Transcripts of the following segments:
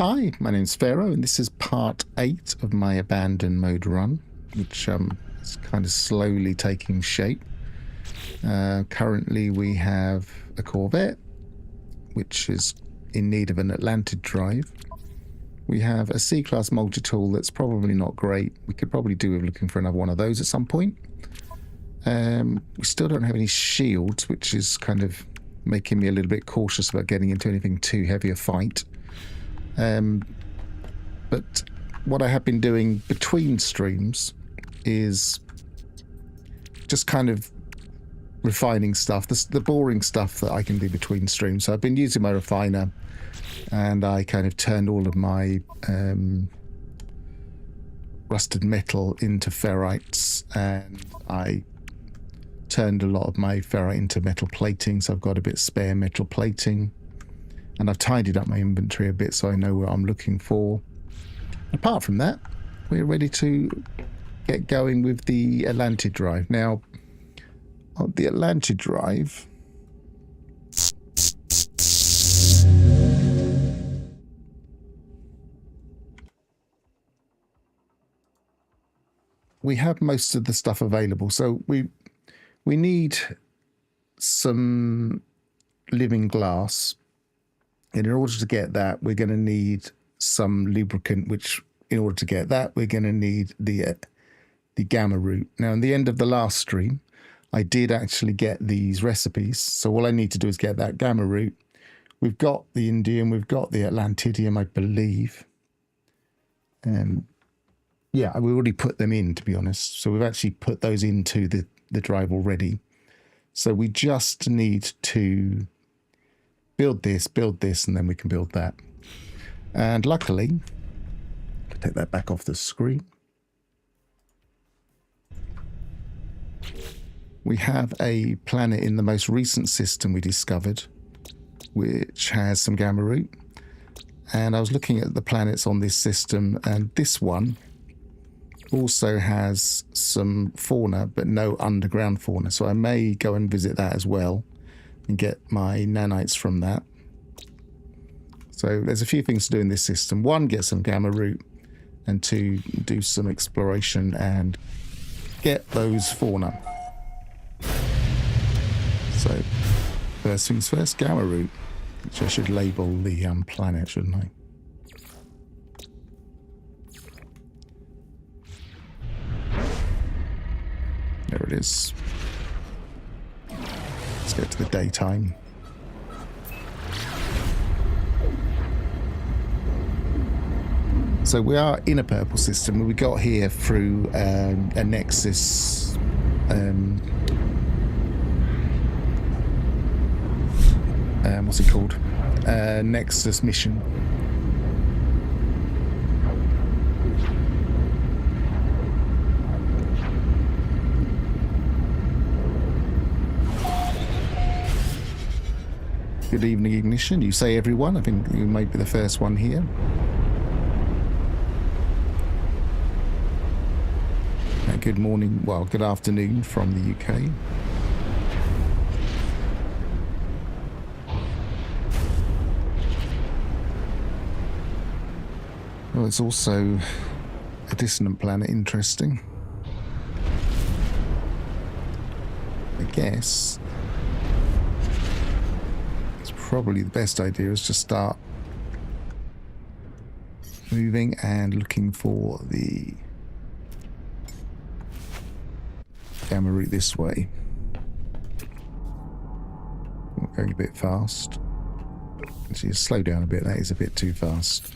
Hi, my name's Pharaoh, and this is part 8 of my abandoned mode run, which is kind of slowly taking shape. Currently we have a Corvette, which is in need of an Atlantid Drive. We have a C-Class multi-tool that's probably not great. We could probably do with looking for another one of those at some point. We still don't have any shields, which is kind of making me a little bit cautious about getting into anything too heavy a fight. But what I have been doing between streams is just kind of refining stuff, the boring stuff that I can do between streams. So I've been using my refiner, and I kind of turned all of my rusted metal into ferrites, and I turned a lot of my ferrite into metal plating, so I've got a bit spare metal plating. And I've tidied up my inventory a bit so I know what I'm looking for. Apart from that, we're ready to get going with the Atlantid Drive. Now, on the Atlantid Drive, we have most of the stuff available. So we need some living glass. And in order to get that, we're going to need some lubricant, which in order to get that, we're going to need the gamma root. Now, in the end of the last stream, I did actually get these recipes. So all I need to do is get that gamma root. We've got the indium, we've got the Atlantidium, I believe. Yeah, we already put them in, to be honest. So we've actually put those into the drive already. So we just need to build this, and then we can build that. And luckily, I'll take that back off the screen. We have a planet in the most recent system we discovered, which has some gamma root. And I was looking at the planets on this system, and this one also has some fauna, but no underground fauna. So I may go and visit that as well and get my nanites from that. So there's a few things to do in this system. One, get some gamma root, and two, do some exploration and get those fauna. So first things first, gamma root, which I should label the planet, shouldn't I? There it is. Let's go to the daytime. So we are in a purple system. We got here through a Nexus what's it called? Nexus mission. Good evening, Ignition. You say everyone. I think you might be the first one here. Good morning, well, good afternoon from the UK. Well, it's also a dissonant planet, interesting. I guess probably the best idea is to start moving and looking for the gamma root this way. We're going a bit fast. Actually, slow down a bit. That is a bit too fast.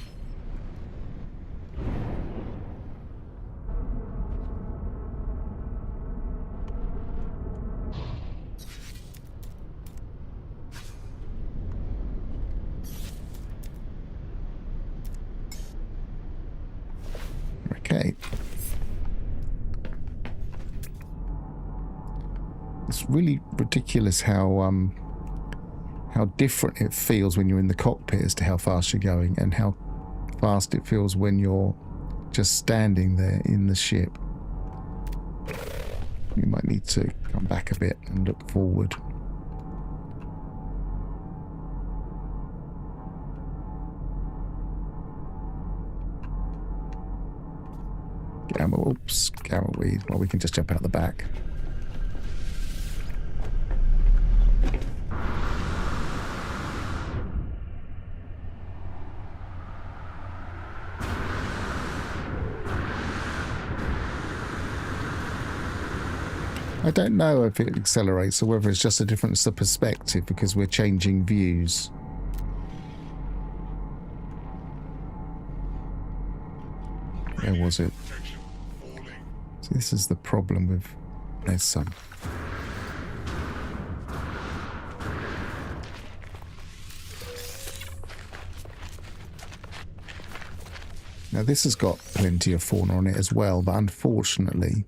Okay. It's really ridiculous how different it feels when you're in the cockpit as to how fast you're going, and how fast it feels when you're just standing there in the ship. You might need to come back a bit and look forward. Gamma weed. Well, we can just jump out the back. I don't know if it accelerates or whether it's just a difference of perspective because we're changing views. Where was it? So this is the problem with... There's some. Now this has got plenty of fauna on it as well, but unfortunately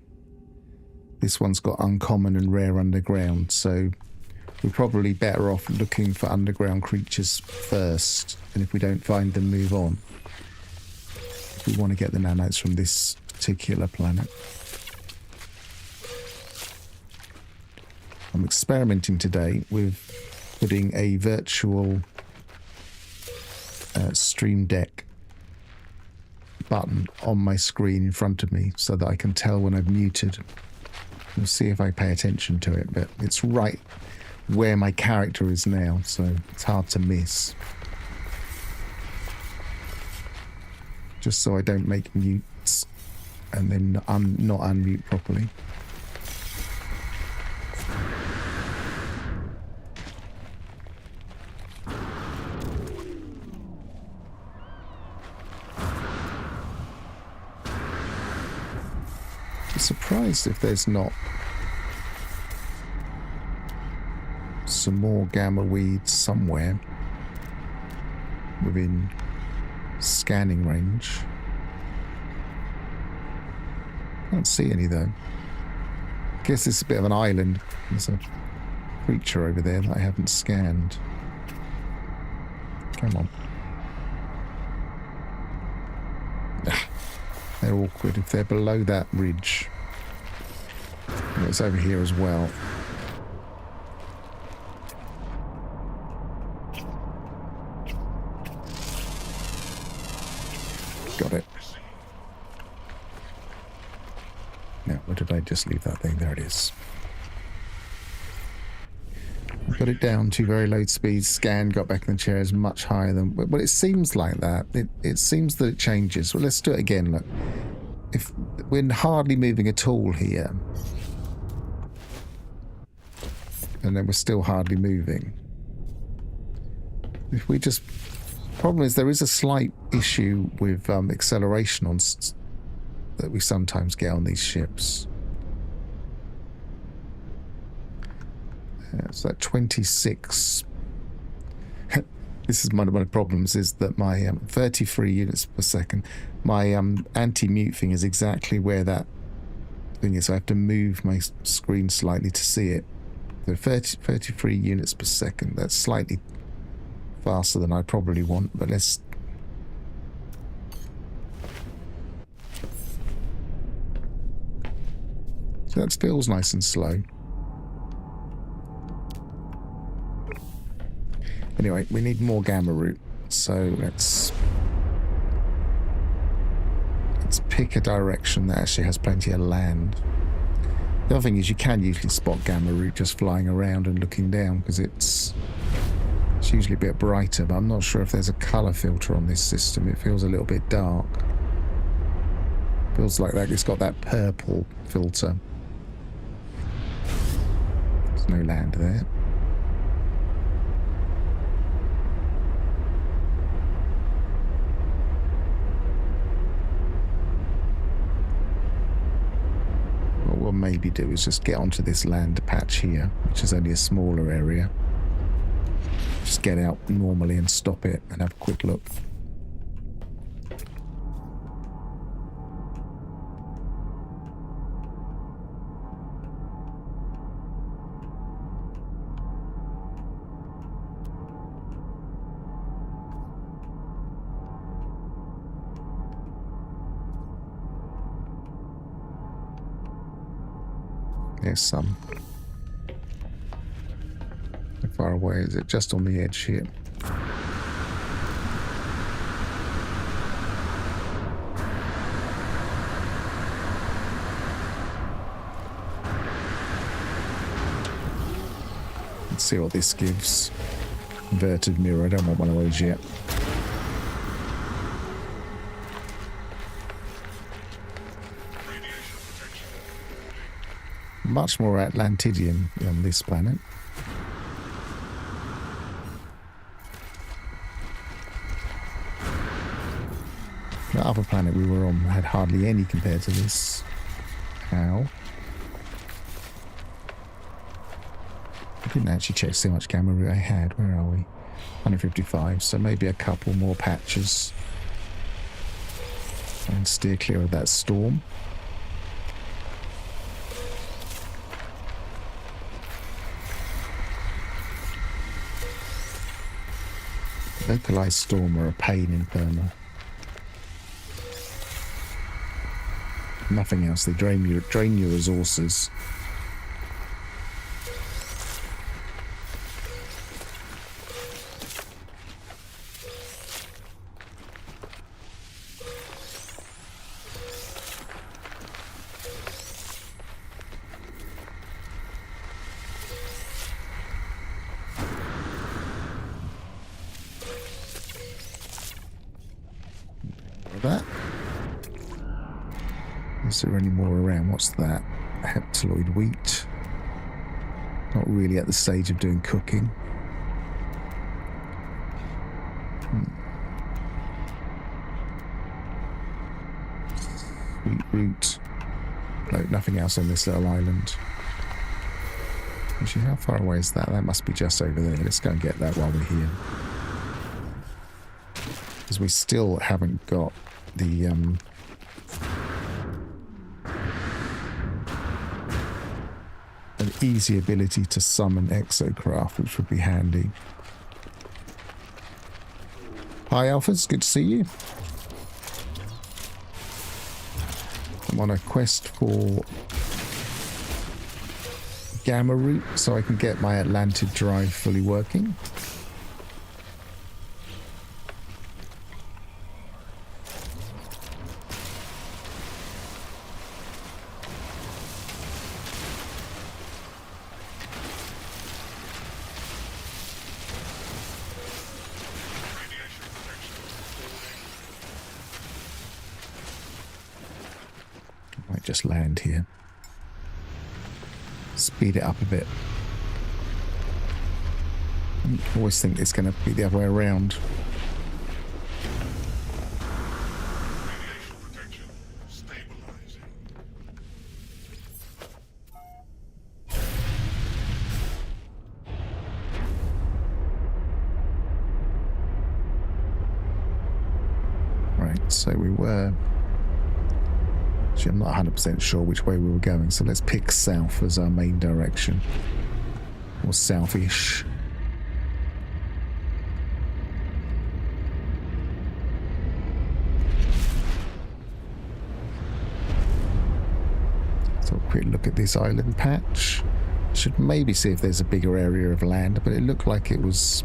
this one's got uncommon and rare underground, so we're probably better off looking for underground creatures first, and if we don't find them, move on. If we want to get the nanites from this particular planet. I'm experimenting today with putting a virtual Stream Deck button on my screen in front of me so that I can tell when I've muted. We'll see if I pay attention to it, but it's right where my character is now, so it's hard to miss. Just so I don't make mutes and then not unmute properly. Surprised if there's not some more gamma weeds somewhere within scanning range. Can't see any though. Guess it's a bit of an island. There's a creature over there that I haven't scanned. Come on. They're awkward if they're below that ridge. And it's over here as well. Got it. Now, where did I just leave that thing? There it is. Got it down to very low speed. Scan, got back in the chair is much higher than... Well, it seems like that. It seems that it changes. Well, let's do it again. Look, if we're hardly moving at all here, and then we're still hardly moving. If we just... Problem is there is a slight issue with acceleration on that we sometimes get on these ships. So that 26. This is one of my problems, is that my 33 units per second, my anti-mute thing is exactly where that thing is. So I have to move my screen slightly to see it. So 33 units per second. That's slightly faster than I probably want, but let's... So that feels nice and slow. Anyway, we need more gamma root, so let's pick a direction that actually has plenty of land. The other thing is you can usually spot gamma root just flying around and looking down, because it's usually a bit brighter, but I'm not sure if there's a colour filter on this system. It feels a little bit dark. Feels like that it's got that purple filter. There's no land there. What we'll maybe do is just get onto this land patch here, which is only a smaller area. Just get out normally and stop it and have a quick look. There's some. How far away is it? Just on the edge here. See what this gives. Inverted mirror. I don't want one of those yet. Much more Atlantidian on this planet. The other planet we were on had hardly any compared to this. How? I didn't actually check see how much gamma root I had. Where are we? 155, so maybe a couple more patches. And steer clear of that storm. Localized storm are a pain in Perma. Nothing else. They drain your resources. That. Is there any more around? What's that? Heptaloid wheat. Not really at the stage of doing cooking. Sweet root. No, nothing else on this little island. Actually, how far away is that? That must be just over there. Let's go and get that while we're here. Because we still haven't got the an easy ability to summon exocraft, which would be handy. Hi Alphas, good to see you. I'm on a quest for gamma root so I can get my Atlantid Drive fully working. Just land here. Speed it up a bit. I always think it's going to be the other way around. Right, so we were... I'm not 100% sure which way we were going, so let's pick south as our main direction. Or southish. So a quick look at this island patch. Should maybe see if there's a bigger area of land, but it looked like it was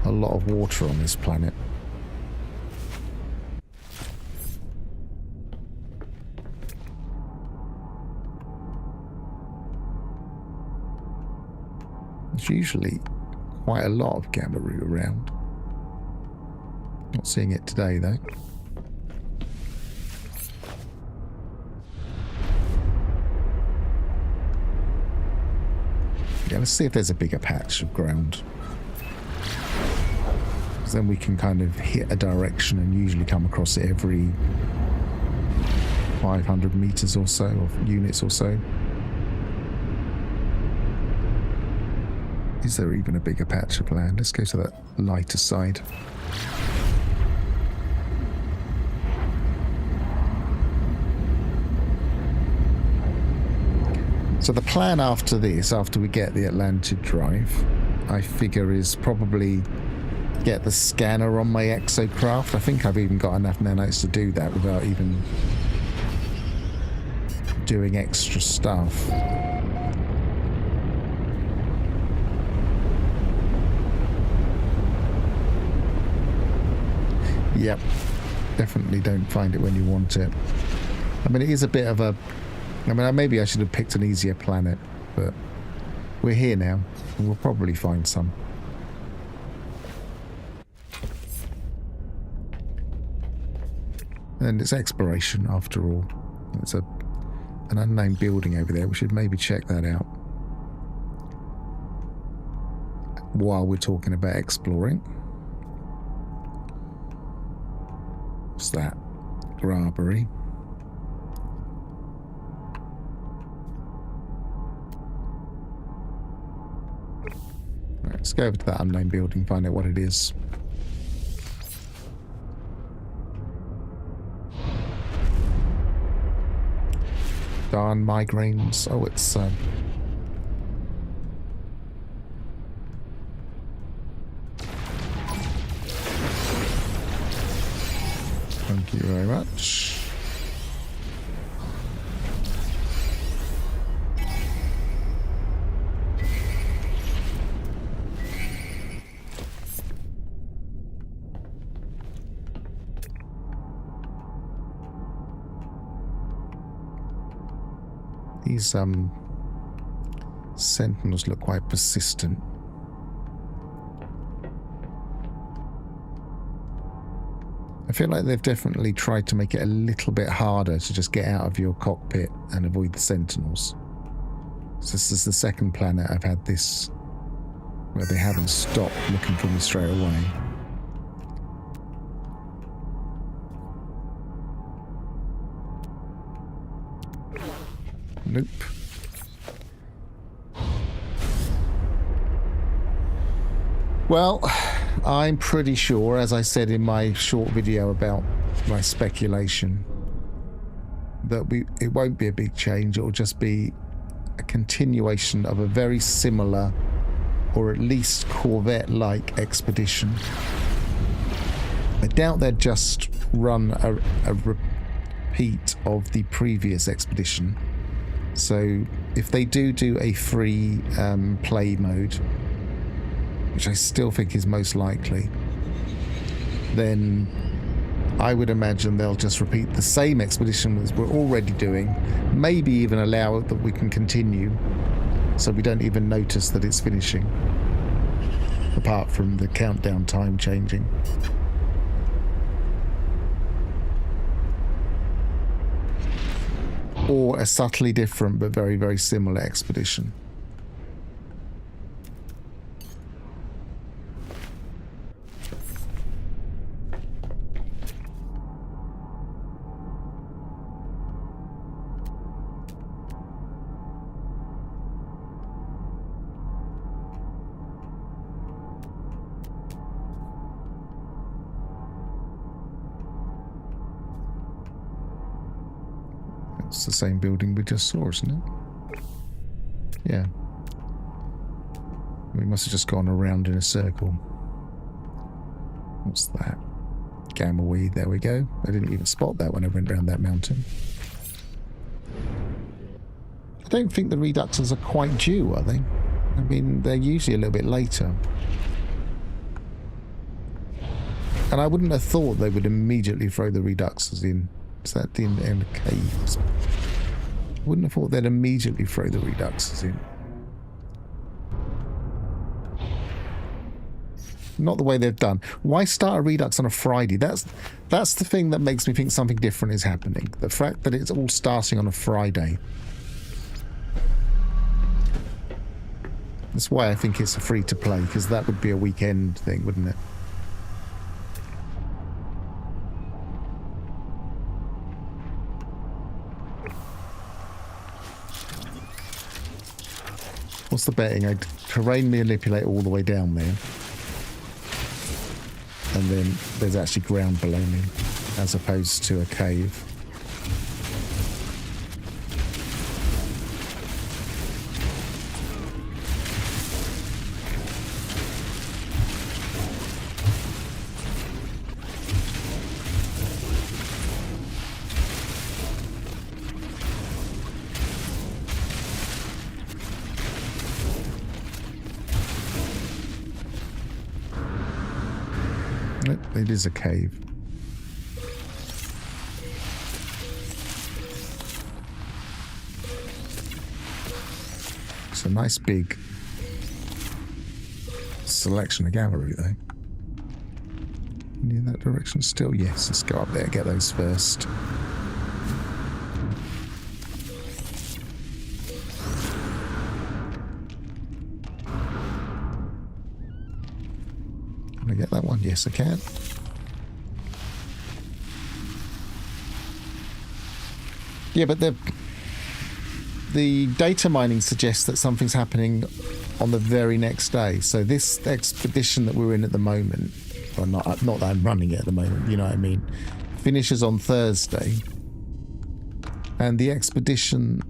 a lot of water on this planet. There's usually quite a lot of gamma root around. Not seeing it today though. Yeah, let's see if there's a bigger patch of ground. Because then we can kind of hit a direction and usually come across it every 500 meters or so, or units or so. Is there even a bigger patch of land? Let's go to that lighter side. So the plan after this, after we get the Atlantid Drive, I figure is probably get the scanner on my exocraft. I think I've even got enough nanites to do that without even doing extra stuff. Yep, definitely don't find it when you want it. I mean, it is a bit of a... I mean, maybe I should have picked an easier planet, but We're here now, and we'll probably find some. And it's exploration, after all. It's an unnamed building over there. We should maybe check that out while we're talking about exploring. What's that? Grabbery. Right, let's go over to that unnamed building, find out what it is. Darn migraines. Oh, it's thank you very much. These sentinels look quite persistent. I feel like they've definitely tried to make it a little bit harder to just get out of your cockpit and avoid the sentinels. So this is the second planet I've had this where they haven't stopped looking for me straight away. Nope. Well, I'm pretty sure, as I said in my short video about my speculation, that it won't be a big change. It will just be a continuation of a very similar, or at least Corvette-like expedition. I doubt they'd just run a repeat of the previous expedition. So if they do a free play mode, which I still think is most likely, then I would imagine they'll just repeat the same expedition as we're already doing, maybe even allow it that we can continue so we don't even notice that it's finishing, apart from the countdown time changing. Or a subtly different but very, very similar expedition. It's the same building we just saw, isn't it? Yeah. We must have just gone around in a circle. What's that? Gamma weed, there we go. I didn't even spot that when I went around that mountain. I don't think the reductors are quite due, are they? I mean, they're usually a little bit later. And I wouldn't have thought they would immediately throw the reductors in. Is that in the caves? Wouldn't have thought they'd immediately throw the reductors in. Not the way they've done. Why start a redux on a Friday? That's the thing that makes me think something different is happening. The fact that it's all starting on a Friday. That's why I think it's a free to play, because that would be a weekend thing, wouldn't it? What's the betting? I terrain manipulate all the way down there. And then there's actually ground below me, as opposed to a cave. It is a cave. It's a nice big selection of gamma root, though. In that direction still? Yes, let's go up there, get those first. Can I get that one? Yes, I can. Yeah, but the data mining suggests that something's happening on the very next day. So this expedition that we're in at the moment, or not that I'm running it at the moment, you know what I mean, finishes on Thursday. And the expedition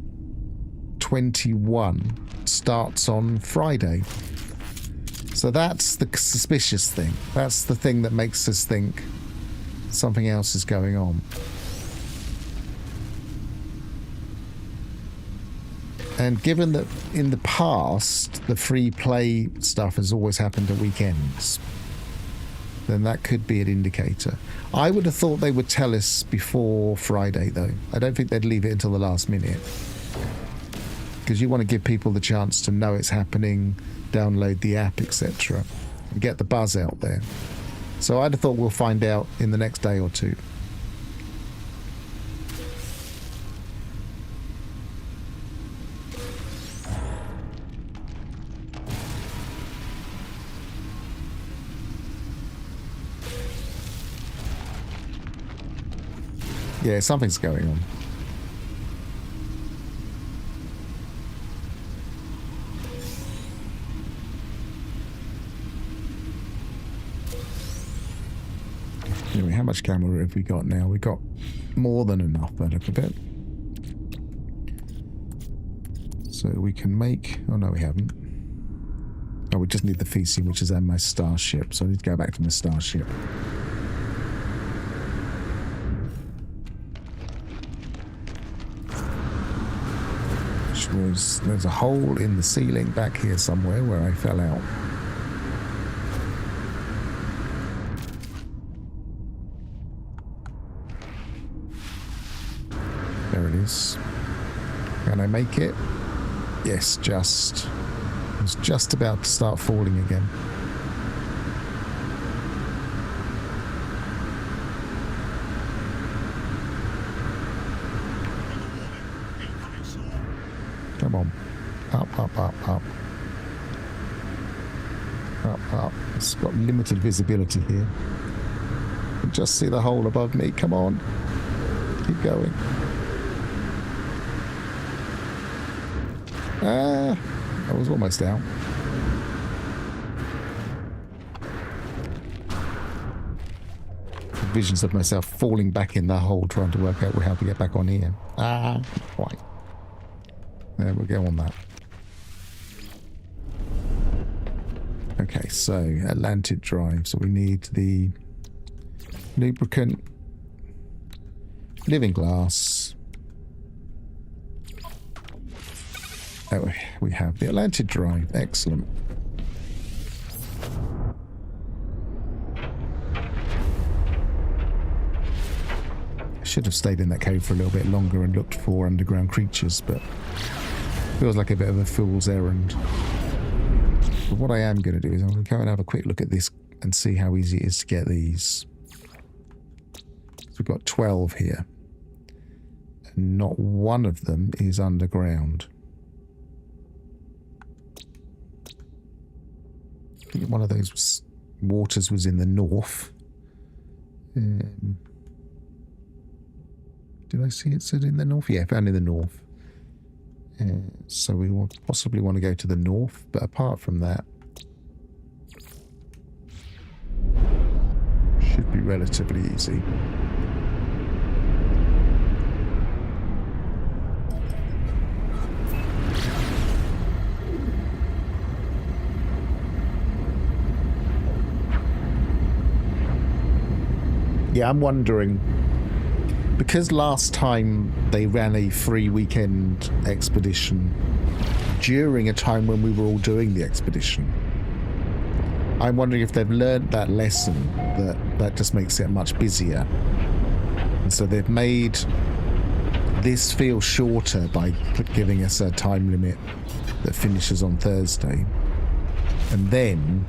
21 starts on Friday. So that's the suspicious thing. That's the thing that makes us think something else is going on. And given that in the past, the free play stuff has always happened at weekends, then that could be an indicator. I would have thought they would tell us before Friday, though. I don't think they'd leave it until the last minute. Because you want to give people the chance to know it's happening, download the app, etc. and get the buzz out there. So I'd have thought we'll find out in the next day or two. Yeah, something's going on. Anyway, how much camera have we got now? We've got more than enough by the look of it. So we can make... Oh, no, we haven't. Oh, we just need the fencing, which is on my starship. So I need to go back to my starship. There's a hole in the ceiling back here somewhere where I fell out. There it is. Can I make it? Yes, just. I was just about to start falling again. Come on. Up, up, up, up. Up, up. It's got limited visibility here. You can just see the hole above me. Come on. Keep going. I was almost out. Visions of myself falling back in the hole trying to work out how to get back on here. Right. There we go on that. Okay, so Atlantid Drive. So we need the lubricant, living glass. Oh, we have the Atlantid Drive. Excellent. I should have stayed in that cave for a little bit longer and looked for underground creatures, but feels like a bit of a fool's errand. But what I am going to do is I'm going to go and have a quick look at this and see how easy it is to get these. So we've got 12 here. And not one of them is underground. I think one of those waters was in the north. Did I see it said in the north? Yeah, found in the north. So we will possibly want to go to the north, but apart from that, should be relatively easy. Yeah, I'm wondering, because last time they ran a free weekend expedition during a time when we were all doing the expedition, I'm wondering if they've learned that lesson, that just makes it much busier. And so they've made this feel shorter by giving us a time limit that finishes on Thursday. And then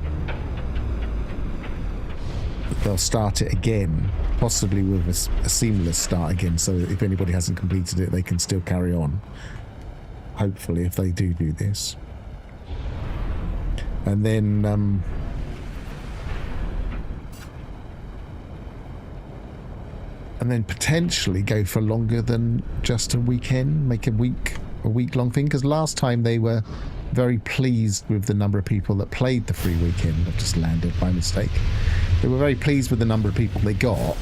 they'll start it again, possibly with a seamless start again, so that if anybody hasn't completed it, they can still carry on. Hopefully, if they do this. And then potentially go for longer than just a weekend, make a week-long thing, because last time they were very pleased with the number of people that played the free weekend. I've just landed by mistake. They were very pleased with the number of people they got,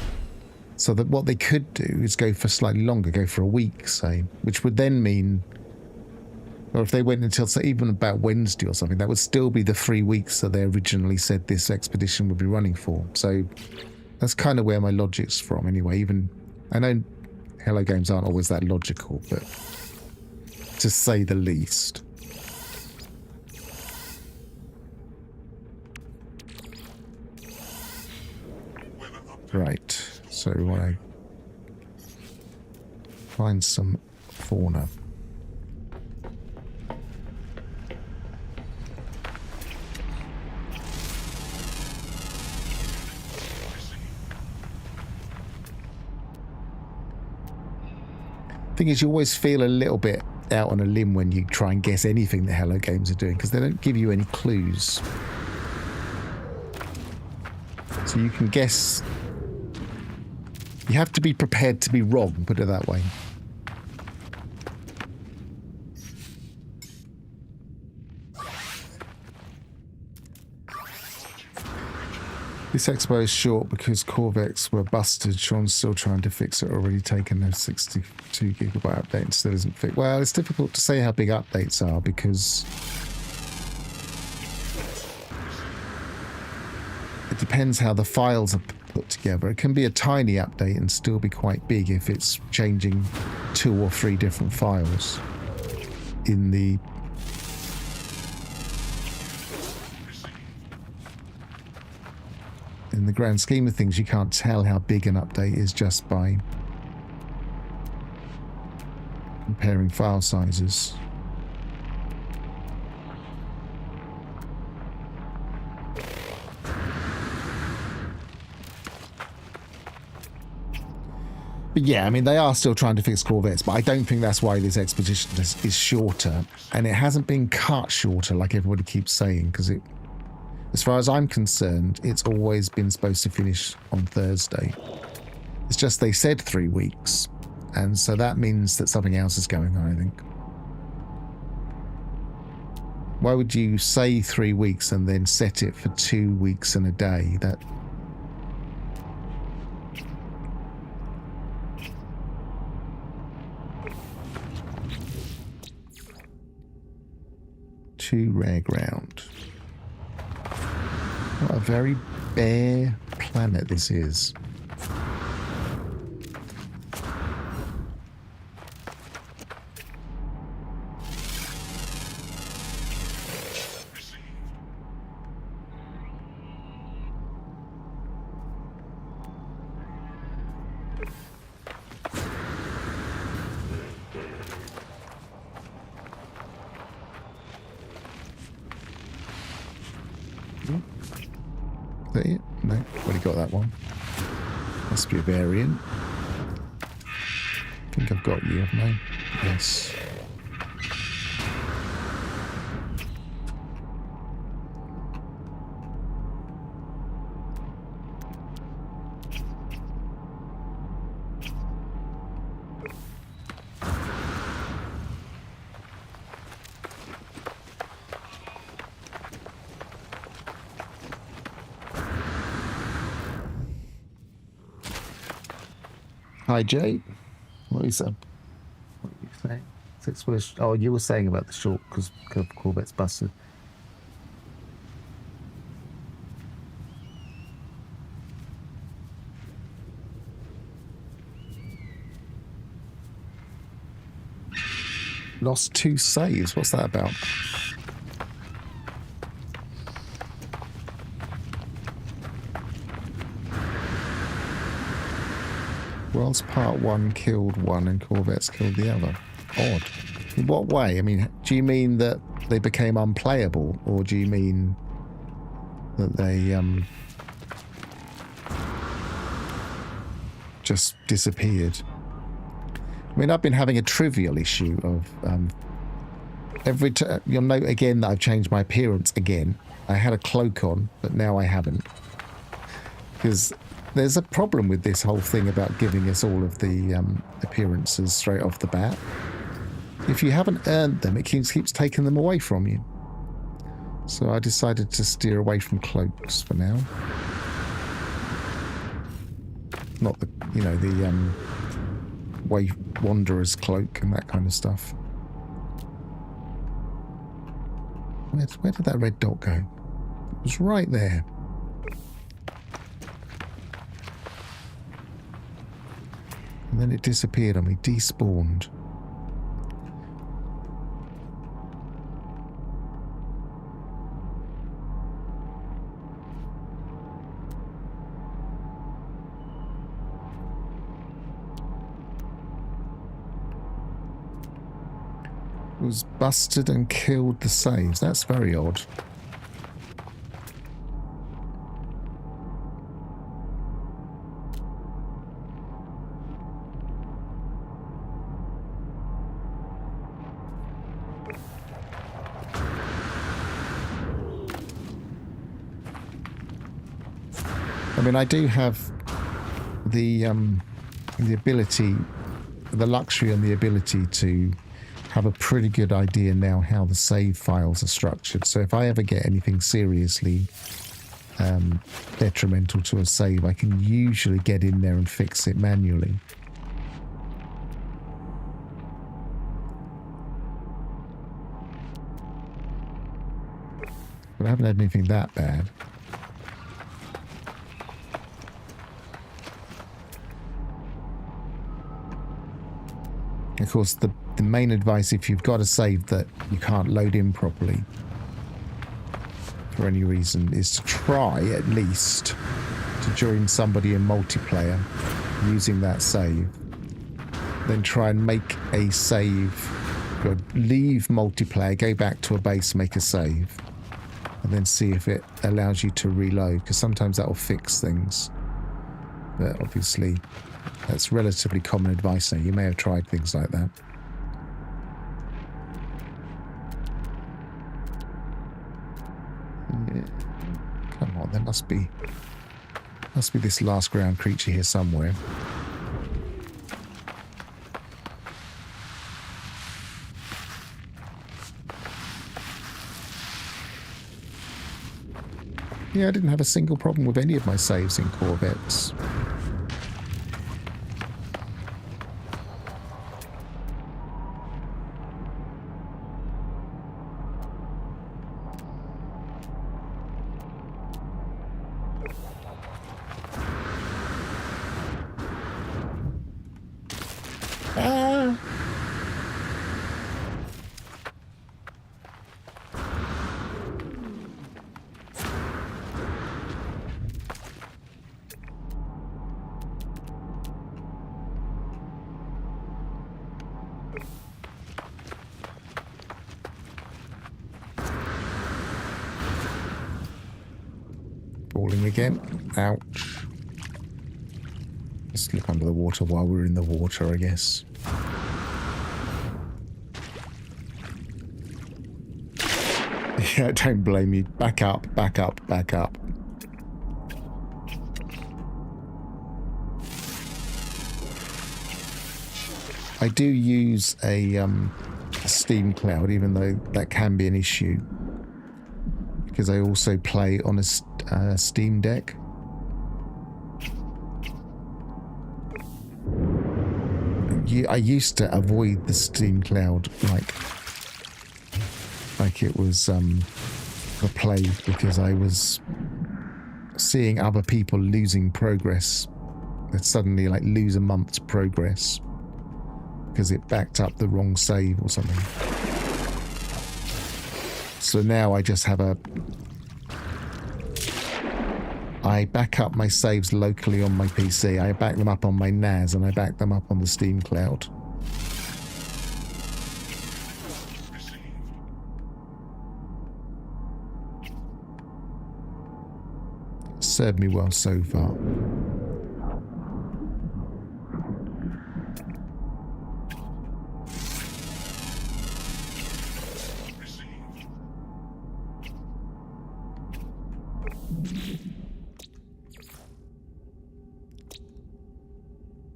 so that what they could do is go for slightly longer, go for a week, say, which would then mean, or if they went until, say, even about Wednesday or something, that would still be the 3 weeks that they originally said this expedition would be running for. So that's kind of where my logic's from anyway. Even, I know Hello Games aren't always that logical, but to say the least. Right, so we want to find some fauna. Thing is, you always feel a little bit out on a limb when you try and guess anything that Hello Games are doing, because they don't give you any clues. So you can guess. You have to be prepared to be wrong, put it that way. This expo is short because Corvettes were busted. Sean's still trying to fix it. Already taken a 62 gigabyte update and still isn't fixed. Well, it's difficult to say how big updates are because it depends how the files are put together. It can be a tiny update and still be quite big if it's changing 2 or 3 different files in the grand scheme of things. You can't tell how big an update is just by comparing file sizes. But yeah, I mean, they are still trying to fix Corvettes, but I don't think that's why this expedition is shorter. And it hasn't been cut shorter like everybody keeps saying, because it, as far as I'm concerned, it's always been supposed to finish on Thursday. It's just they said 3 weeks, and so that means that something else is going on, I think. Why would you say 3 weeks and then set it for 2 weeks and a day? That... Too rare ground. What a very bare planet this is. Is that it? No, already got that one. Must be a variant. I think I've got you, haven't I? Yes. Hi, Jay. What is that? What are you saying? Oh, you were saying about the short because Corvette's busted. Lost 2 saves. What's that about? World's Part 1 killed one and Corvettes killed the other. Odd. In what way? I mean, do you mean that they became unplayable, or do you mean that they just disappeared? I mean, I've been having a trivial issue of you'll note again that I've changed my appearance again. I had a cloak on, but now I haven't. Because there's a problem with this whole thing about giving us all of the appearances straight off the bat. If you haven't earned them, it keeps taking them away from you. So I decided to steer away from cloaks for now. Not the, you know, the Wanderer's cloak and that kind of stuff. Where did that red dot go? It was right there. And then it disappeared on me, despawned. Was busted and killed the saves. That's very odd. I mean, I do have the ability, the luxury and the ability to have a pretty good idea now how the save files are structured. So if I ever get anything seriously detrimental to a save, I can usually get in there and fix it manually. But I haven't had anything that bad. Of course, the main advice, if you've got a save that you can't load in properly for any reason, is to try at least to join somebody in multiplayer using that save. Then try and make a save, leave multiplayer, go back to a base, make a save, and then see if it allows you to reload, because sometimes that will fix things. But obviously, that's relatively common advice now. You may have tried things like that. Yeah. Come on, there must be this last ground creature here somewhere. Yeah, I didn't have a single problem with any of my saves in Corvettes. Falling again. Ouch. Let's look under the water while we're in the water, I guess. Yeah, don't blame me. Back up, back up, back up. I do use a Steam Cloud, even though that can be an issue, because I also play on a Steam Deck. I used to avoid the Steam Cloud like it was the plague, because I was seeing other people losing progress. They'd suddenly like lose a month's progress because it backed up the wrong save or something. So now I just have I back up my saves locally on my PC. I back them up on my NAS, and I back them up on the Steam Cloud. served me well so far.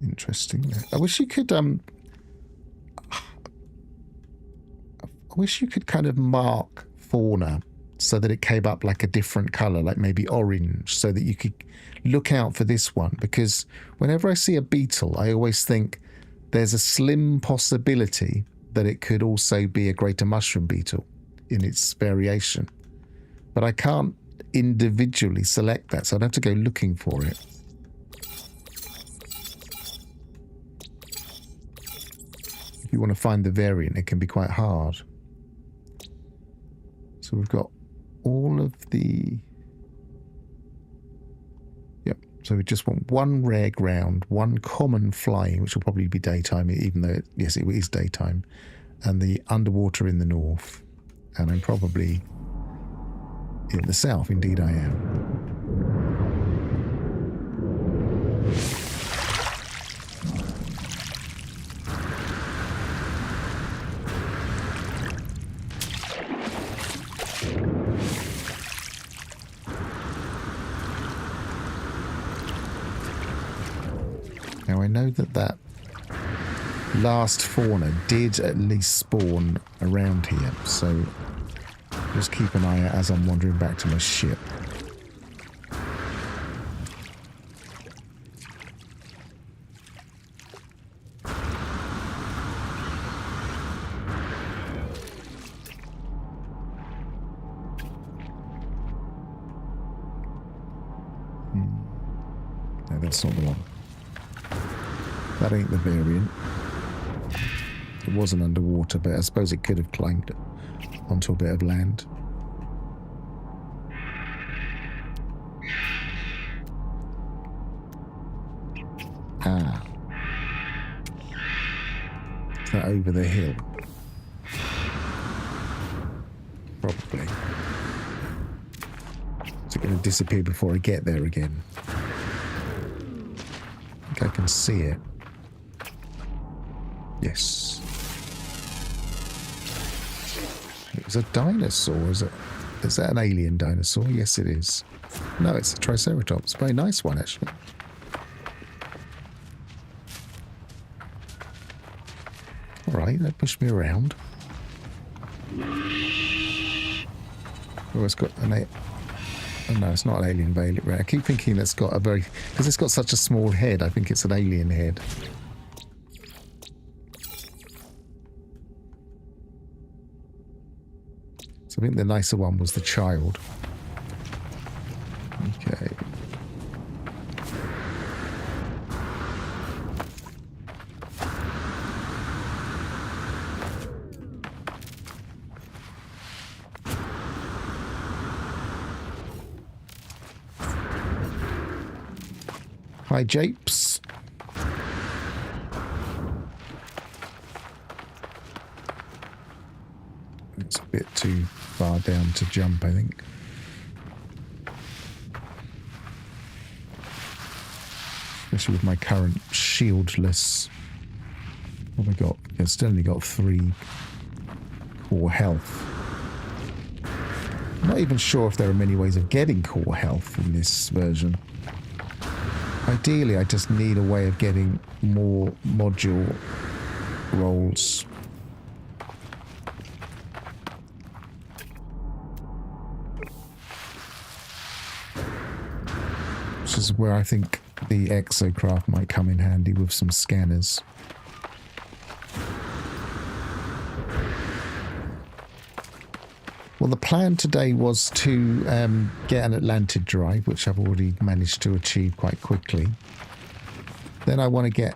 Interesting. I wish you could kind of mark fauna so that it came up like a different color, like maybe orange, so that you could look out for this one. Because whenever I see a beetle, I always think there's a slim possibility that it could also be a greater mushroom beetle in its variation. But I can't individually select that, so I'd have to go looking for it. If you want to find the variant, it can be quite hard. So we've got all of the... Yep, so we just want one rare ground, one common flying, which will probably be daytime, even though, yes, it is daytime, and the underwater in the north. And I'm probably in the south, indeed I am. Now I know that last fauna did at least spawn around here, so just keep an eye out as I'm wandering back to my ship. No, that's not the one. That ain't the variant. It wasn't underwater, but I suppose it could have climbed onto a bit of land. Ah. Is that over the hill? Probably. Is it going to disappear before I get there again? I think I can see it. Yes. It was a dinosaur, is it? Is that an alien dinosaur? Yes, it is. No, it's a Triceratops. Very nice one, actually. Alright, that pushed me around. Oh, it's got an... Oh, no, it's not an alien variant. I keep thinking it's got a very... Because it's got such a small head, I think it's an alien head. So I think the nicer one was the child. Okay. Hi, Japes. It's a bit too far down to jump, I think. Especially with my current shieldless. What have I got? I've still only got 3 core health. I'm not even sure if there are many ways of getting core health in this version. Ideally, I just need a way of getting more module rolls. Which is where I think the exocraft might come in handy with some scanners. Well, the plan today was to get an Atlantid Drive, which I've already managed to achieve quite quickly. Then I want to get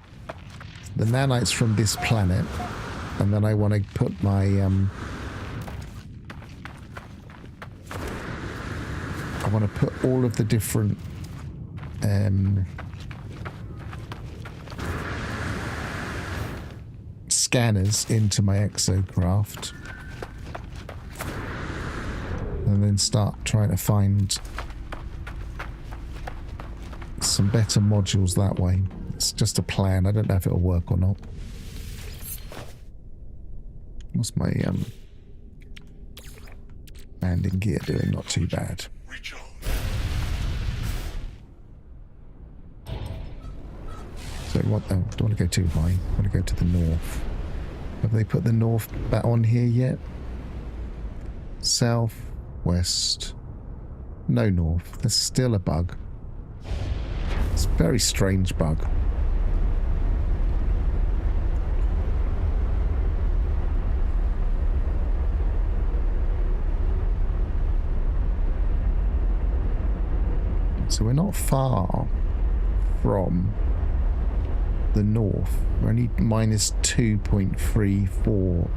the nanites from this planet, and then I want to put my... I want to put all of the different... scanners into my exocraft. And then start trying to find some better modules that way. It's just a plan. I don't know if it'll work or not. What's my landing gear doing? Not too bad. So what? Oh, don't want to go too high. I want to go to the north. Have they put the north back on here yet? South, west. No north. There's still a bug. It's a very strange bug. So we're not far from the north. We're only minus 2.34.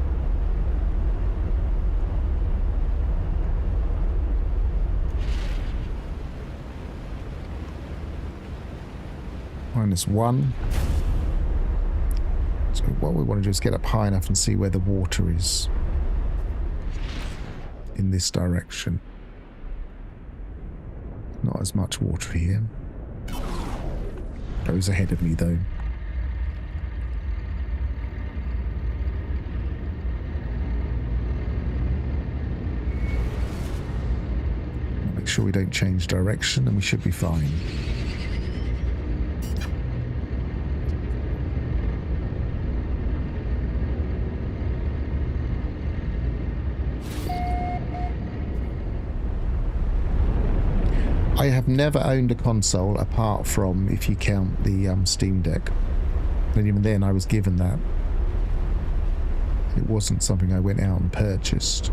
-1. So what we want to do is get up high enough and see where the water is in this direction. Not as much water here. Goes ahead of me though. Make sure we don't change direction and we should be fine. I have never owned a console apart from, if you count the Steam Deck. And even then I was given that. It wasn't something I went out and purchased.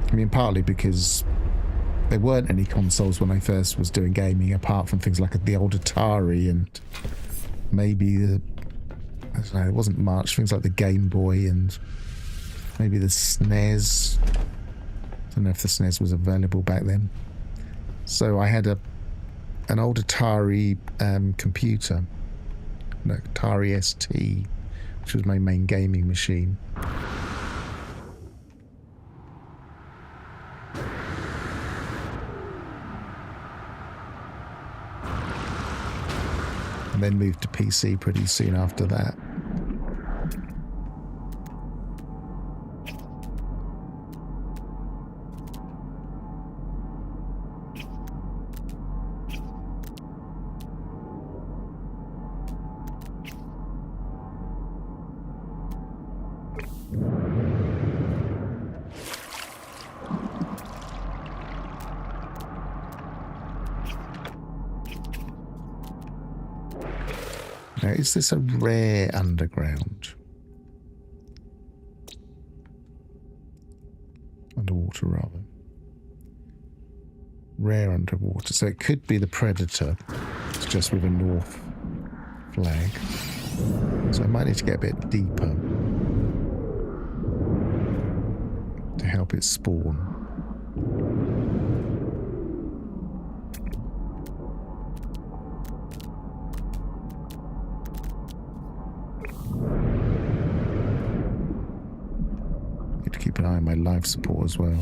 I mean, partly because there weren't any consoles when I first was doing gaming, apart from things like the old Atari and maybe the, I don't know, it wasn't much. Things like the Game Boy and maybe the SNES. I don't know if the SNES was available back then. So I had an old Atari computer, an Atari ST, which was my main gaming machine. And then moved to PC pretty soon after that. Now, is this a rare underground? Underwater, rather. Rare underwater. So it could be the Predator. It's just with a north flag. So I might need to get a bit deeper to help it spawn. Keep an eye on my life support as well.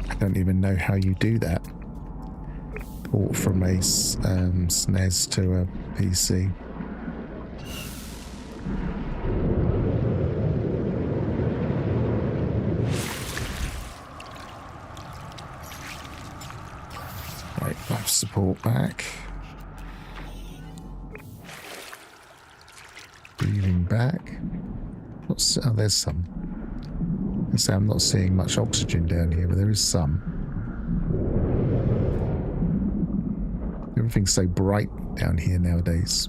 I don't even know how you do that. Port from a SNES to a PC. Teleport back. Breathing back. Oh, there's some. I'm not seeing much oxygen down here, but there is some. Everything's so bright down here nowadays.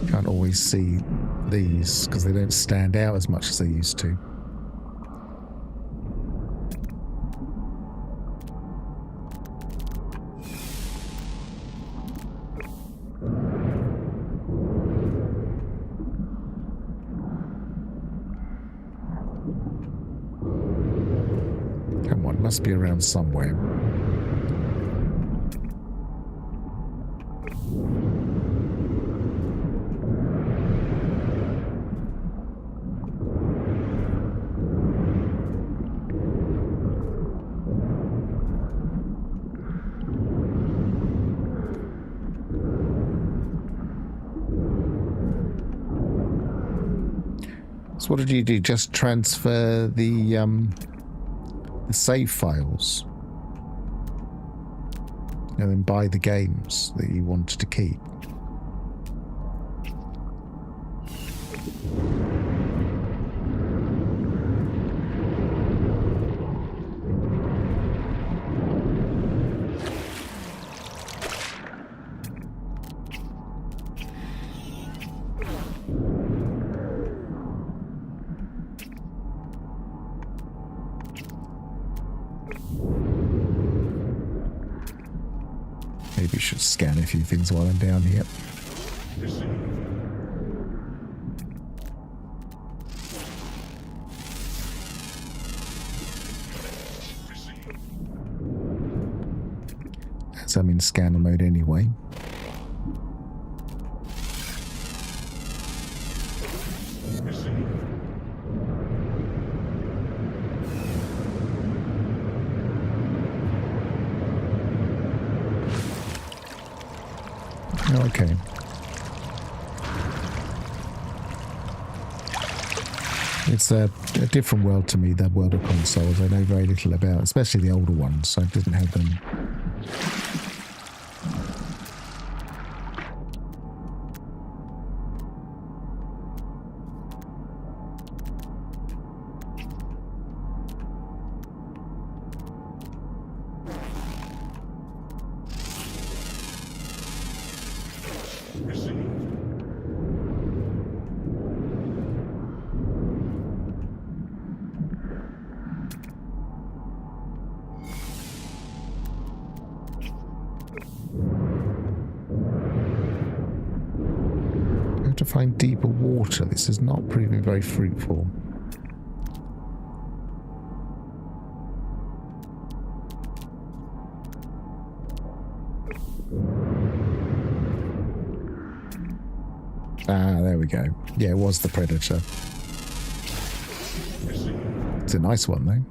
You can't always see these because they don't stand out as much as they used to. Come on, must be around somewhere. So what did you do? Just transfer the save files and then buy the games that you wanted to keep. Maybe we should scan a few things while I'm down here. As I'm in scanner mode anyway. Okay. It's a different world to me, that world of consoles. I know very little about, especially the older ones, so I didn't have them. To find deeper water. This is not proving very fruitful. Ah, there we go. Yeah, it was the predator. It's a nice one, though.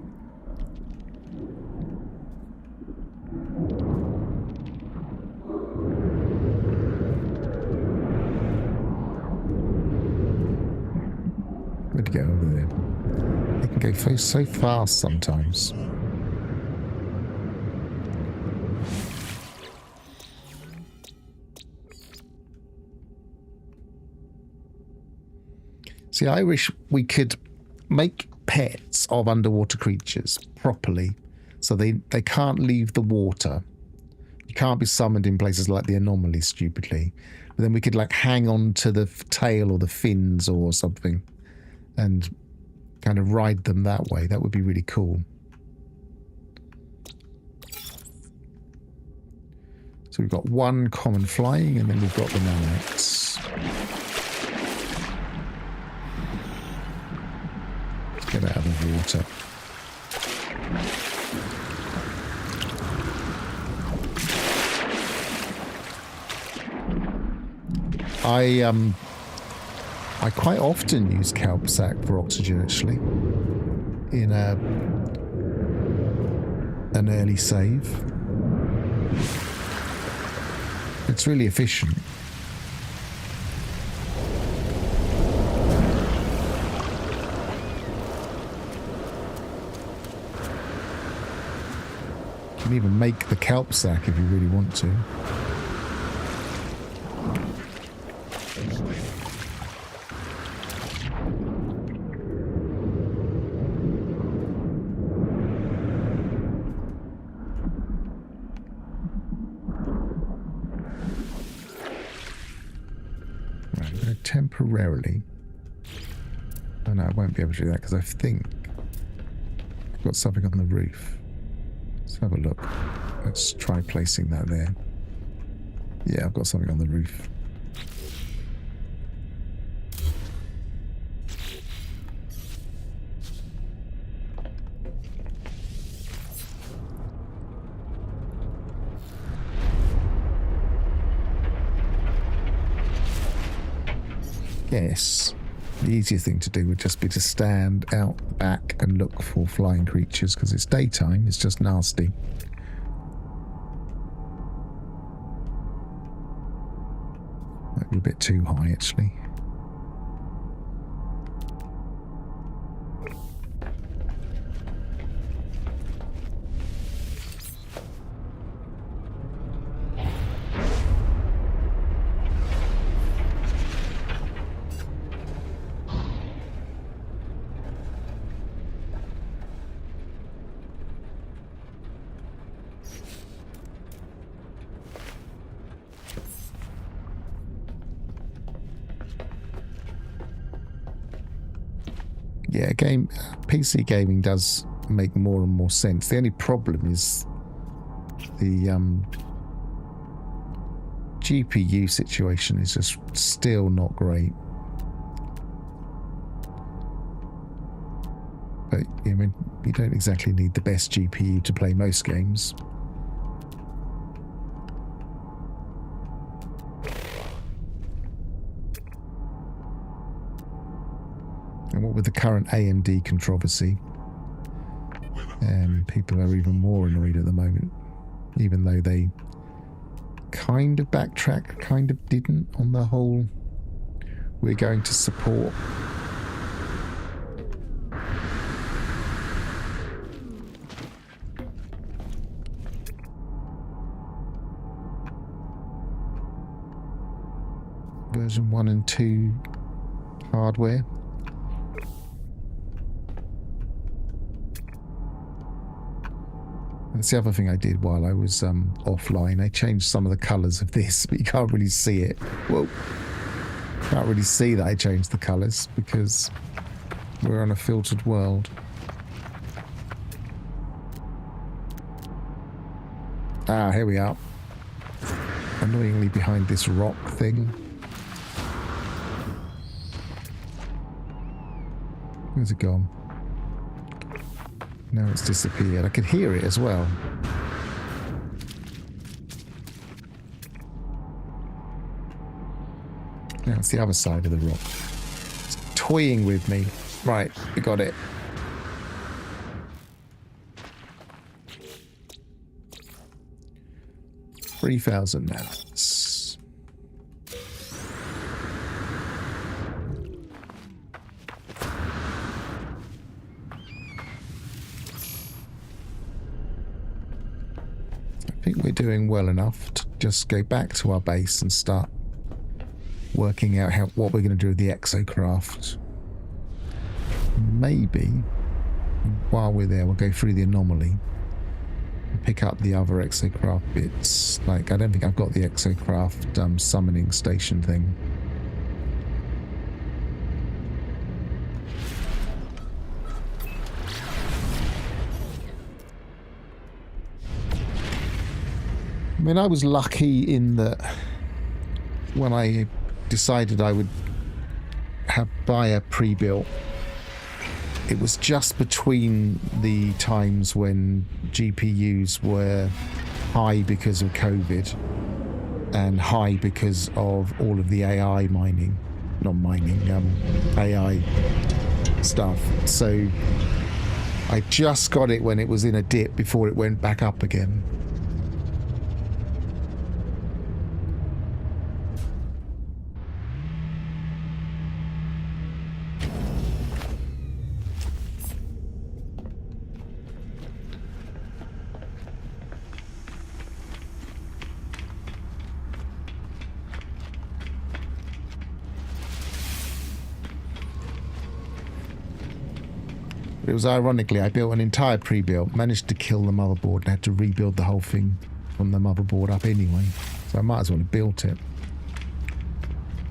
Where'd he go over there? They can go so fast sometimes. See, I wish we could make pets of underwater creatures properly so they can't leave the water. You can't be summoned in places like the anomaly, stupidly. But then we could like hang on to the tail or the fins or something and kind of ride them that way. That would be really cool. So we've got one common flying and then we've got the nanites. Get out of the water. I quite often use kelp sack for oxygen, actually, in an early save. It's really efficient. can even make the kelp sack if you really want to. Right, I'm going to temporarily... Oh no, I won't be able to do that because I think I've got something on the roof. Let's have a look. Let's try placing that there. Yeah, I've got something on the roof. Yes. The easier thing to do would just be to stand out the back and look for flying creatures because it's daytime, it's just nasty. Might be a bit too high actually. Yeah, PC gaming does make more and more sense. The only problem is the GPU situation is just still not great. But I mean, you don't exactly need the best GPU to play most games. And what with the current AMD controversy, people are even more annoyed at the moment, even though they kind of backtracked, kind of didn't on the whole we're going to support. Version 1 and 2 hardware. That's the other thing I did while I was offline. I changed some of the colours of this, but you can't really see it. Whoa. Can't really see that I changed the colours because we're on a filtered world. Ah, here we are. Annoyingly behind this rock thing. Where's it gone? Now it's disappeared. I could hear it as well. Now it's the other side of the rock. It's toying with me. Right, we got it. $3,000 now. I think we're doing well enough to just go back to our base and start working out what we're going to do with the exocraft. Maybe while we're there we'll go through the anomaly and pick up the other exocraft bits. Like, I don't think I've got the exocraft summoning station thing. I mean, I was lucky in that when I decided I would buy a pre-built, it was just between the times when GPUs were high because of COVID and high because of all of the AI mining, not mining, AI stuff. So I just got it when it was in a dip before it went back up again. It was ironically, I built an entire pre-built, managed to kill the motherboard and had to rebuild the whole thing from the motherboard up anyway. So I might as well have built it.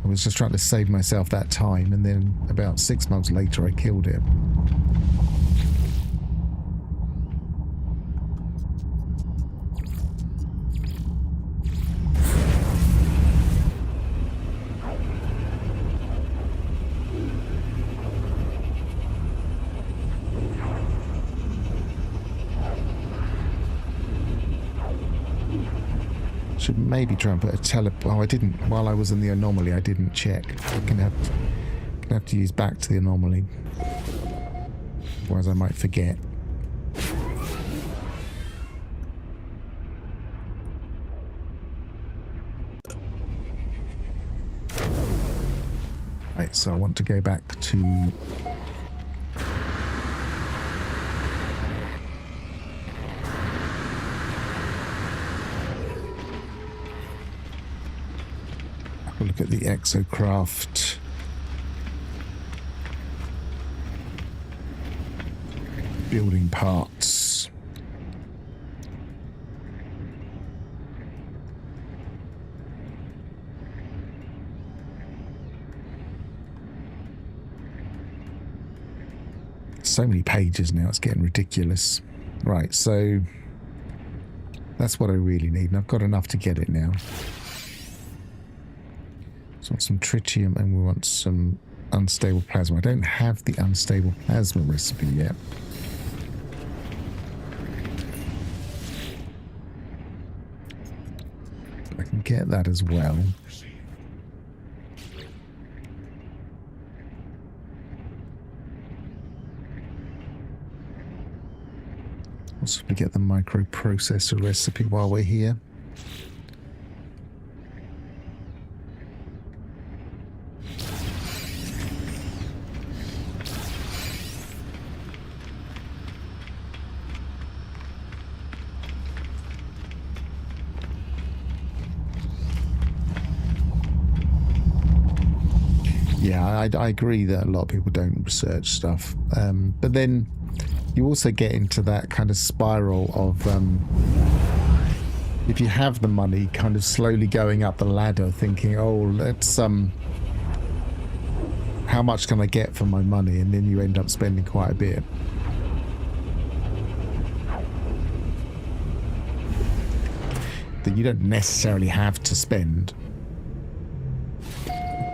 I was just trying to save myself that time, and then about 6 months later I killed it. Should maybe try and put a teleport. Oh, I didn't. While I was in the anomaly, I didn't check. I'm gonna have to use back to the anomaly. Otherwise, I might forget. Right, so I want to go back to look at the exocraft. Building parts. So many pages now, it's getting ridiculous. Right, so that's what I really need, and I've got enough to get it now. So we want some tritium and we want some unstable plasma. I don't have the unstable plasma recipe yet. But I can get that as well. Possibly get the microprocessor recipe while we're here. Yeah, I agree that a lot of people don't research stuff. But then you also get into that kind of spiral of, if you have the money, kind of slowly going up the ladder, thinking, oh, let's, how much can I get for my money? And then you end up spending quite a bit. That you don't necessarily have to spend.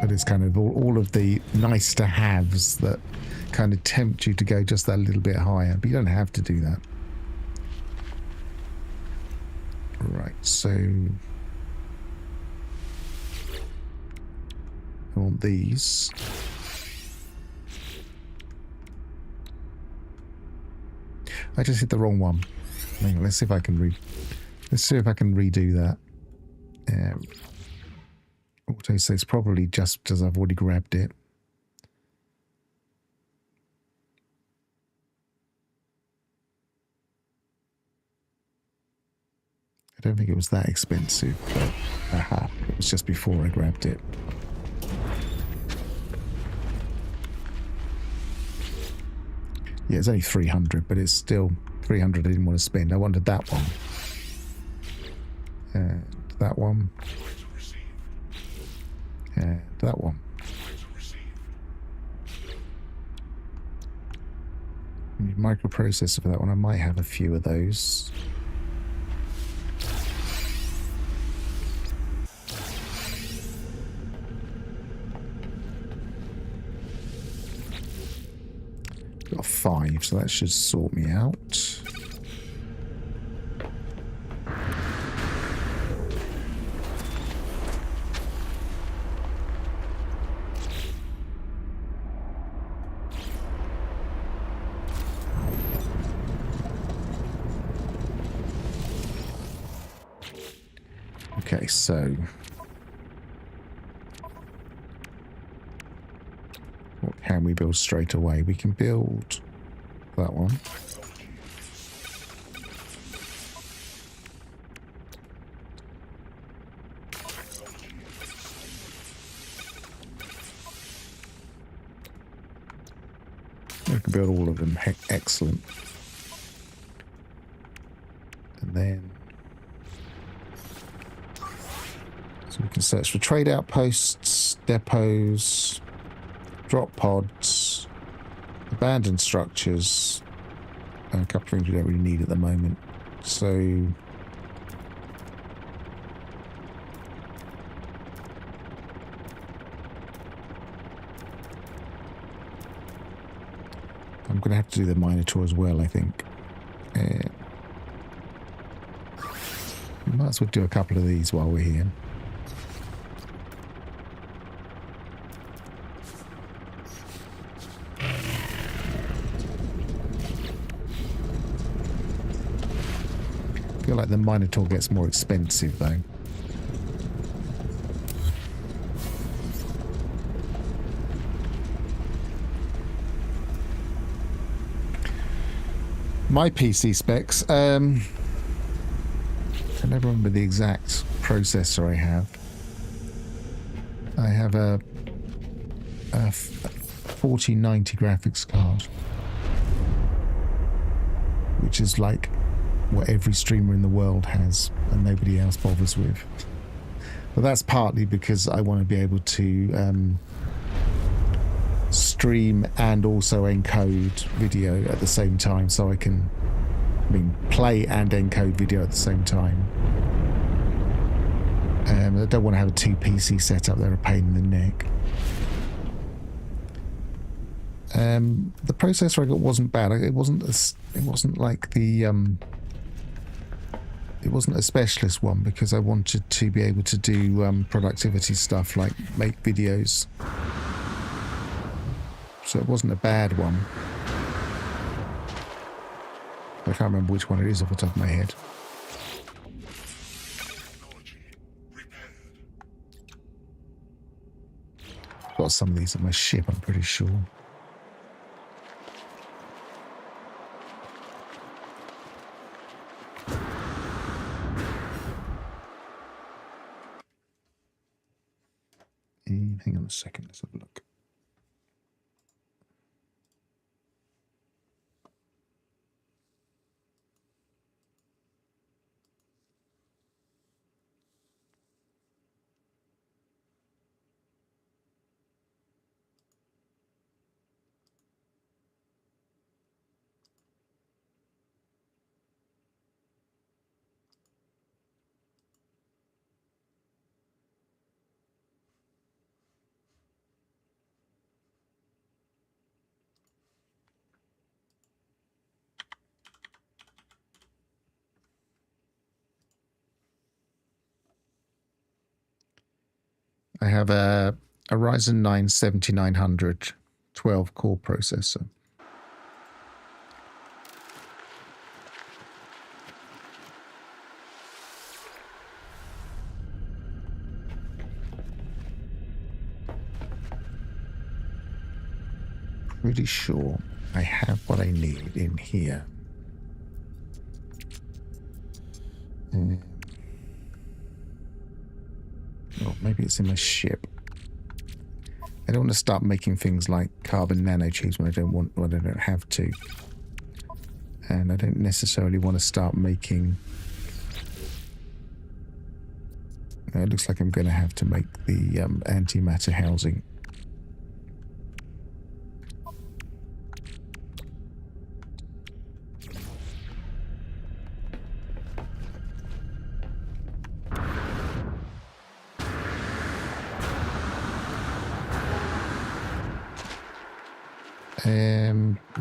But it's kind of all of the nice to haves that kind of tempt you to go just that little bit higher. But you don't have to do that. Right, so I want these. I just hit the wrong one. Hang on, let's see if I can redo that. Auto says probably just because I've already grabbed it. I don't think it was that expensive, but aha, it was just before I grabbed it. Yeah, it's only 300, but it's still 300 I didn't want to spend. I wanted that one. And that one. And that one. I need microprocessor for that one. I might have a few of those. Got 5, so that should sort me out. Okay, so what can we build straight away? We can build that one. We can build all of them. Excellent. And then... so we can search for trade outposts, depots, drop pods, abandoned structures, and a couple of things we don't really need at the moment. So... I'm going to have to do the Minotaur as well, I think. We might as well do a couple of these while we're here. I feel like the Minotaur gets more expensive, though. My PC specs, I never remember the exact processor I have. I have a 4090 graphics card, which is like what every streamer in the world has and nobody else bothers with. But that's partly because I want to be able to stream and also encode video at the same time, so I can play and encode video at the same time. I don't want to have a 2 PC setup. They're a pain in the neck. The processor I got wasn't bad. It wasn't like the it wasn't a specialist one, because I wanted to be able to do productivity stuff like make videos. So it wasn't a bad one. I can't remember which one it is off the top of my head. Got some of these on my ship, I'm pretty sure. Hang on a second, let's have a look. I have a Ryzen 9 7900 12-core processor. Pretty sure I have what I need in here. Oh, maybe it's in my ship. I don't want to start making things like carbon nanotubes when I don't have to. And I don't necessarily want to start making... it looks like I'm going to have to make the antimatter housing.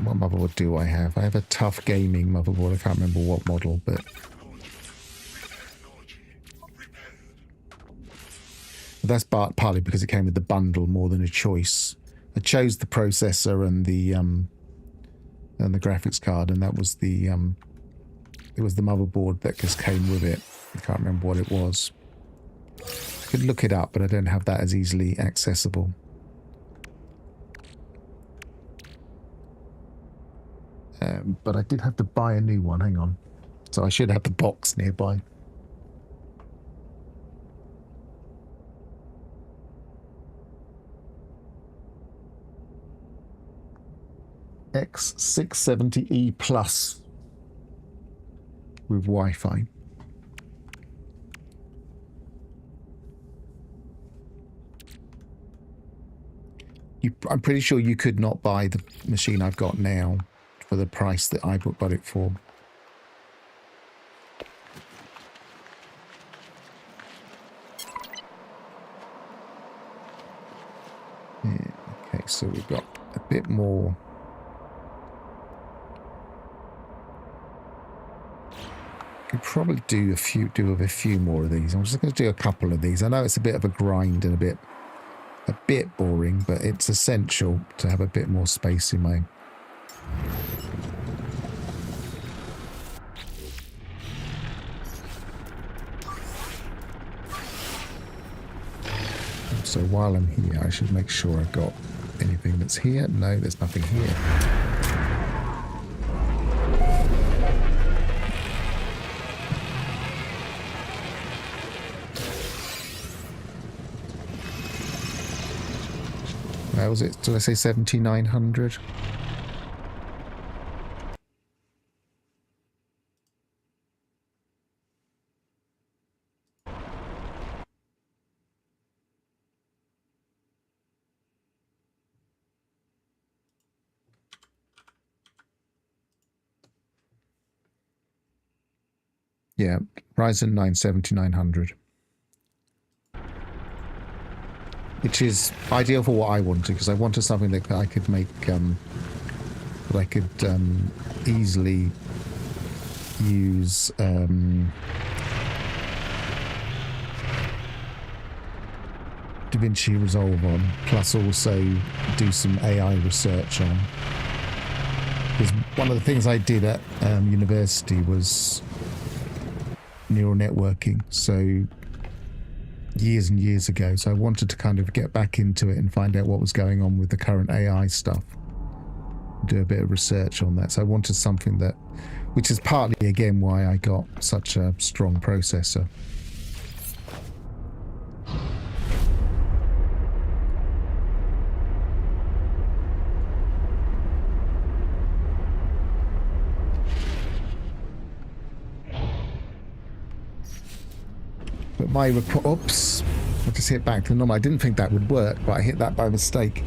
What motherboard do I have? I have a tough gaming motherboard. I can't remember what model, but that's partly because it came with the bundle more than a choice. I chose the processor and the graphics card, and that was the it was the motherboard that just came with it. I can't remember what it was. I could look it up, but I don't have that as easily accessible. But I did have to buy a new one. Hang on. So I should have the box nearby. X670E Plus with Wi-Fi. I'm pretty sure you could not buy the machine I've got now for the price that I bought it for. Yeah, okay, so we've got a bit more. Could probably do a few more of these. I'm just going to do a couple of these. I know it's a bit of a grind and a bit boring, but it's essential to have a bit more space in my. So while I'm here, I should make sure I've got anything that's here. No, there's nothing here. Where was it? Did I say 7,900? Yeah, Ryzen 9 7900. Which is ideal for what I wanted, because I wanted something that I could make, that I could easily use DaVinci Resolve on, plus also do some AI research on. Because one of the things I did at university was neural networking, so years and years ago, so I wanted to kind of get back into it and find out what was going on with the current AI stuff, do a bit of research on that. So I wanted something that, which is partly again why I got such a strong processor. But my oops, I just hit back to normal. I didn't think that would work, but I hit that by mistake.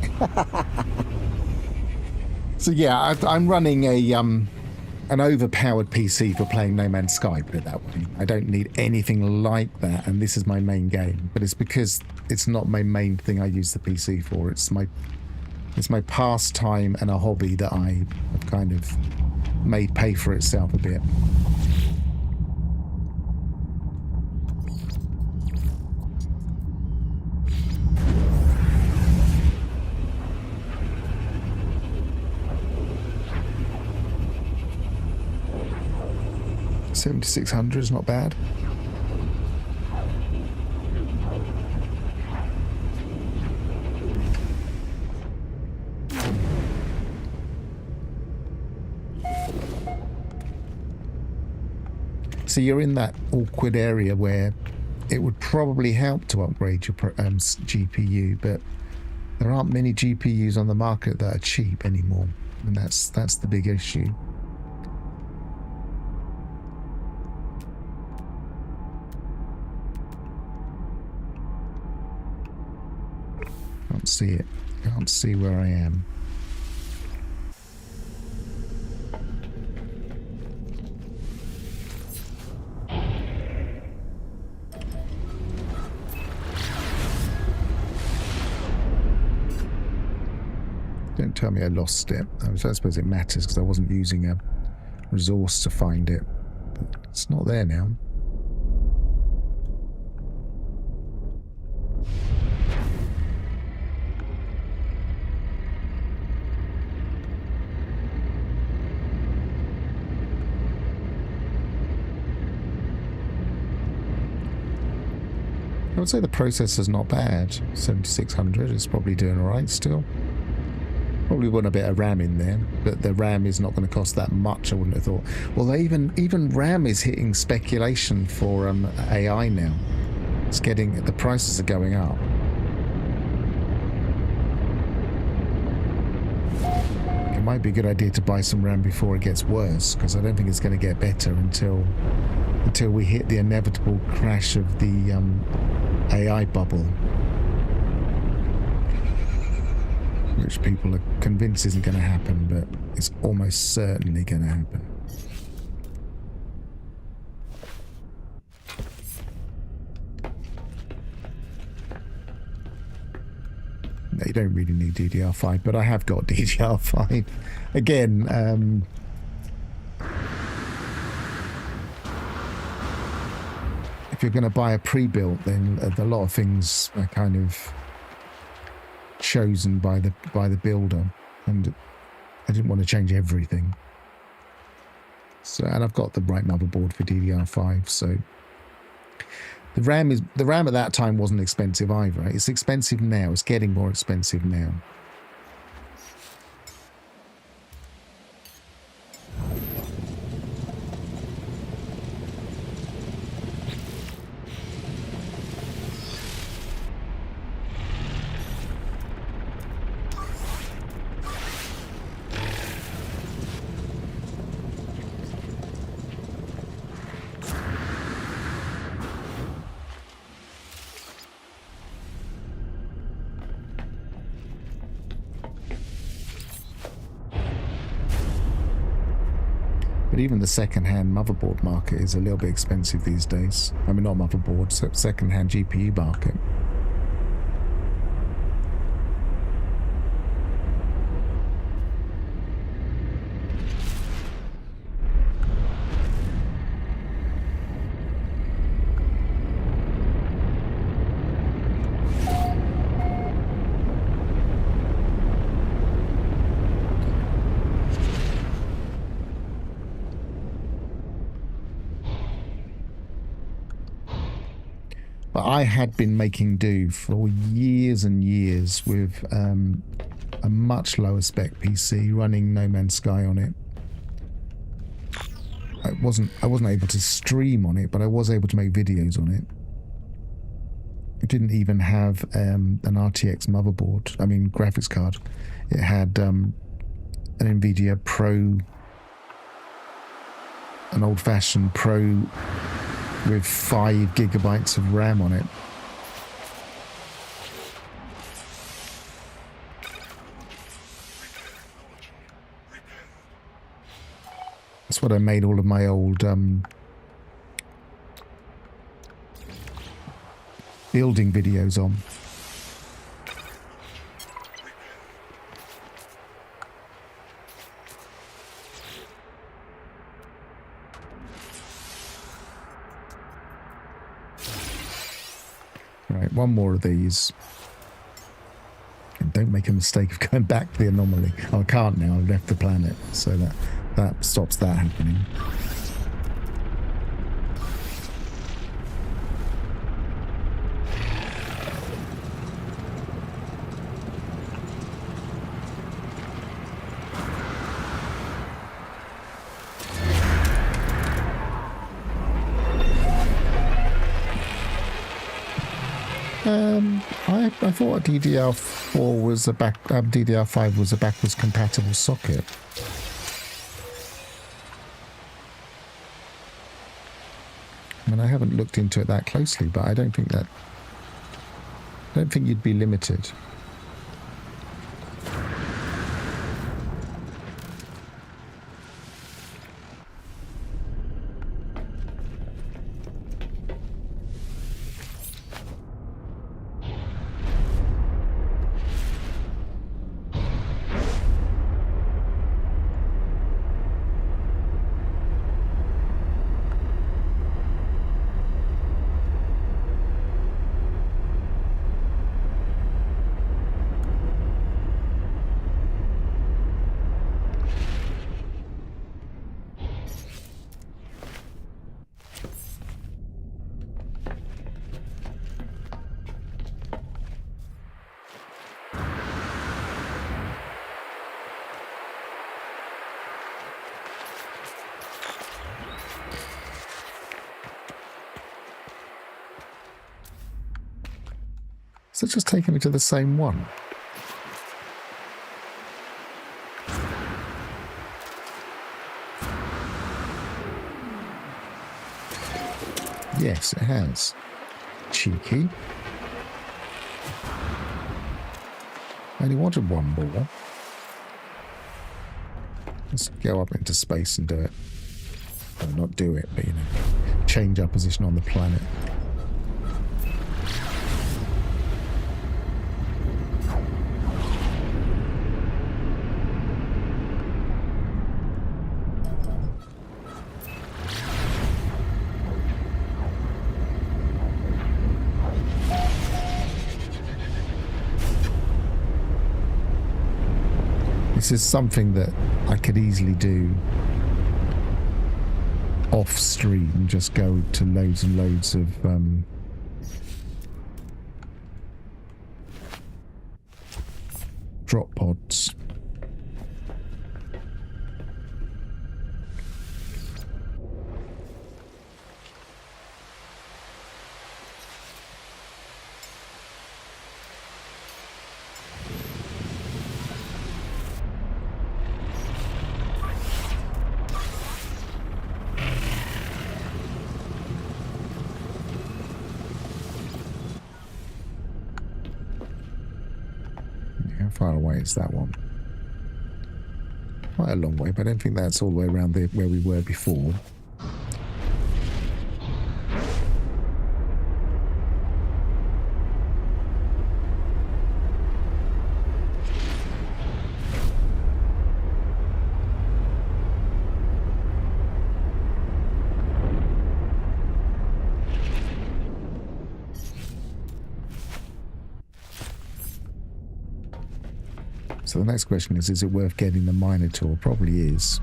So yeah, I'm running a an overpowered PC for playing No Man's Sky, put it that way. I don't need anything like that, and this is my main game. But it's because it's not my main thing I use the PC for. It's my pastime and a hobby that I have kind of made pay for itself a bit. $7,600 is not bad. So you're in that awkward area where it would probably help to upgrade your GPU, but there aren't many GPUs on the market that are cheap anymore, and that's the big issue. Can't see it. Can't see where I am. Don't tell me I lost it. I suppose it matters because I wasn't using a resource to find it. But it's not there now. I would say the processor's not bad. 7600 is probably doing alright still. Probably want a bit of RAM in there, but the RAM is not going to cost that much, I wouldn't have thought. Well, even RAM is hitting speculation for AI now. It's getting, the prices are going up. it might be a good idea to buy some RAM before it gets worse, because I don't think it's going to get better until we hit the inevitable crash of the AI bubble, which people are convinced isn't going to happen, but it's almost certainly going to happen. No, you don't really need DDR5, but I have got DDR5. Again, if you're going to buy a pre-built, then a lot of things are kind of chosen by the builder, and I didn't want to change everything. So, and I've got the right motherboard for DDR5, so the RAM at that time wasn't expensive either. It's expensive now. It's getting more expensive now. But even the second-hand motherboard market is a little bit expensive these days. I mean, not motherboards, second-hand GPU market. But I had been making do for years and years with a much lower spec PC running No Man's Sky on it. I wasn't able to stream on it, but I was able to make videos on it. It didn't even have an RTX motherboard. I mean, graphics card. It had an NVIDIA Pro, an old-fashioned Pro with 5 gigabytes of RAM on it. That's what I made all of my old building videos on. Right, one more of these. And don't make a mistake of going back to the anomaly. Oh, I can't now, I've left the planet, so that stops that happening. I thought DDR4 was DDR5 was a backwards compatible socket. I mean, I haven't looked into it that closely, but I don't think you'd be limited. So just taking me to the same one. Yes, it has. Cheeky. I only wanted one more. Let's go up into space and do it. Well, not do it, but, you know, change our position on the planet. This is something that I could easily do off stream, just go to loads and loads of drop pods. How far away is that one? Quite a long way, but I don't think that's all the way around there where we were before. So the next question is it worth getting the Minotaur? Probably is.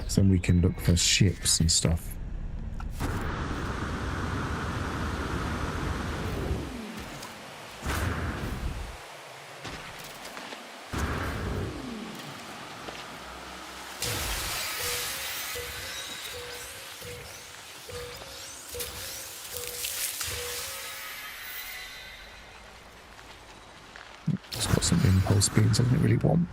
So then we can look for ships and stuff. It's got some impulse beams I didn't really want.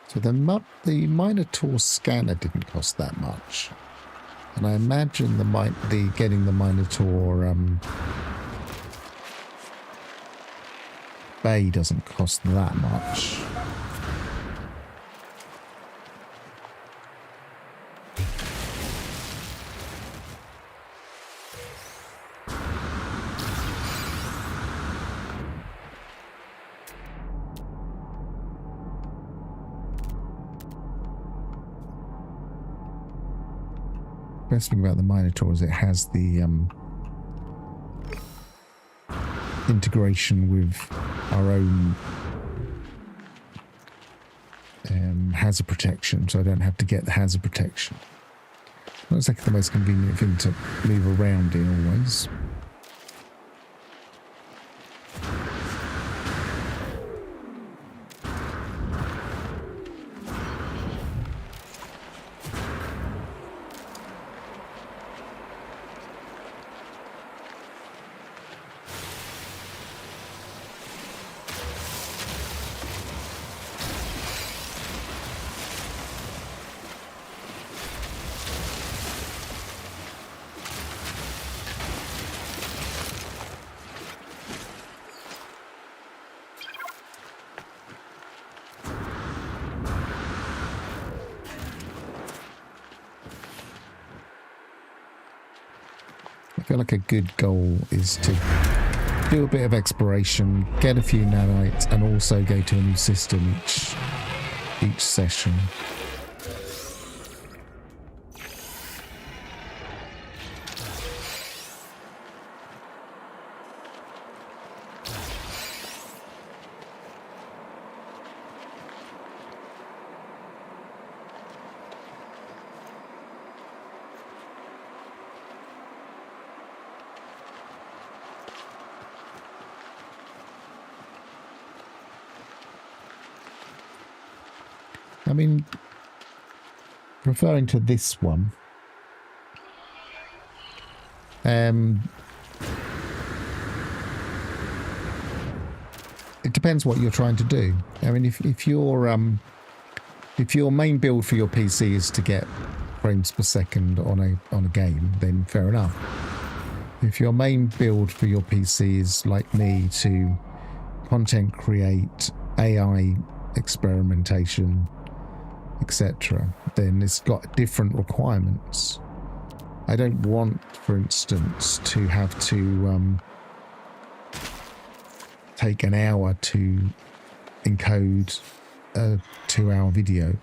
So the Minotaur scanner didn't cost that much, and I imagine getting the Minotaur bay doesn't cost that much. The best thing about the Minotaur is it has the integration with our own hazard protection, so I don't have to get the hazard protection. Not exactly the most convenient thing to move around in always. I feel like a good goal is to do a bit of exploration, get a few nanites, and also go to a new system each session. I mean, referring to this one, it depends what you're trying to do. I mean, if your main build for your PC is to get frames per second on a game, then fair enough. If your main build for your PC is like me to content create, AI experimentation, etc., then it's got different requirements. I don't want, for instance, to have to take an hour to encode a 2-hour video.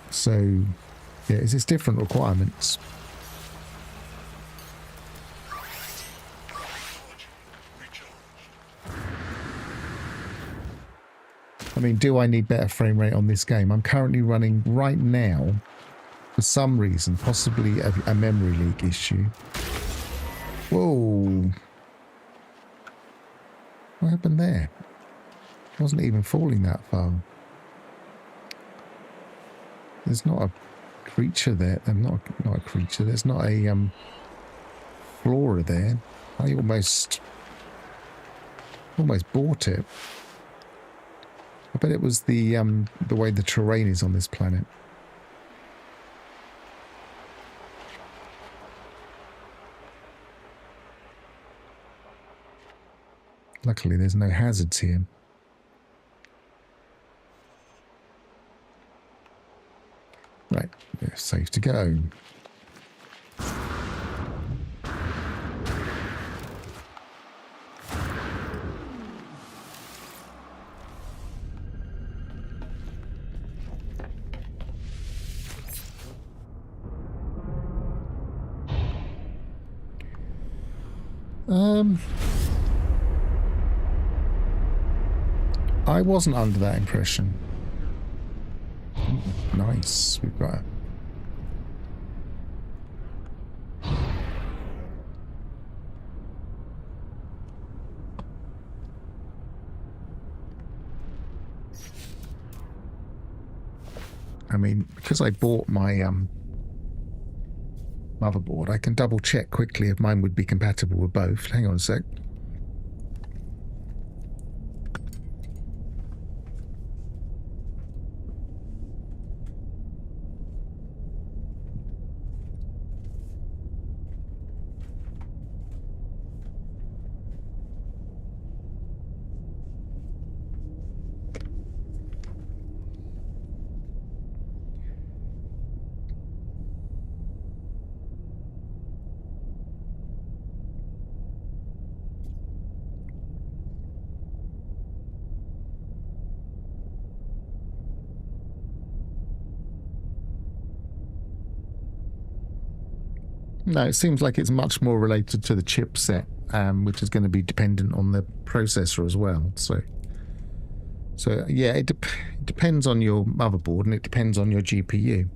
So, yeah, it's different requirements. I mean, do I need better frame rate on this game? I'm currently running right now, for some reason, possibly a memory leak issue. Whoa. What happened there? I wasn't even falling that far. There's not a creature there. Not a creature. There's not a flora there. I almost bought it. I bet it was the way the terrain is on this planet. Luckily, there's no hazards here. Right, we're safe to go. I wasn't under that impression. Nice, we've got it. I mean, because I bought my motherboard, I can double check quickly if mine would be compatible with both. Hang on a sec. No, it seems like it's much more related to the chipset, which is going to be dependent on the processor as well. So yeah, it depends on your motherboard and it depends on your GPU,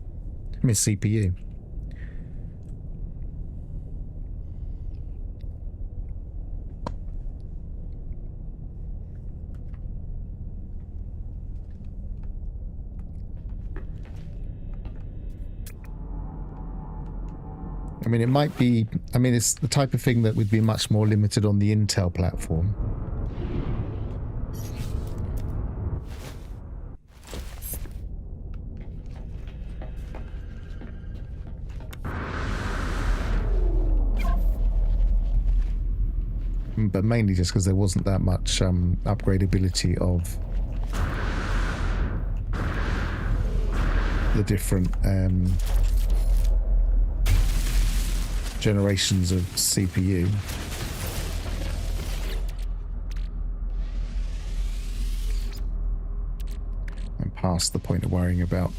I mean CPU. I mean, it might be, I mean, it's the type of thing that would be much more limited on the Intel platform. But mainly just because there wasn't that much upgradability of the different generations of CPU. past the point of worrying about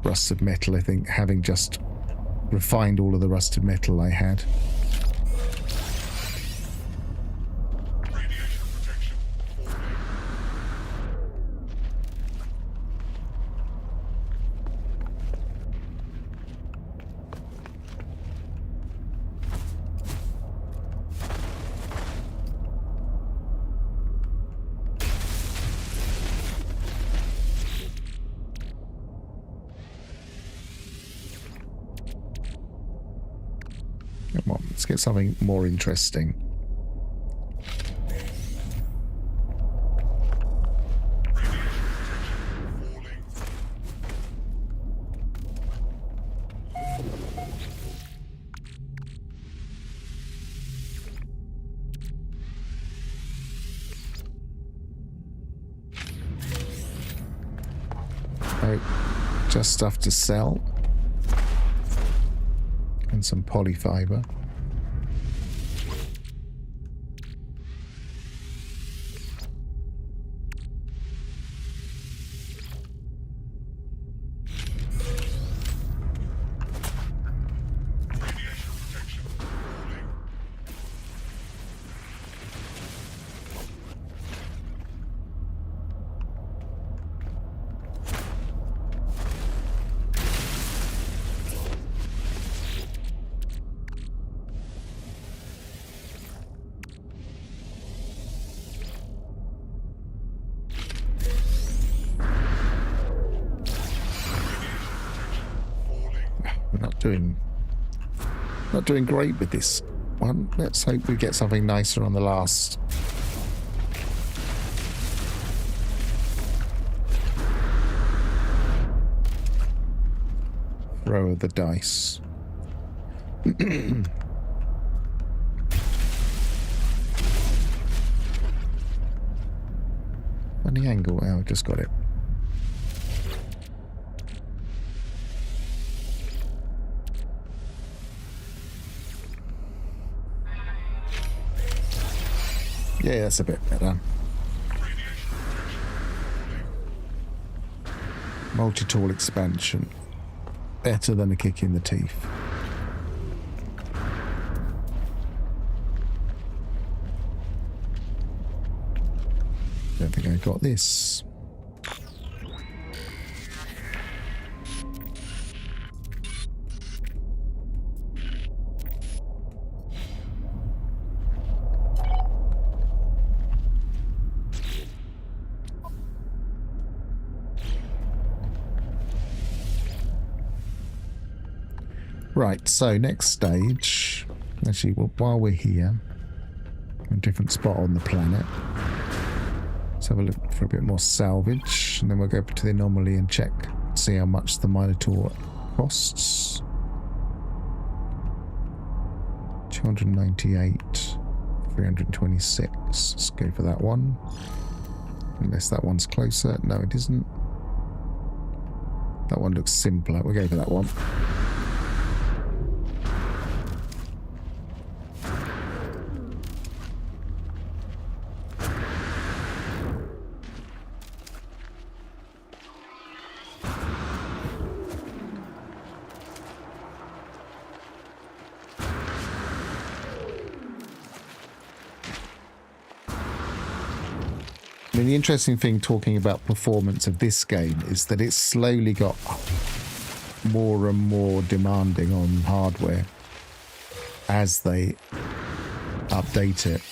rusted metal, I think, having just refined all of the rusted metal I had. Come on, let's get something more interesting. Oh, just stuff to sell. And some polyfiber. Not doing great with this one. Let's hope we get something nicer on the last. Throw of the dice. Funny angle. Oh, I just got it. Yeah, that's a bit better. Multi-tool expansion. Better than a kick in the teeth. Don't think I got this. Right, so next stage, actually, well, while we're here, a different spot on the planet, let's have a look for a bit more salvage, and then we'll go to the anomaly and check, see how much the Minotaur costs. 298, 326, let's go for that one, unless that one's closer. No, it isn't. That one looks simpler, we'll go for that one. I mean, the interesting thing talking about performance of this game is that it's slowly got more and more demanding on hardware as they update it.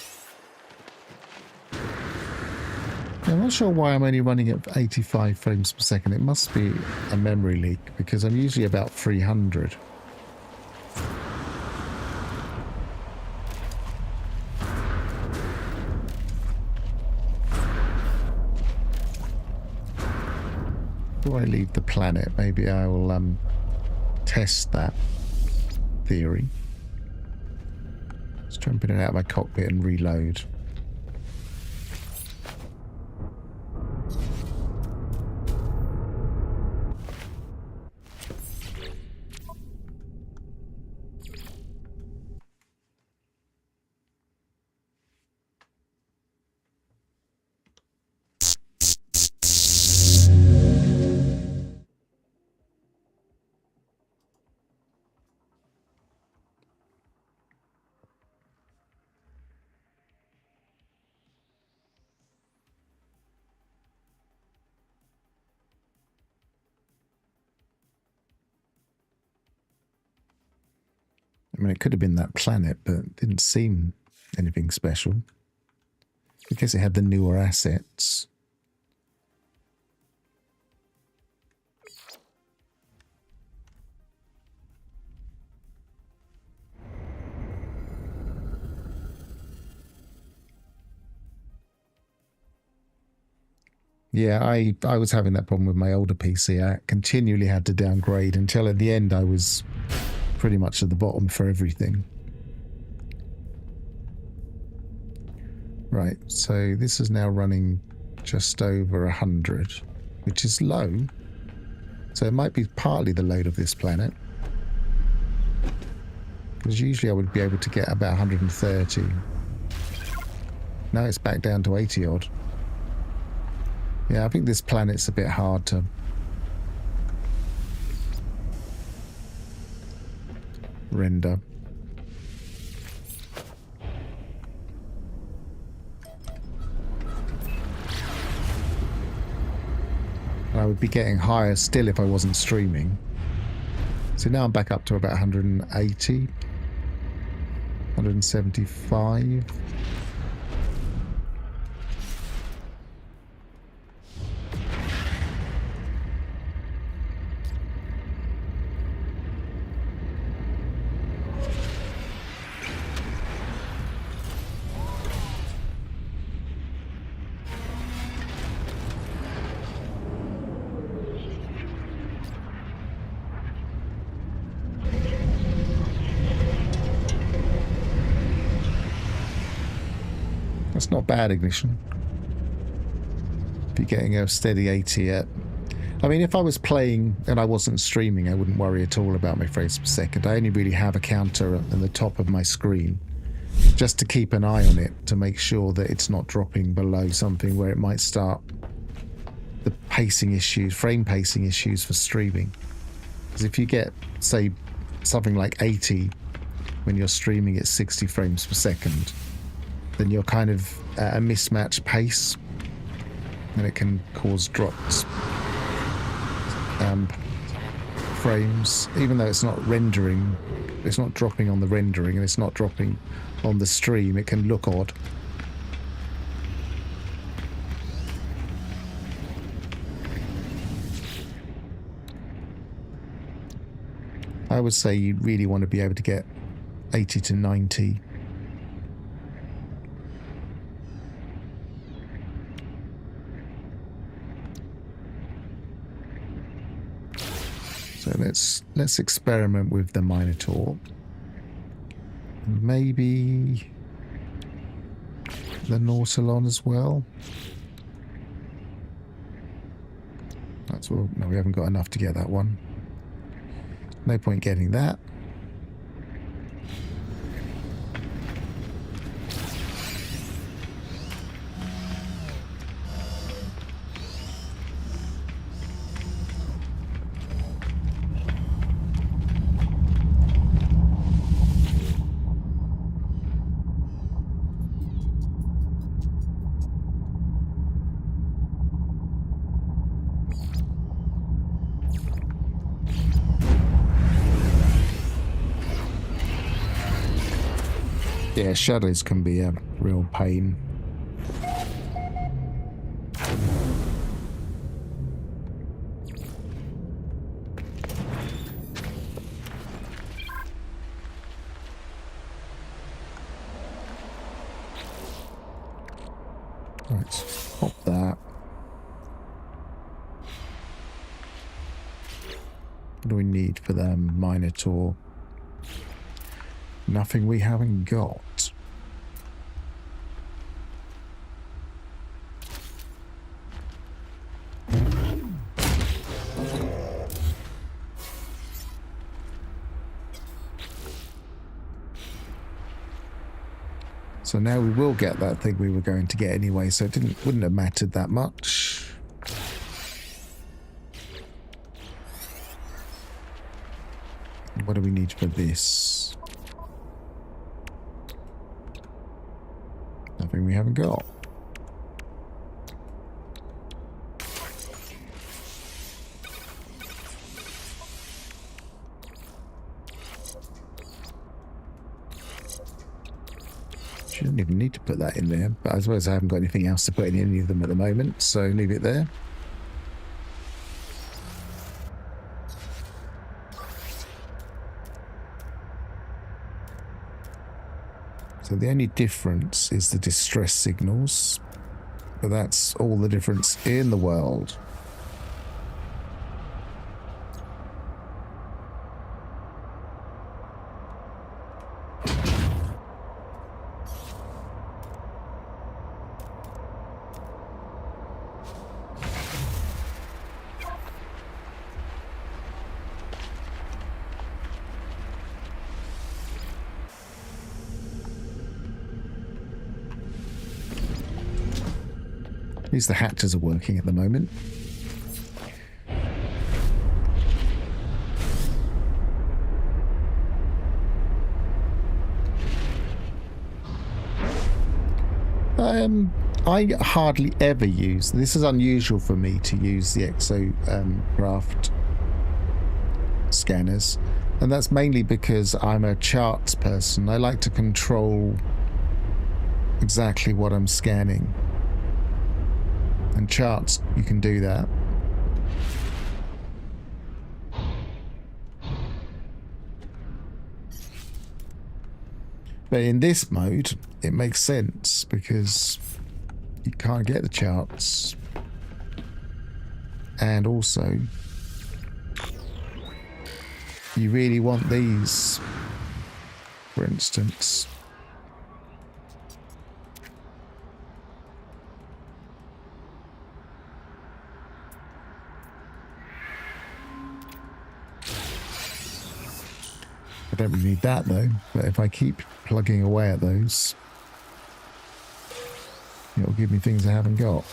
I'm not sure why I'm only running at 85 frames per second. It must be a memory leak because I'm usually about 300. Before I leave the planet, maybe I will test that theory. Let's jump in and out of my cockpit and reload. I mean, it could have been that planet, but it didn't seem anything special. I guess it had the newer assets. Yeah, I was having that problem with my older PC. I continually had to downgrade until at the end I was pretty much at the bottom for everything. Right, so this is now running just over 100, which is low. So it might be partly the load of this planet. Because usually I would be able to get about 130. Now it's back down to 80 odd. Yeah, I think this planet's a bit hard to render. And I would be getting higher still if I wasn't streaming. So now I'm back up to about 180, 175. That's not bad, Ignition. Be getting a steady 80 at... I mean, if I was playing and I wasn't streaming, I wouldn't worry at all about my frames per second. I only really have a counter at the top of my screen just to keep an eye on it, to make sure that it's not dropping below something where it might start the pacing issues, frame pacing issues for streaming. Because if you get, say, something like 80 when you're streaming at 60 frames per second, then you're kind of at a mismatched pace, and it can cause drops frames, even though it's not rendering, it's not dropping on the rendering, and it's not dropping on the stream. It can look odd. I would say you really want to be able to get 80 to 90. So let's experiment with the Minotaur. Maybe the Nautilon as well. That's all. No, we haven't got enough to get that one. No point getting that. Yeah, shadows can be a real pain. Right, pop that. What do we need for the Minotaur? Nothing we haven't got. So now we will get that thing we were going to get anyway, so it wouldn't have mattered that much. What do we need for this? Nothing we haven't got. Shouldn't even need to put that in there, but I suppose I haven't got anything else to put in any of them at the moment, so leave it there. So the only difference is the distress signals, but that's all the difference in the world. At least the hatches are working at the moment. I hardly ever use, this is unusual for me to use the exocraft scanners, and that's mainly because I'm a charts person. I like to control exactly what I'm scanning. And charts, you can do that. But in this mode, it makes sense because you can't get the charts. And also, you really want these, for instance. I don't really need that though, but if I keep plugging away at those, it'll give me things I haven't got.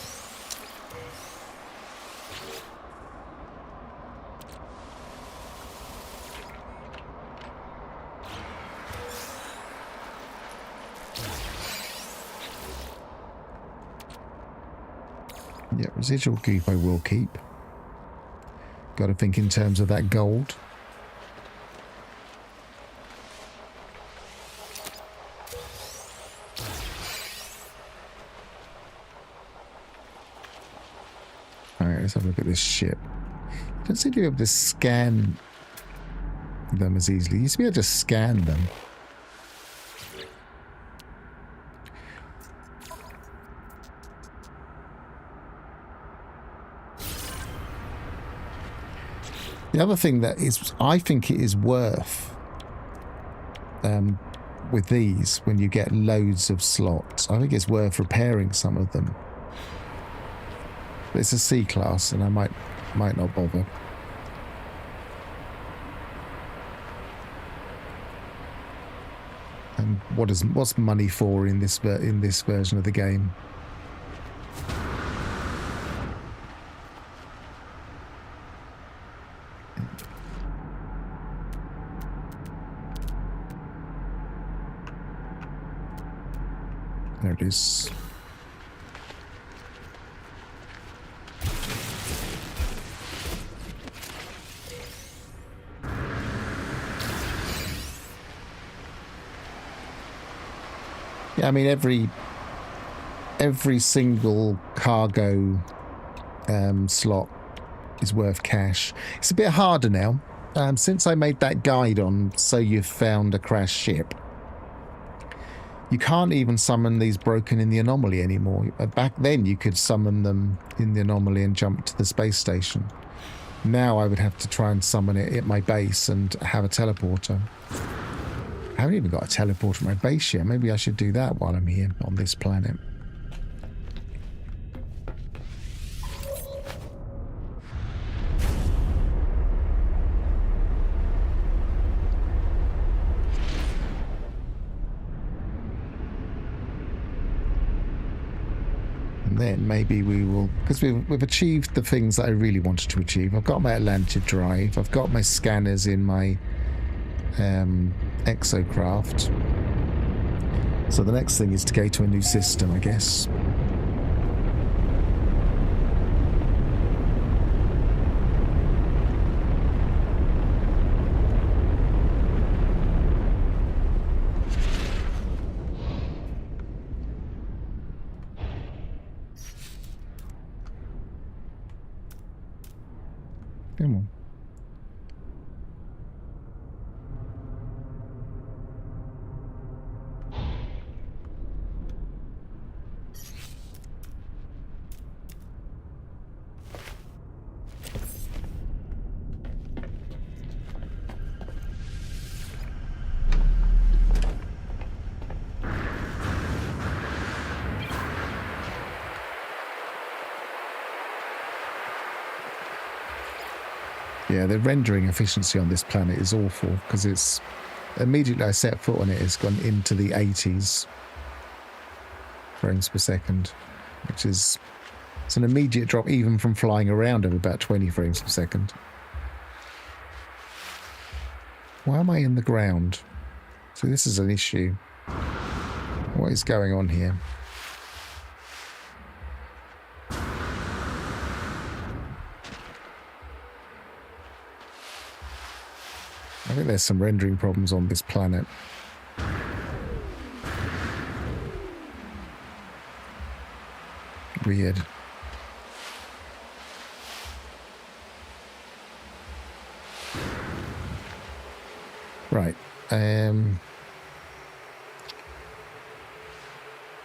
Yeah, residual goop I will keep. Got to think in terms of that gold. Alright, let's have a look at this ship. I don't seem to be able to scan them as easily. You used to be able to scan them. The other thing that is, I think it is worth with these, when you get loads of slots, I think it's worth repairing some of them. But it's a C class, and I might not bother. And what's money for in this version of the game? There it is. Yeah, I mean every single cargo slot is worth cash. It's a bit harder now. Since I made that guide on So You've Found a Crashed Ship, you can't even summon these broken in the anomaly anymore. Back then you could summon them in the anomaly and jump to the space station. Now I would have to try and summon it at my base and have a teleporter. I haven't even got a teleporter at my base yet. Maybe I should do that while I'm here on this planet. And then maybe we will, because we've achieved the things that I really wanted to achieve. I've got my Atlantid Drive. I've got my scanners in my exocraft. So the next thing is to go to a new system, I guess. Come on. Yeah, the rendering efficiency on this planet is awful because it's immediately I set foot on it, it's gone into the 80s frames per second, which is it's an immediate drop even from flying around of about 20 frames per second. Why am I in the ground? So this is an issue. What is going on here? I think there's some rendering problems on this planet. Weird. Right. Oh,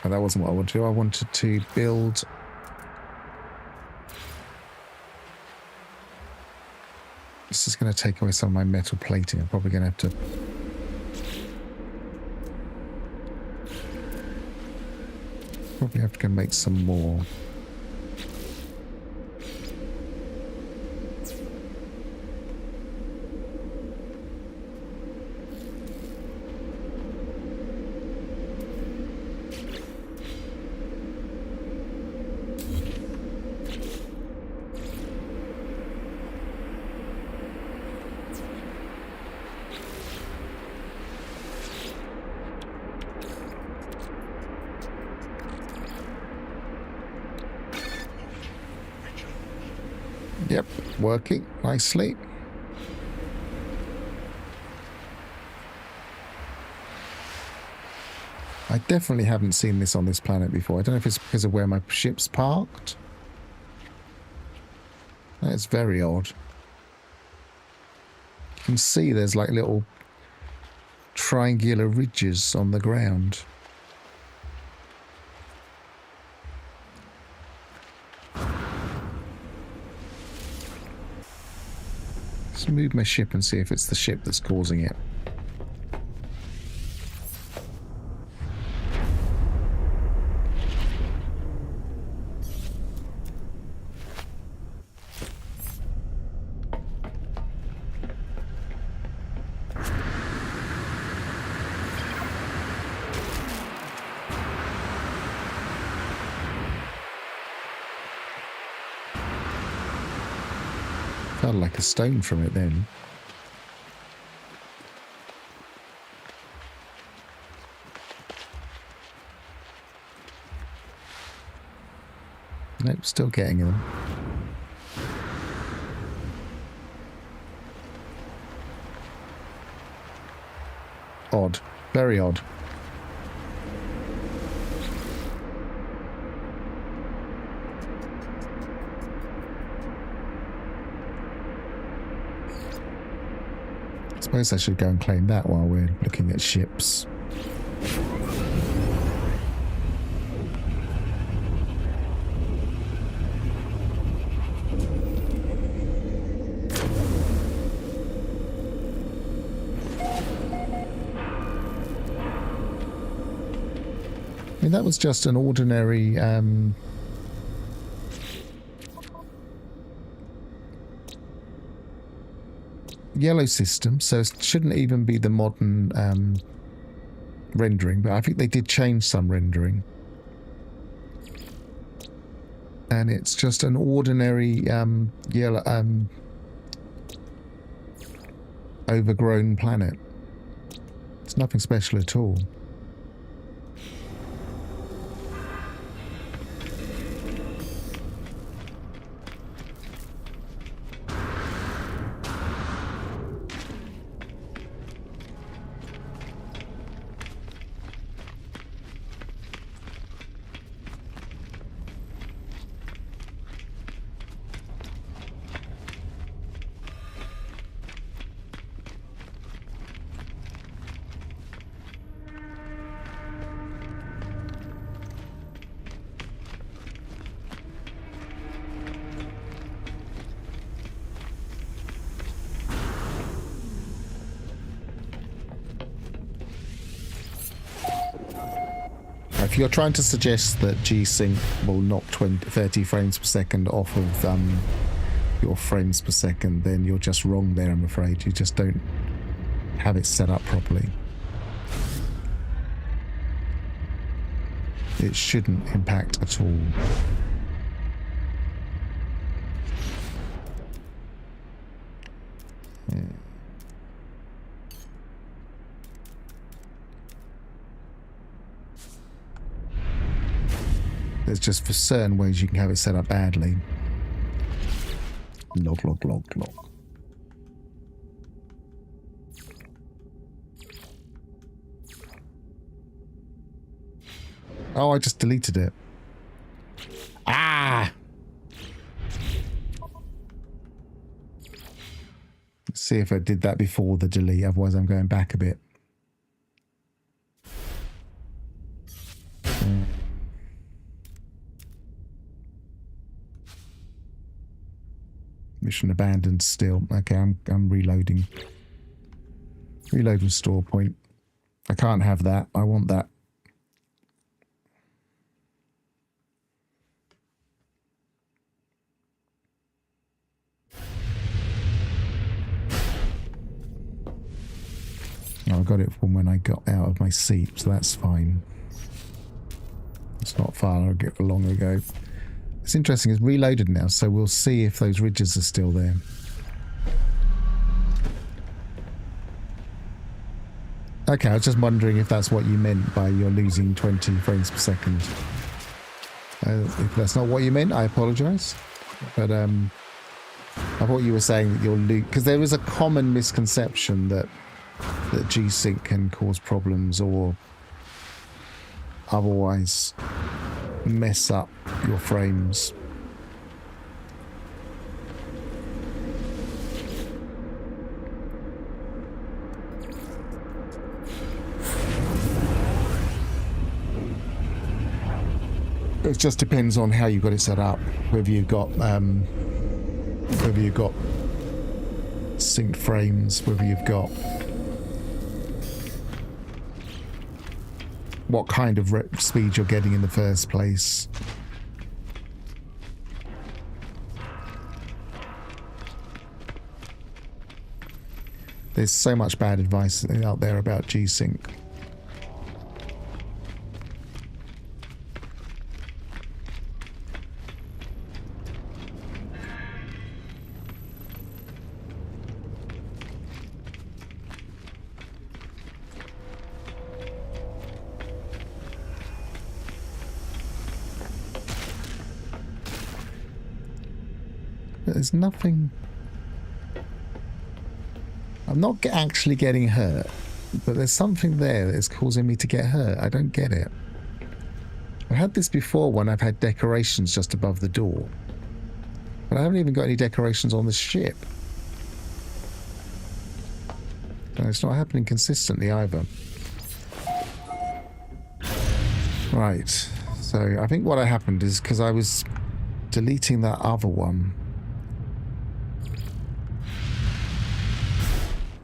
that wasn't what I wanted to do. I wanted to build... This is going to take away some of my metal plating. I'm probably going to have to... Probably have to go make some more. Yep, working nicely. I definitely haven't seen this on this planet before. I don't know if it's because of where my ship's parked. That's very odd. You can see there's like little triangular ridges on the ground. Let's move my ship and see if it's the ship that's causing it. Felt like a stone from it then. Nope, still getting them. Odd. Very odd. I suppose I should go and claim that while we're looking at ships. I mean, that was just an ordinary yellow system, so it shouldn't even be the modern rendering, but I think they did change some rendering. And it's just an ordinary yellow overgrown planet. It's nothing special at all. if you're trying to suggest that G-Sync will knock 30 frames per second off of your frames per second, then you're just wrong there, I'm afraid. You just don't have it set up properly. It shouldn't impact at all. Yeah. There's just for certain ways you can have it set up badly. Log. Oh, I just deleted it. Ah! Let's see if I did that before the delete, otherwise I'm going back a bit. Mission abandoned still. Okay, I'm reloading. Reloading store point. I can't have that. I want that. I got it from when I got out of my seat, so that's fine. It's not far long ago. It's interesting, it's reloaded now, so we'll see if those ridges are still there. Okay, I was just wondering if that's what you meant by you're losing 20 frames per second. If that's not what you meant, I apologise. But I thought you were saying that you're because there is a common misconception that G-Sync can cause problems or otherwise mess up your frames. It just depends on how you got it set up. Whether you've got synced frames, whether you've got what kind of speed you're getting in the first place. There's so much bad advice out there about G-Sync. There's nothing. I'm not actually getting hurt, but there's something there that's causing me to get hurt. I don't get it. I've had this before when I've had decorations just above the door, but I haven't even got any decorations on the ship. And it's not happening consistently either. Right, so I think what happened is because I was deleting that other one.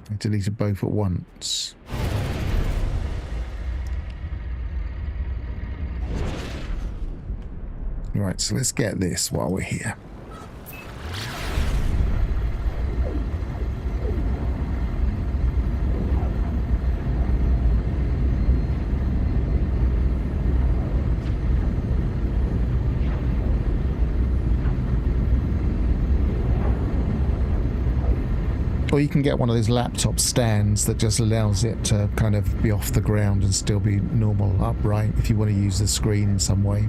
I deleted both at once. Right, so let's get this while we're here. Or you can get one of those laptop stands that just allows it to kind of be off the ground and still be normal, upright, if you want to use the screen in some way.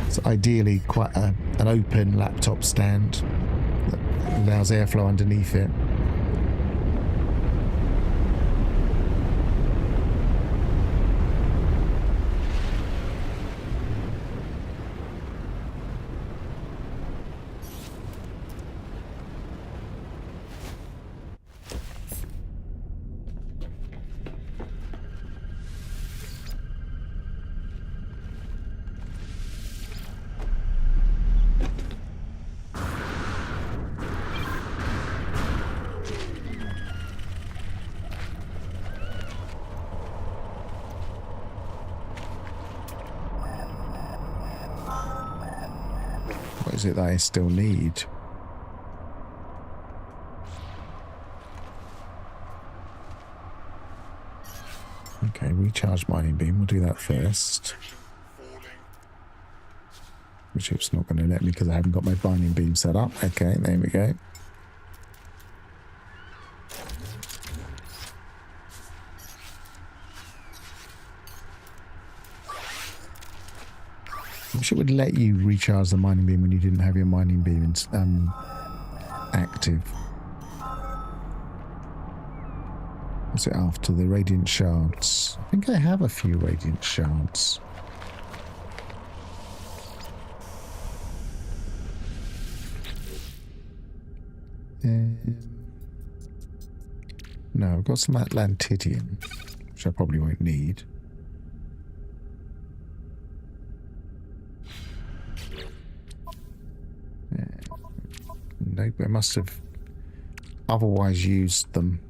It's ideally quite an open laptop stand that allows airflow underneath it. it that I still need? Okay, recharge mining beam. We'll do that first. Which it's not going to let me because I haven't got my mining beam set up. Okay, there we go. I wish it would let you recharge the mining beam when you didn't have your mining beam active. What's it after? The radiant shards. I think I have a few radiant shards. No, I've got some Atlantidium, which I probably won't need. Nope, I must have otherwise used them.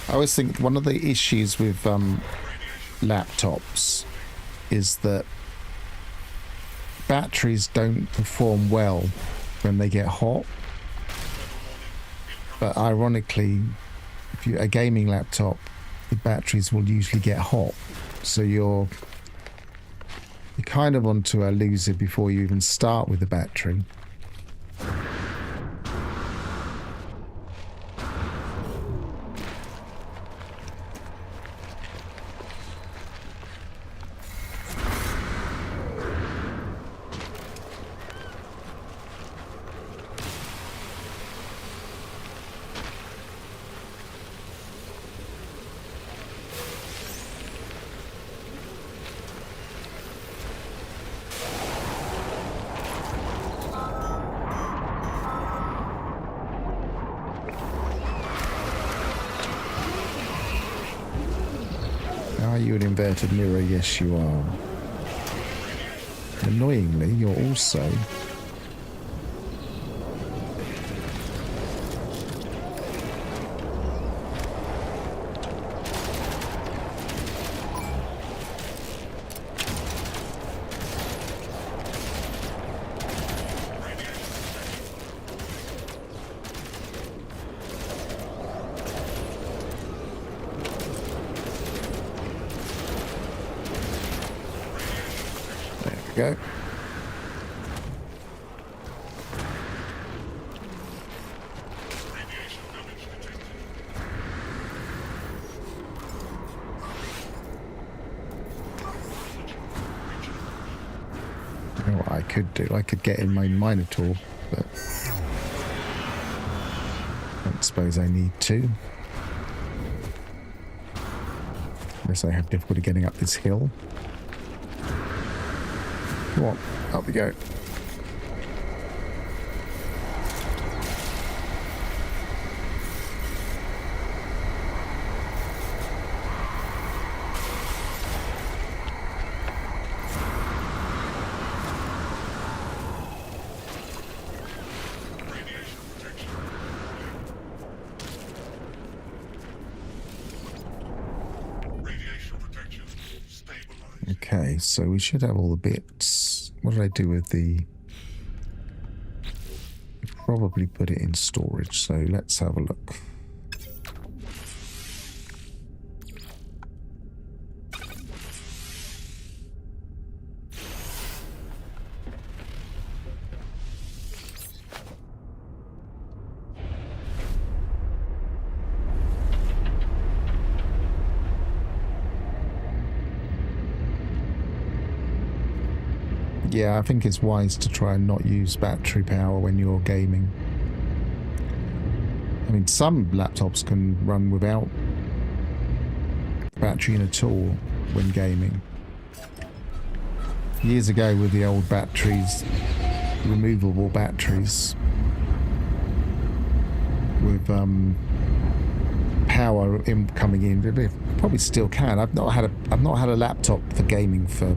I always think one of the issues with laptops is that batteries don't perform well when they get hot. But ironically, if you're a gaming laptop, the batteries will usually get hot. So you're kind of onto a loser before you even start with the battery. Are you an inverted mirror? Yes, you are. Annoyingly, you're also... Go. You know what I could do? I could get in my Minotaur, but I don't suppose I need to. Unless I have difficulty getting up this hill. Come on, up we go. Okay, so we should have all the bits. What did I do with the... Probably put it in storage, so let's have a look. Yeah, I think it's wise to try and not use battery power when you're gaming. I mean, some laptops can run without battery in at all when gaming. Years ago with the old batteries, removable batteries with power coming in, it probably still can. I've not had a laptop for gaming for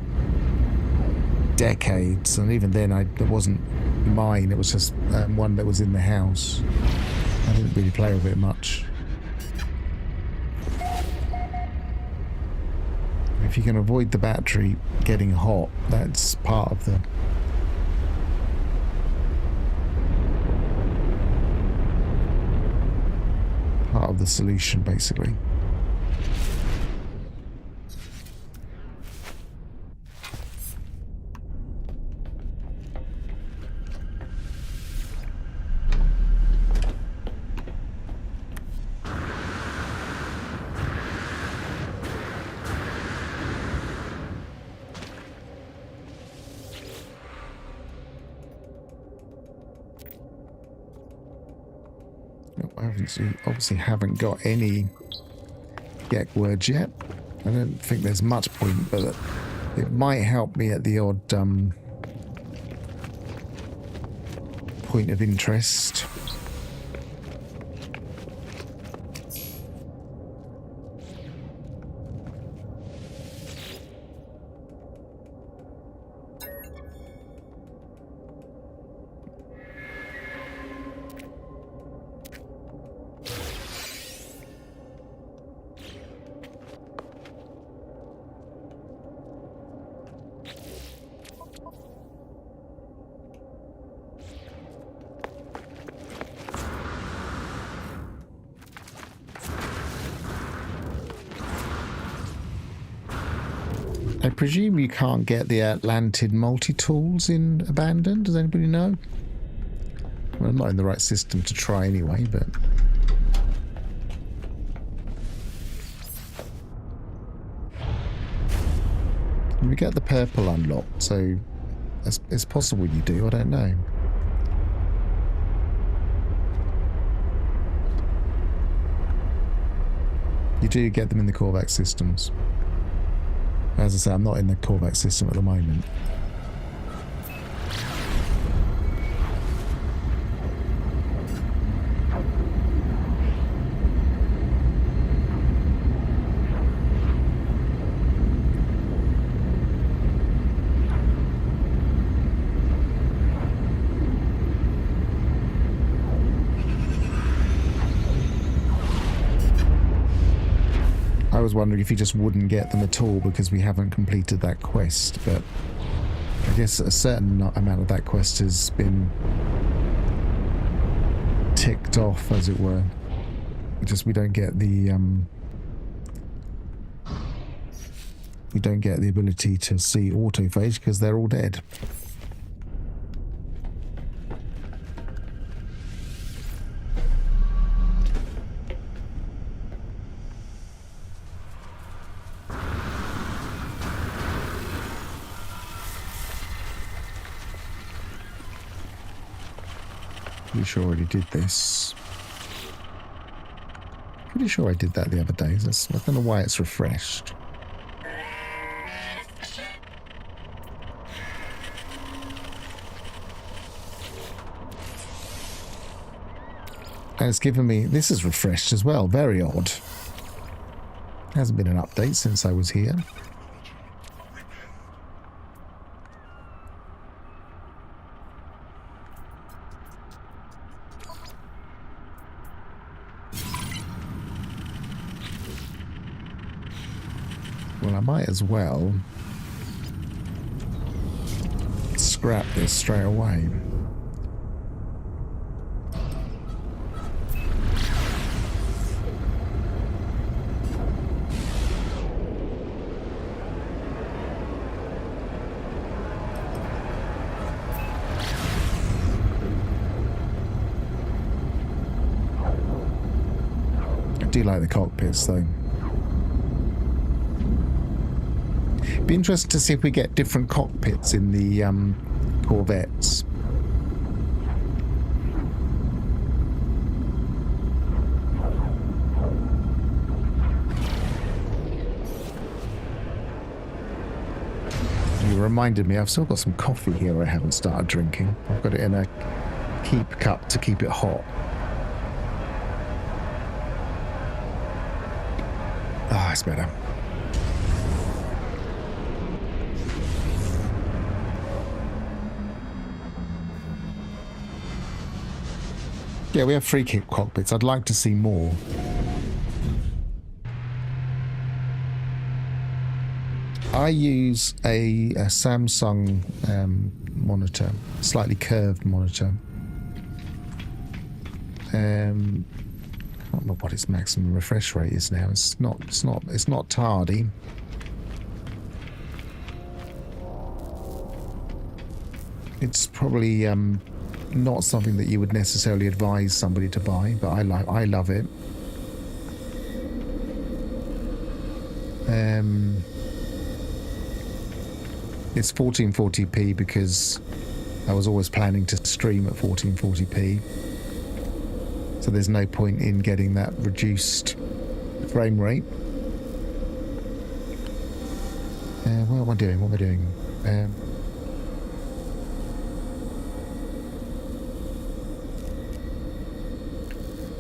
decades, and even then it wasn't mine. It was just one that was in the house. I didn't really play with it much. If you can avoid the battery getting hot, that's part of the solution, basically. Obviously haven't got any GEC words yet. I don't think there's much point, but it might help me at the odd point of interest. I presume you can't get the Atlantid multitools in Abandoned. Does anybody know? Well, I'm not in the right system to try anyway, but... we get the purple unlocked, so it's possible you do, I don't know. You do get them in the Korvac systems. As I say, I'm not in the Korvac system at the moment. I was wondering if you just wouldn't get them at all because we haven't completed that quest, but I guess a certain amount of that quest has been ticked off, as it were. Just we don't get the ability to see autophage because they're all dead. Pretty sure I already did this. Pretty sure I did that the other day. I don't know why it's refreshed. And it's given me... this is refreshed as well. Very odd. Hasn't been an update since I was here. Well, I might as well scrap this straight away. I do like the cockpits, though. Be interesting to see if we get different cockpits in the Corvettes. You reminded me, I've still got some coffee here I haven't started drinking. I've got it in a keep cup to keep it hot. Ah, it's better. Yeah, we have 3 cockpits. I'd like to see more. I use a Samsung monitor, slightly curved monitor. I can't remember what its maximum refresh rate is now. It's not tardy. It's probably not something that you would necessarily advise somebody to buy, but I love it. It's 1440p because I was always planning to stream at 1440p, so there's no point in getting that reduced frame rate. What am I doing? What am I doing?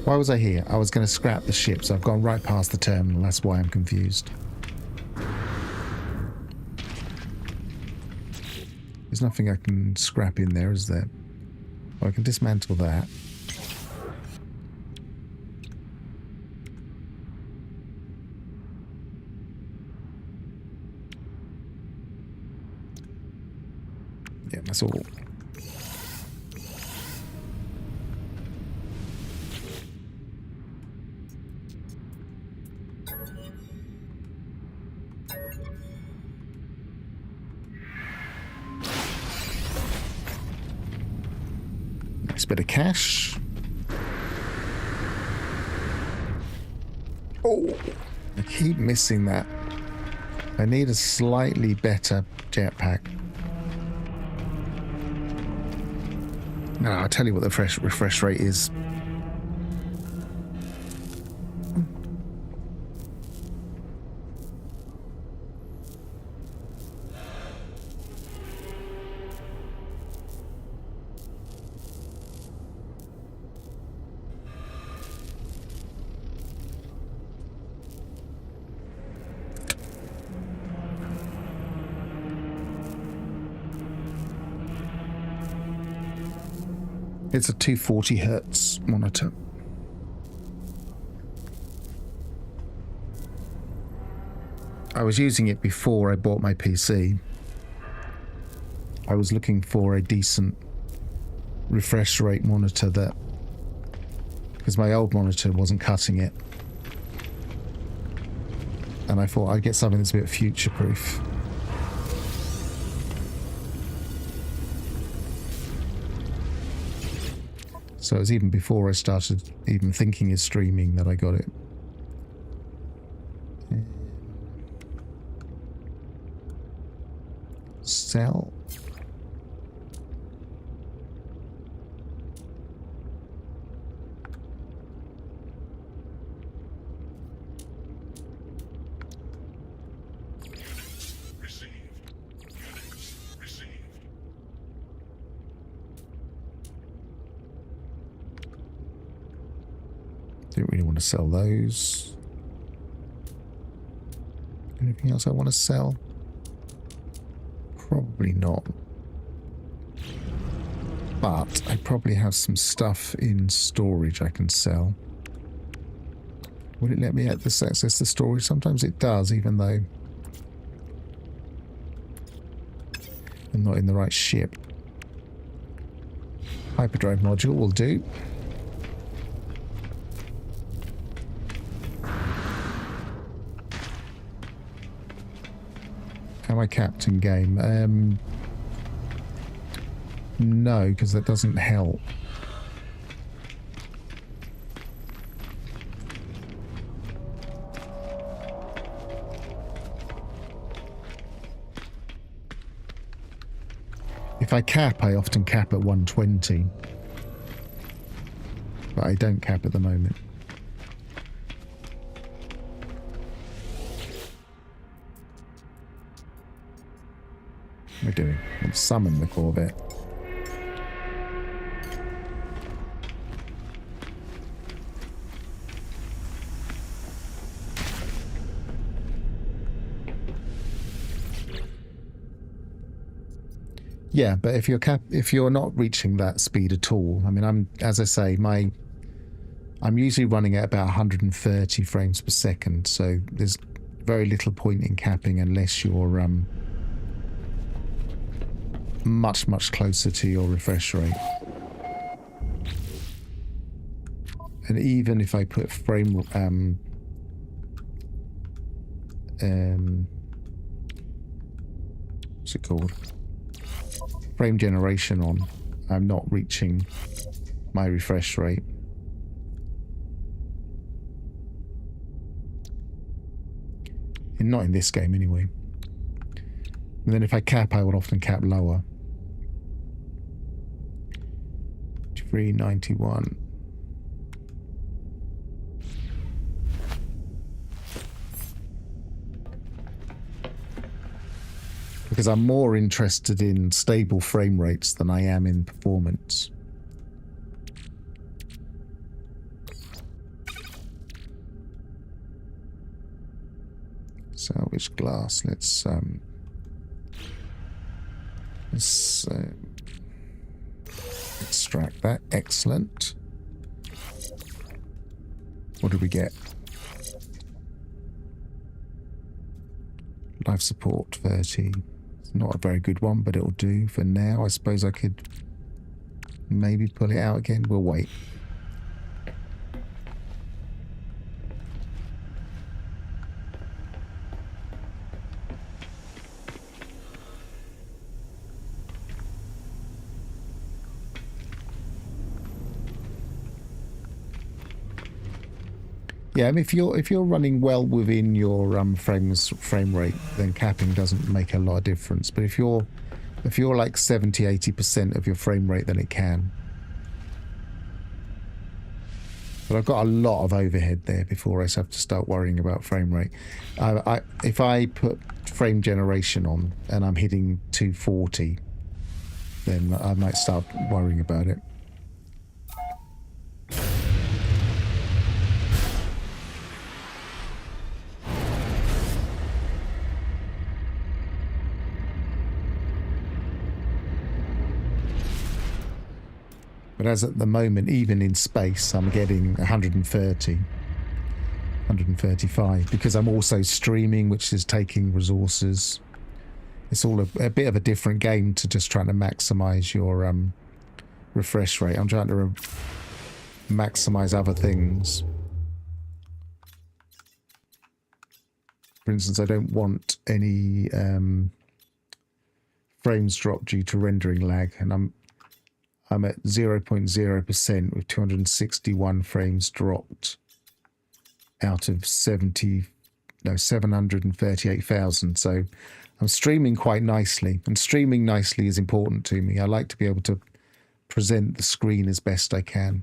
Why was I here? I was going to scrap the ship, so I've gone right past the terminal. That's why I'm confused. There's nothing I can scrap in there, is there? Oh, I can dismantle that. Yeah, that's all. Nice bit of cash. Oh, I keep missing that. I need a slightly better jetpack. No, I'll tell you what the refresh rate is. It's a 240 hertz monitor. I was using it before I bought my PC. I was looking for a decent refresh rate monitor that, because my old monitor wasn't cutting it. And I thought I'd get something that's a bit future-proof. So it was even before I started even thinking of streaming that I got it. Sell. Don't really want to sell those. Anything else I want to sell? Probably not. But I probably have some stuff in storage I can sell. Would it let me access the storage? Sometimes it does, even though I'm not in the right ship. Hyperdrive module will do. Am I captain game? No, because that doesn't help. if I cap, I often cap at 120. But I don't cap at the moment. What are we doing? Let's summon the Corvette. Yeah, but if you're not reaching that speed at all, I mean, as I say, I'm usually running at about 130 frames per second, so there's very little point in capping unless you're much closer to your refresh rate. And even if I put frame what's it called? Frame generation on, I'm not reaching my refresh rate. And not in this game anyway. And then if I cap, I would often cap lower. 391. Because I'm more interested in stable frame rates than I am in performance. Salvage glass. Let's extract that. Excellent. What do we get? Life support 30. It's not a very good one, but it'll do for now. I suppose I could maybe pull it out again. We'll wait. Yeah, I mean, if you're running well within your frame rate, then capping doesn't make a lot of difference. But if you're like 70-80% of your frame rate, then it can. But I've got a lot of overhead there before I have to start worrying about frame rate. If I put frame generation on and I'm hitting 240, then I might start worrying about it. But as at the moment, even in space, I'm getting 130, 135, because I'm also streaming, which is taking resources. It's all a bit of a different game to just trying to maximize your refresh rate. I'm trying to maximize other things. For instance, I don't want any frames drop due to rendering lag, and I'm at 0.0% with 261 frames dropped out of 738,000. So I'm streaming quite nicely, and streaming nicely is important to me. I like to be able to present the screen as best I can.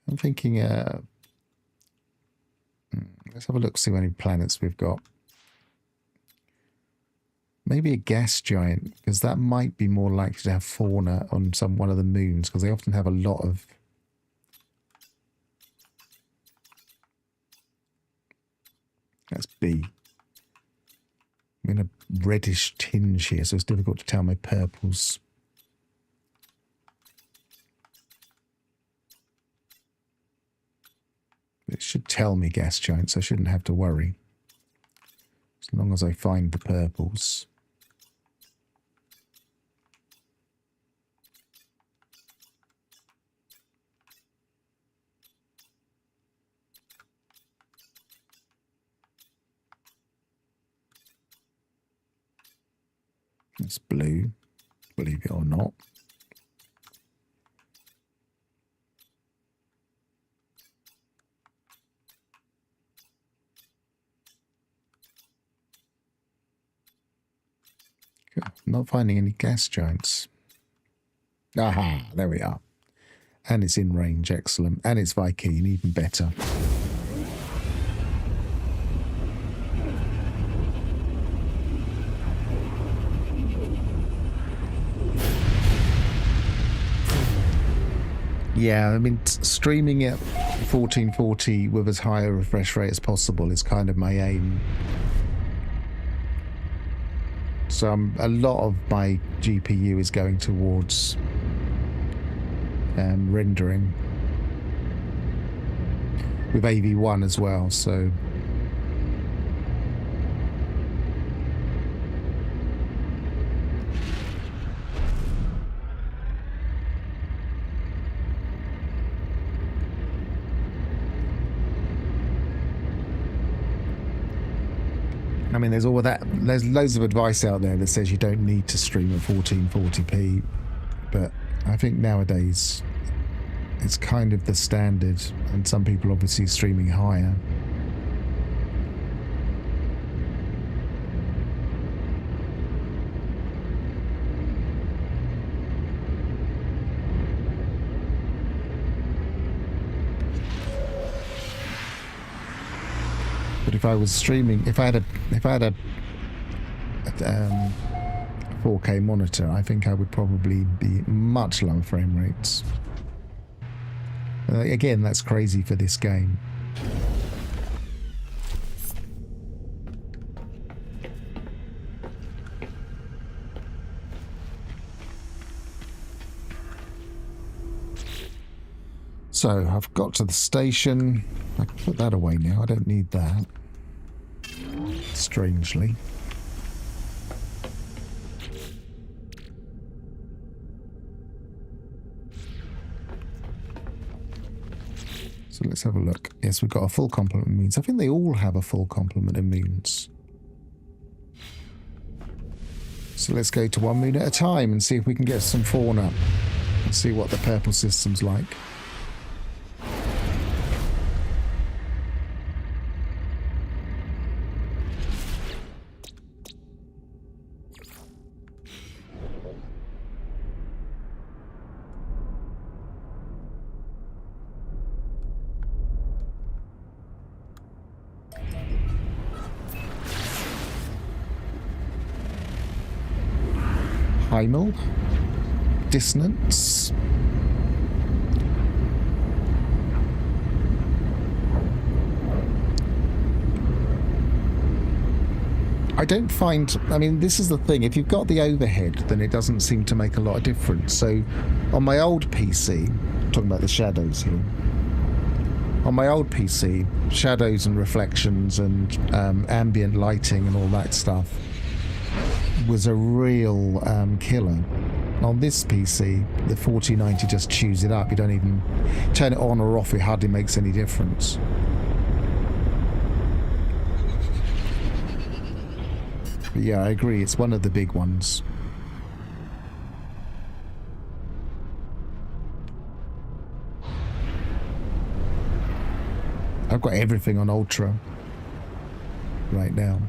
I'm thinking, let's have a look, see how many planets we've got. Maybe a gas giant, because that might be more likely to have fauna on one of the moons, because they often have a lot of... That's B. I'm in a reddish tinge here, so it's difficult to tell my purples. It should tell me gas giants. I shouldn't have to worry. As long as I find the purples. It's blue, believe it or not. Not finding any gas giants. Aha, there we are. And it's in range, excellent. And it's Vy'keen, even better. Yeah, I mean, streaming at 1440 with as high a refresh rate as possible is kind of my aim. So a lot of my GPU is going towards rendering with AV1 as well, so I mean, there's all of that. There's loads of advice out there that says you don't need to stream at 1440p, but I think nowadays it's kind of the standard, and some people obviously streaming higher. But if I was streaming, if I had a 4K monitor, I think I would probably be much lower frame rates. Again, that's crazy for this game. So I've got to the station. I can put that away now. I don't need that. Strangely. So let's have a look. Yes, we've got a full complement of means. I think they all have a full complement of means. So let's go to 1 moon at a time and see if we can get some fauna and see what the purple system's like. Primal dissonance. I don't find, I mean, this is the thing, if you've got the overhead, then it doesn't seem to make a lot of difference. So on my old PC, talking about the shadows here, on my old PC, shadows and reflections and ambient lighting and all that stuff was a real killer. On this PC, the 4090 just chews it up. You don't even turn it on or off, it hardly makes any difference. But yeah, I agree, it's one of the big ones. I've got everything on Ultra right now.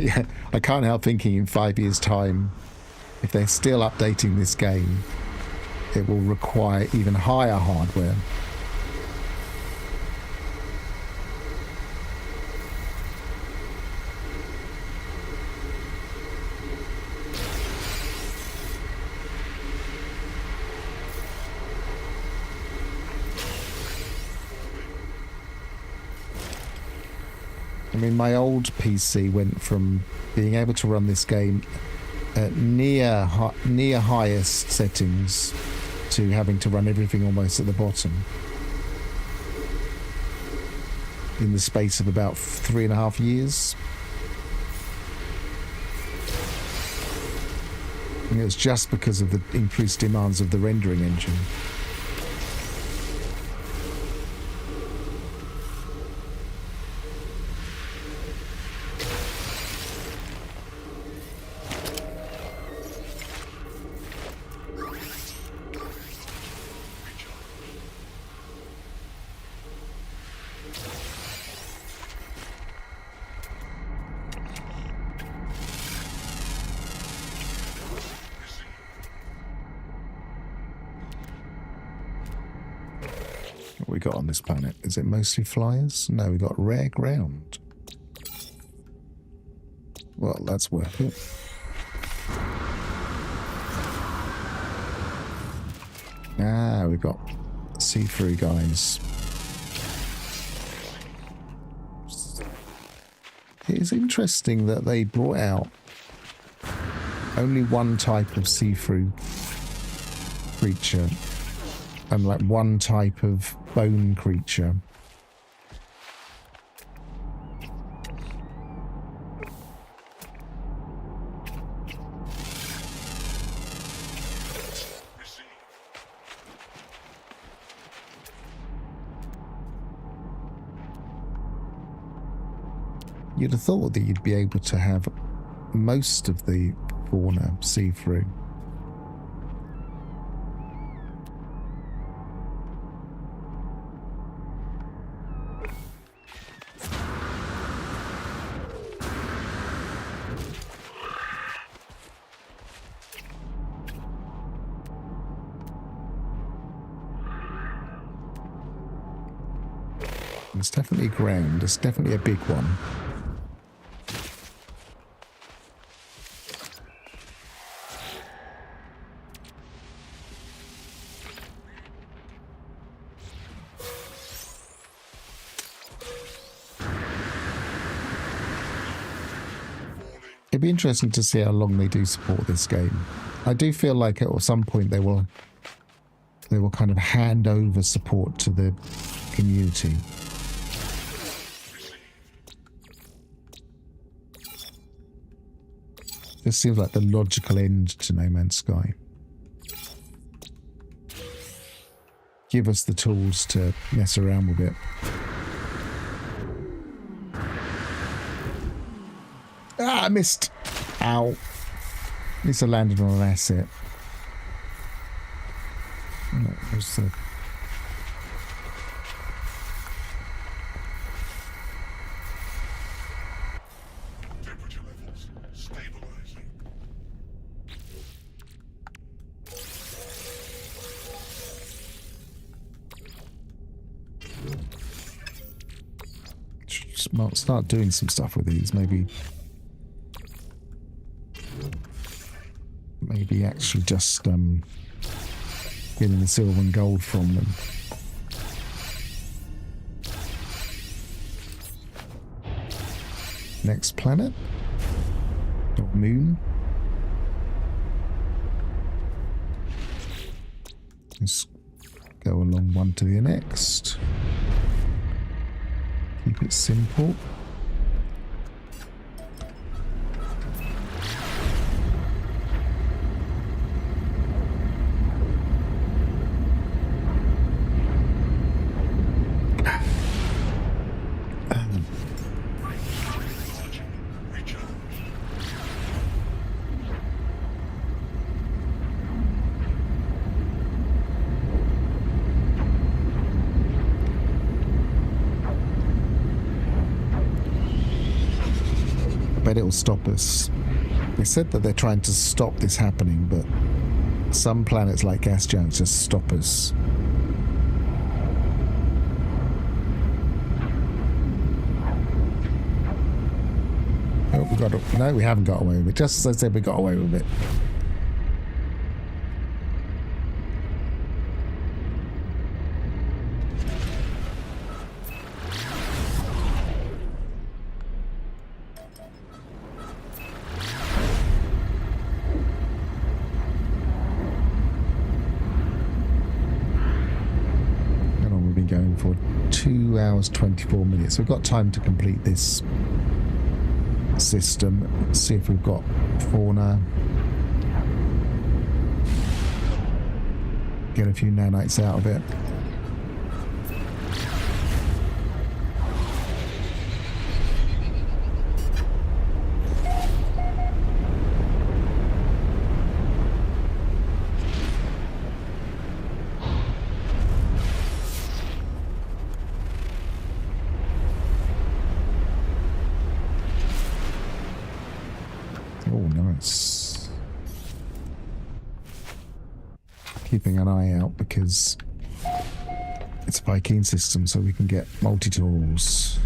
Yeah, I can't help thinking in 5 years' time, if they're still updating this game, it will require even higher hardware. I mean, my old PC went from being able to run this game at near highest settings to having to run everything almost at the bottom in the space of about 3.5 years. It was just because of the increased demands of the rendering engine. What we got on this planet? Is it mostly flyers? No, we got rare ground. Well, that's worth it. Ah, we've got see-through guys. It's interesting that they brought out only one type of see-through creature and like one type of bone creature. You'd have thought that you'd be able to have most of the fauna see-through. It's definitely ground. It's definitely a big one. It'd be interesting to see how long they do support this game. I do feel like at some point they will kind of hand over support to the community. This seems like the logical end to No Man's Sky. Give us the tools to mess around with it. Ah, I missed. Ow. At least I landed on an asset. Where's the... Temperature levels stabilizing. Should start doing some stuff with these, maybe actually just getting the silver and gold from them. Next planet or moon. Let's go along one to the next. Keep it simple. Bet it'll stop us. They said that they're trying to stop this happening, but some planets like gas giants just stop us. Oh, we got it. No, we haven't got away with it. Just as I said, we got away with it. Going for 2 hours 24 minutes. We've got time to complete this system. See if we've got fauna. get a few nanites out of it. Keeping an eye out because it's a Viking system, so we can get multi-tools.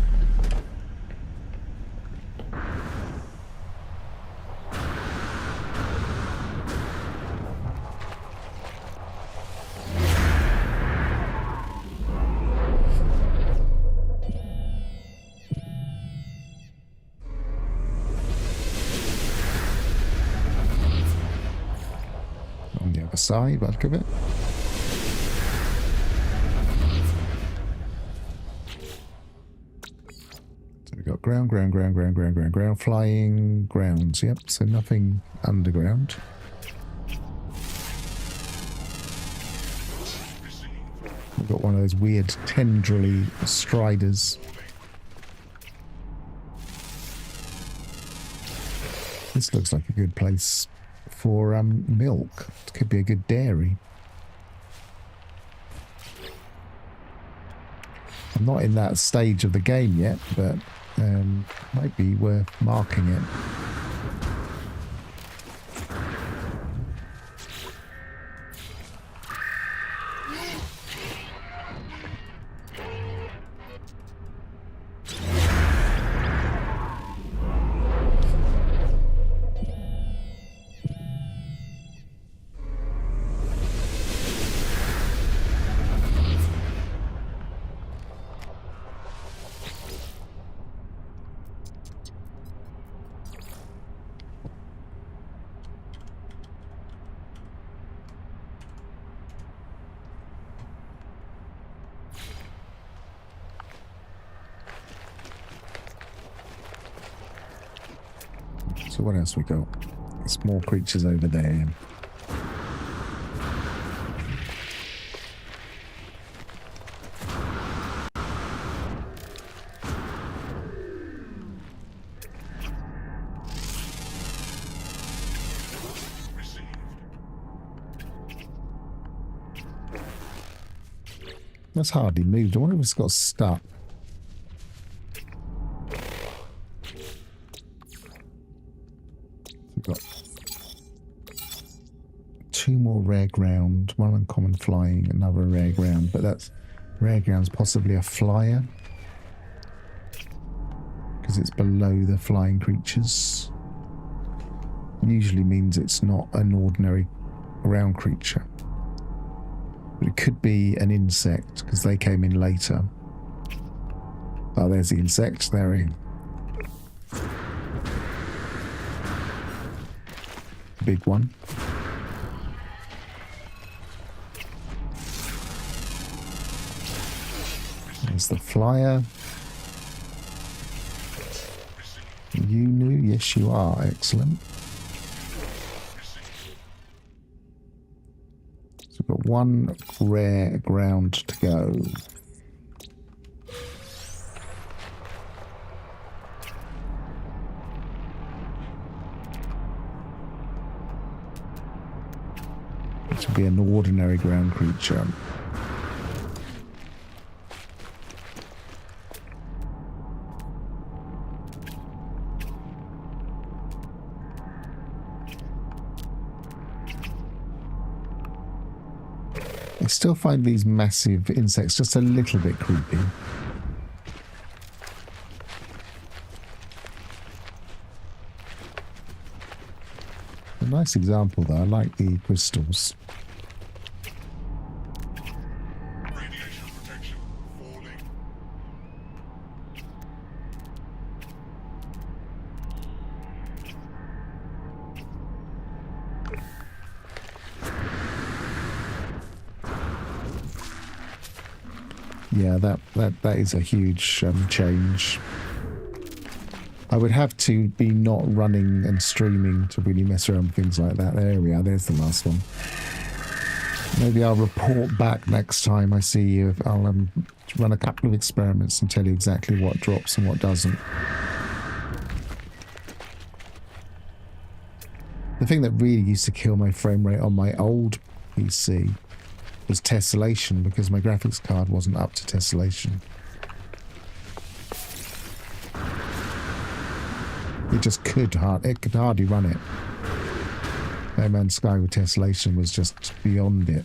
Side, back of it. So we've got ground, flying, grounds. Yep, so nothing underground. We've got one of those weird tendrily striders. This looks like a good place for milk. It could be a good dairy. I'm not in that stage of the game yet, but might be worth marking it. So what else we got? Small creatures over there. That's hardly moved. I wonder if it's got stuck. We've got 2 more rare ground, 1 uncommon flying, another rare ground, but that's rare ground's possibly a flyer because it's below the flying creatures. Usually means it's not an ordinary ground creature. But it could be an insect because they came in later. Oh, there's the insect. There he. Big one. There's the flyer. You knew? Yes, you are. Excellent. So we've got 1 rare ground to go. This would be an ordinary ground creature. I still find these massive insects just a little bit creepy. A nice example though, I like the crystals. Radiation protection falling. Yeah, that is a huge change. I would have to be not running and streaming to really mess around with things like that. There we are, there's the last one. Maybe I'll report back next time I see you. I'll run a couple of experiments and tell you exactly what drops and what doesn't. The thing that really used to kill my frame rate on my old PC was tessellation, because my graphics card wasn't up to tessellation. It just could hardly run it. No Man's Sky with tessellation was just beyond it.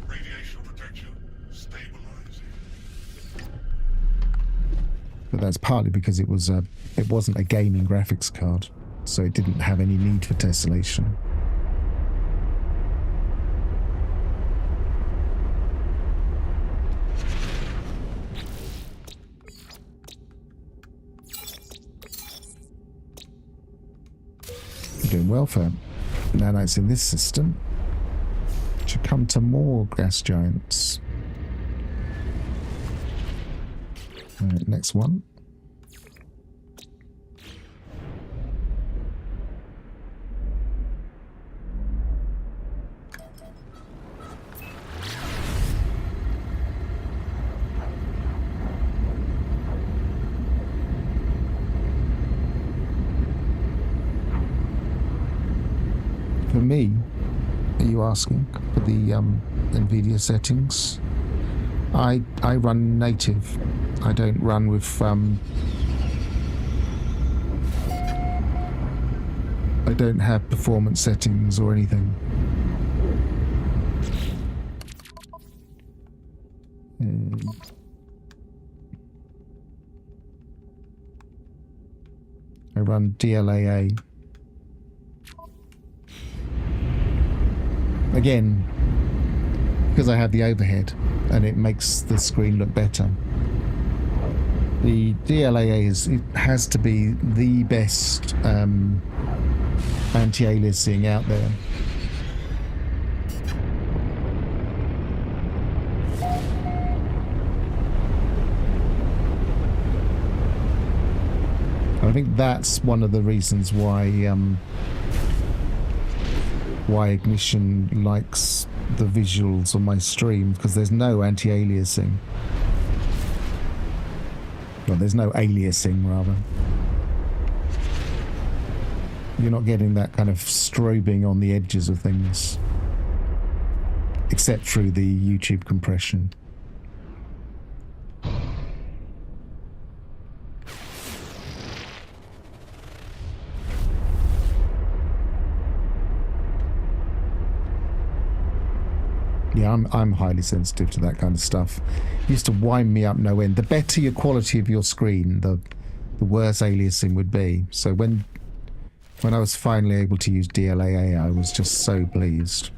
Radiation protection stabilizing. But that's partly because it wasn't a gaming graphics card, so it didn't have any need for tessellation. Doing well for nanites in this system. Should come to more gas giants. Alright, next one. For me, are you asking for the NVIDIA settings? I run native. I don't run with I don't have performance settings or anything. I run DLAA. Again, because I have the overhead and it makes the screen look better. The DLAA has to be the best anti-aliasing out there. I think that's one of the reasons why Ignition likes the visuals on my stream, because there's no anti-aliasing. Well, there's no aliasing, rather. You're not getting that kind of strobing on the edges of things, except through the YouTube compression. Yeah, I'm highly sensitive to that kind of stuff. It used to wind me up no end. The better your quality of your screen, the worse aliasing would be. So when I was finally able to use DLAA, I was just so pleased.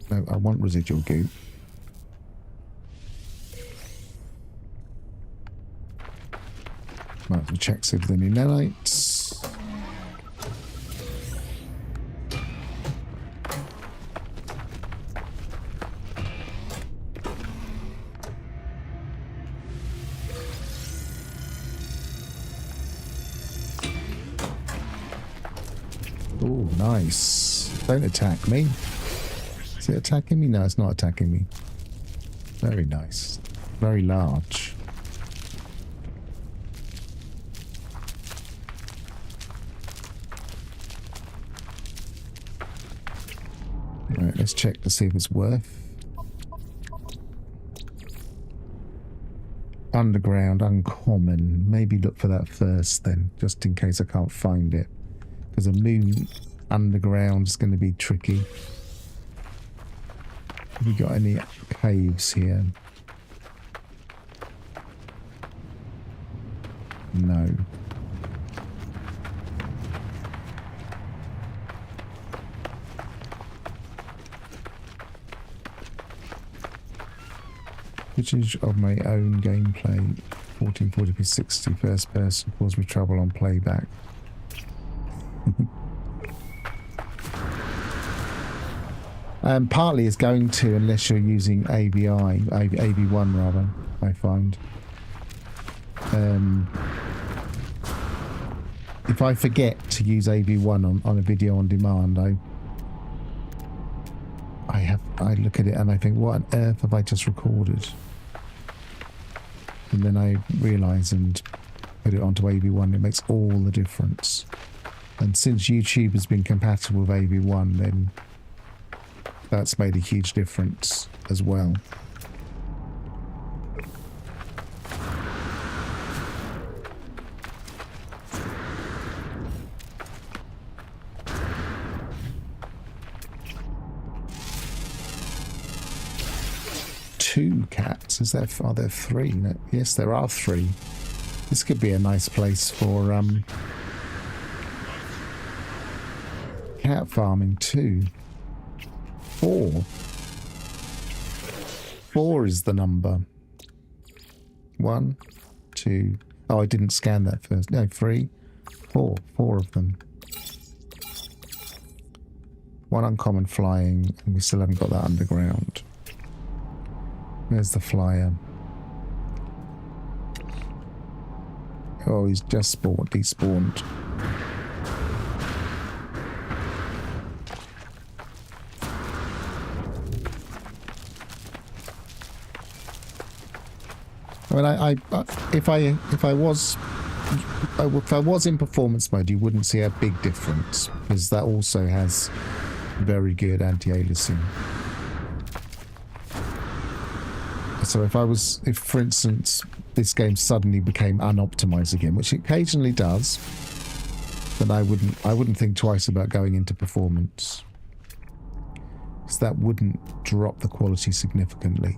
No, I want residual goop. Might as well check see if there's any nanites. Oh, nice. Don't attack me. Is it attacking me? No, it's not attacking me. Very nice. Very large. Right, let's check to see if it's worth. Underground, uncommon. Maybe look for that first then, just in case I can't find it. Because a moon underground is going to be tricky. Have we got any caves here? No. Footage of my own gameplay. 1440p 60 first person caused me trouble on playback. Partly it's going to, unless you're using AV1 rather, I find. If I forget to use AV1 on a video on demand, I look at it and I think, what on earth have I just recorded? And then I realise and put it onto AV1. It makes all the difference. And since YouTube has been compatible with AV1, then that's made a huge difference as well. Two cats? Are there three? No, yes, there are three. This could be a nice place for cat farming too. 4. 4 is the number. 1, 2. Oh, I didn't scan that first. No, 3, 4. 4 of them. 1 uncommon flying, and we still haven't got that underground. There's the flyer. Oh, he's just despawned. I mean, if I was in performance mode, you wouldn't see a big difference, because that also has very good anti-aliasing. So if for instance this game suddenly became unoptimized again, which it occasionally does, then I wouldn't think twice about going into performance, because that wouldn't drop the quality significantly.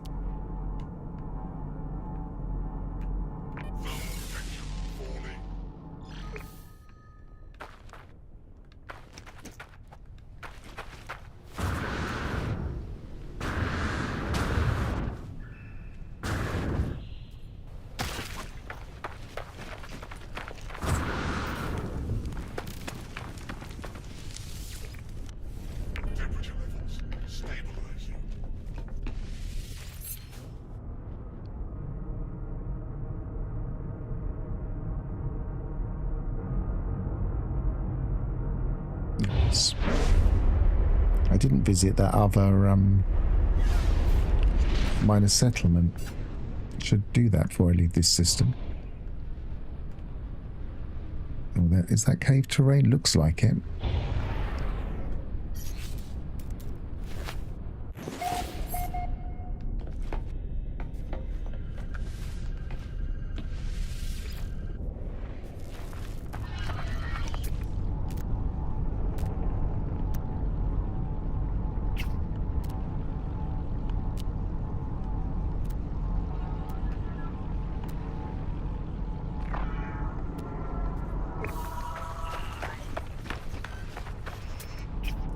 I didn't visit that other minor settlement. Should do that before I leave this system. Oh, is that cave terrain? Looks like it.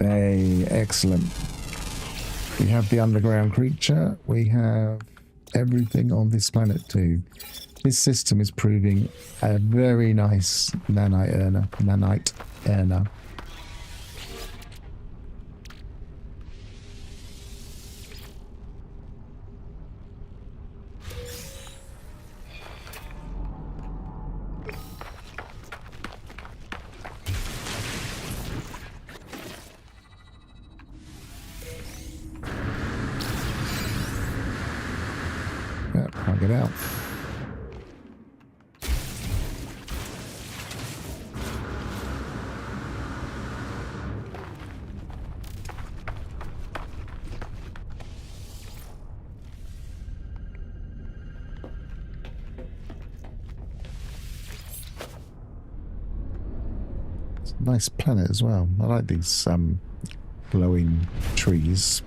Hey, excellent. We have the underground creature. We have everything on this planet too. This system is proving a very nice nanite earner. Can't get out. It's a nice planet as well. I like these glowing trees.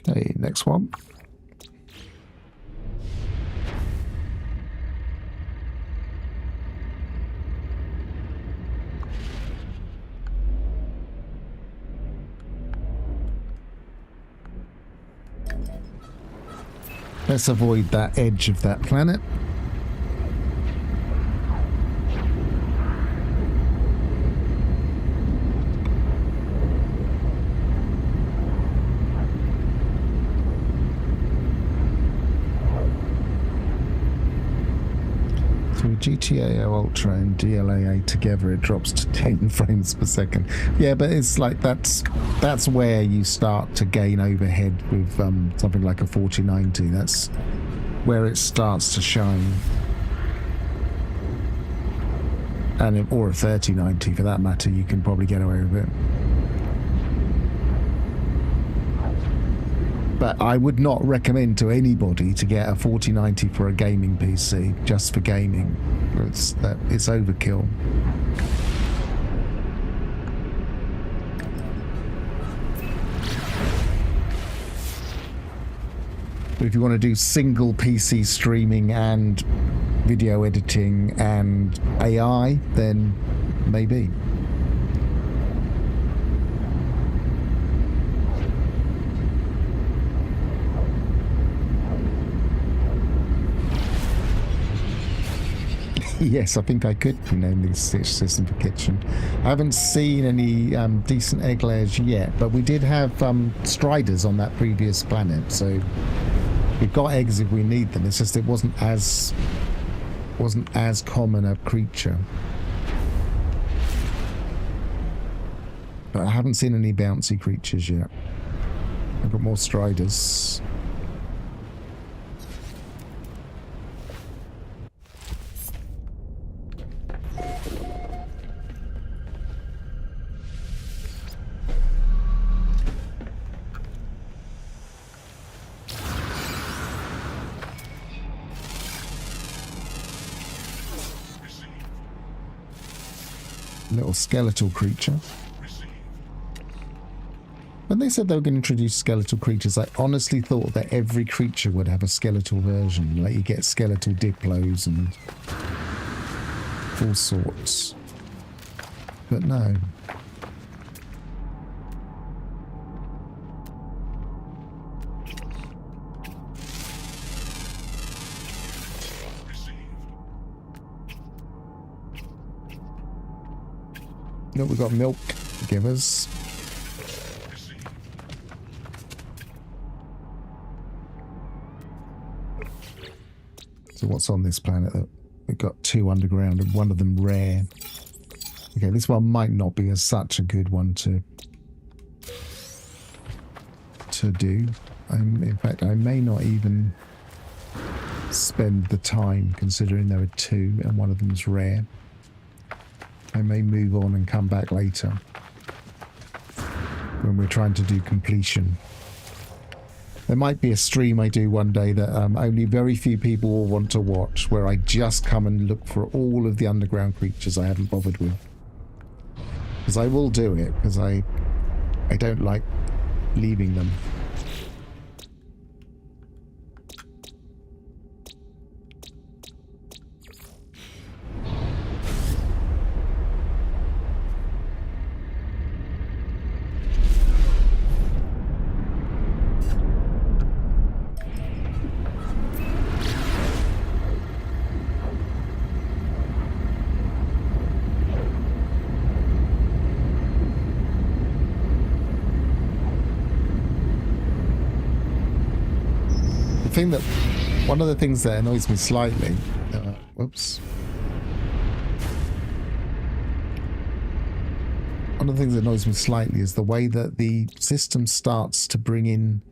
Okay, next one. Let's avoid that edge of that planet. Through GTA Ultra and DLAA together, it drops to 10 frames per second. Yeah, but it's like that's where you start to gain overhead with something like a 4090. That's where it starts to shine. And or a 3090 for that matter, you can probably get away with it. But I would not recommend to anybody to get a 4090 for a gaming PC, just for gaming. It's overkill. But if you want to do single PC streaming and video editing and AI, then maybe. Yes, I think I could rename this system for kitchen. I haven't seen any decent egg layers yet, but we did have striders on that previous planet, so we've got eggs if we need them. It's just it wasn't as common a creature. But I haven't seen any bouncy creatures yet. I've got more striders. Little skeletal creature. When they said they were going to introduce skeletal creatures, I honestly thought that every creature would have a skeletal version. Like you get skeletal diplos and all sorts. But no. Look, we've got milk to give us. So what's on this planet? We've got 2 underground and one of them rare. Okay, this one might not be such a good one to do. In fact, I may not even spend the time, considering there are 2 and one of them's rare. I may move on and come back later when we're trying to do completion. There might be a stream I do one day that only very few people will want to watch, where I just come and look for all of the underground creatures I haven't bothered with. Because I will do it, because I don't like leaving them. One of the things that annoys me slightly, whoops. One of the things that annoys me slightly is the way that the system starts to bring in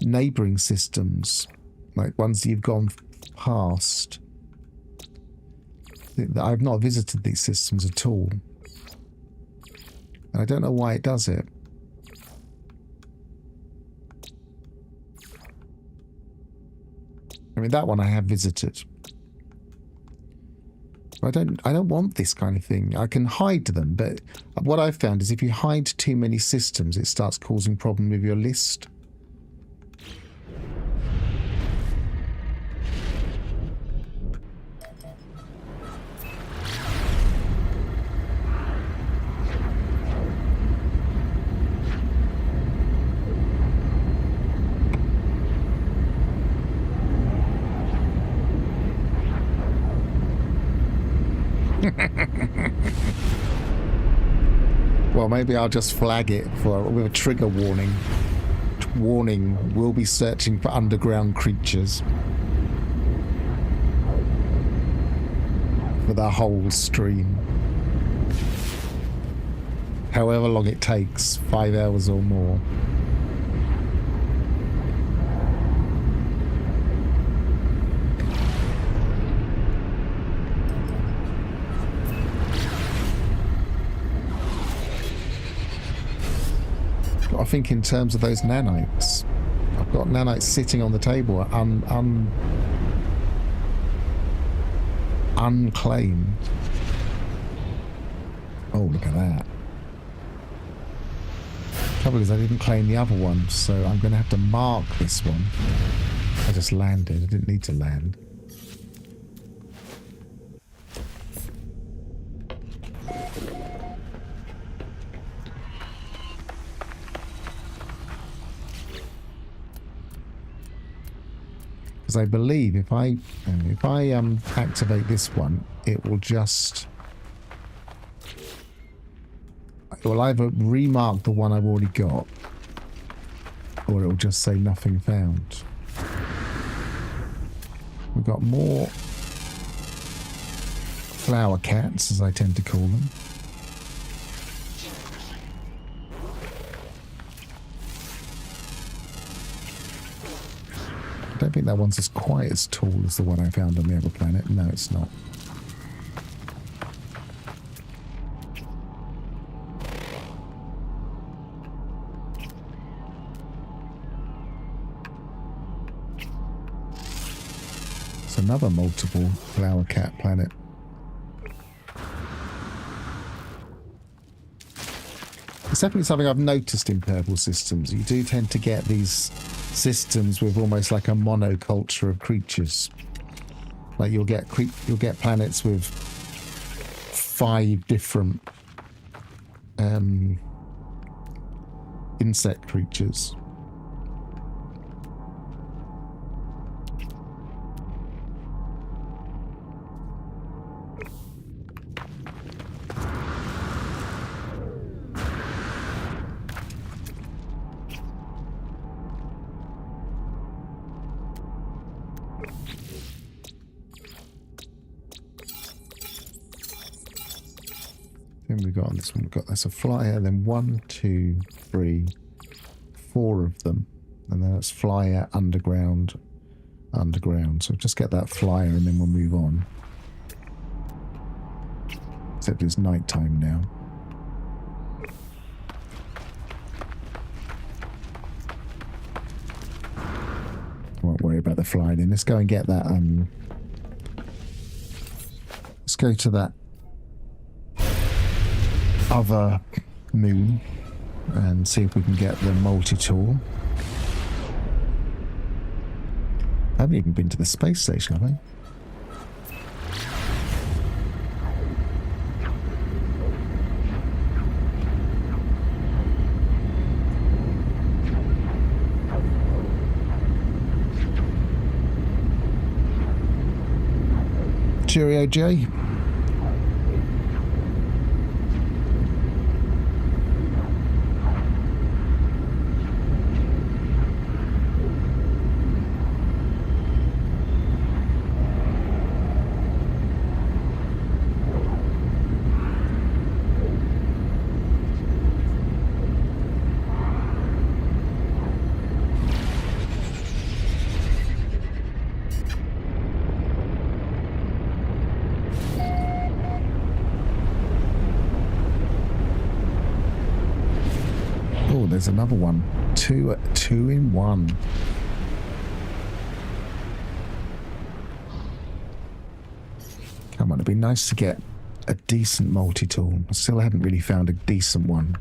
neighbouring systems, like ones that you've gone past. I've not visited these systems at all. And I don't know why it does it. I mean, that one I have visited. I don't want this kind of thing. I can hide them, but what I've found is if you hide too many systems, it starts causing problem with your list. Well, maybe I'll just flag it with a trigger warning. Warning, we'll be searching for underground creatures. For the whole stream. However long it takes, 5 hours or more. I think in terms of those nanites, I've got nanites sitting on the table, unclaimed. Oh, look at that. Trouble is I didn't claim the other one, so I'm going to have to mark this one. I just landed. I didn't need to land. Because I believe if I activate this one, it will just... It will either remark the one I've already got, or it will just say nothing found. We've got more flower cats, as I tend to call them. I don't think that one's as quite as tall as the one I found on the other planet. No, it's not. It's another multiple flower cat planet. It's definitely something I've noticed in purple systems. You do tend to get these systems with almost like a monoculture of creatures. Like you'll get planets with 5 different insect creatures. We got on this one. We've got that's a flyer, then 1, 2, 3, 4 of them, and then that's flyer, underground. So just get that flyer, and then we'll move on. Except it's night time now. I won't worry about the flyer then. Let's go and get that. Let's go to that other moon and see if we can get the multi-tool. I haven't even been to the space station, have I? Cheerio, Jay. There's another one. Two in one. Come on, it'd be nice to get a decent multi-tool. I still haven't really found a decent one.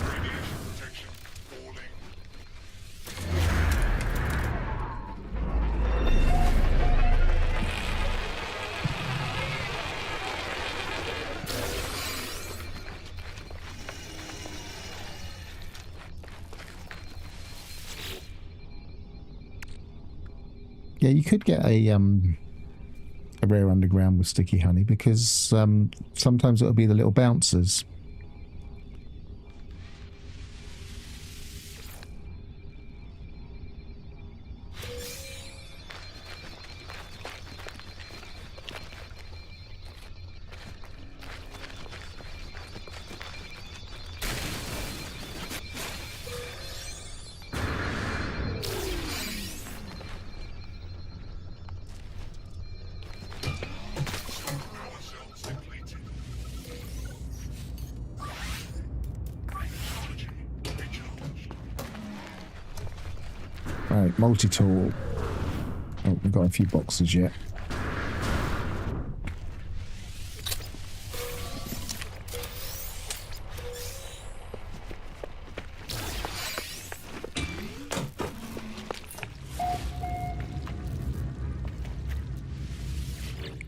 Radiation protection Yeah, you could get a rare underground with sticky honey because sometimes it'll be the little bouncers. Power cells depleted. Technology recharged. Right, multi-tool. Oh, we've got a few boxes yet.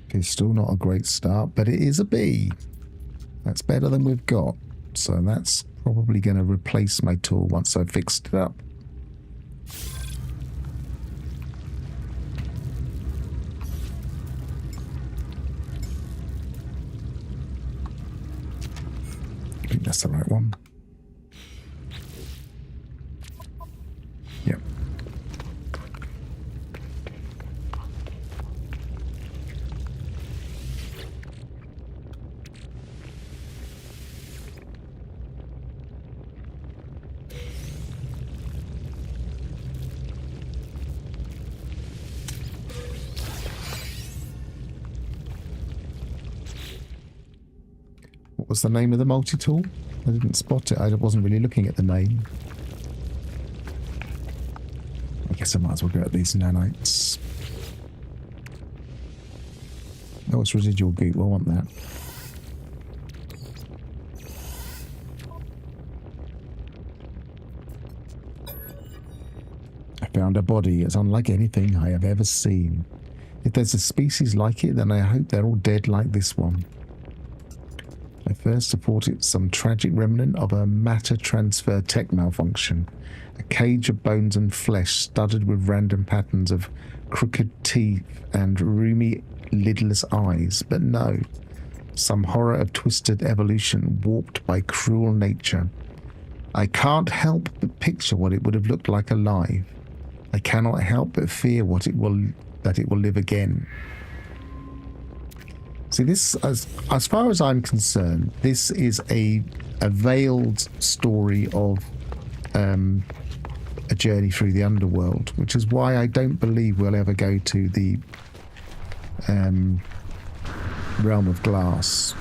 It's still not a great start, but it is a B. That's better than we've got. So that's probably going to replace my tool once I've fixed it up. I think that's the right one. Yep. What was the name of the multi-tool? I didn't spot it. I wasn't really looking at the name. I guess I might as well go at these nanites. Oh, it's residual goop. I want that. I found a body as unlike anything I have ever seen. If there's a species like it, then I hope they're all dead like this one. I first reported some tragic remnant of a matter transfer tech malfunction. A cage of bones and flesh studded with random patterns of crooked teeth and roomy, lidless eyes. But no, some horror of twisted evolution warped by cruel nature. I can't help but picture what it would have looked like alive. I cannot help but fear that it will live again. See, this, as far as I'm concerned, this is a veiled story of a journey through the underworld, which is why I don't believe we'll ever go to the realm of glass.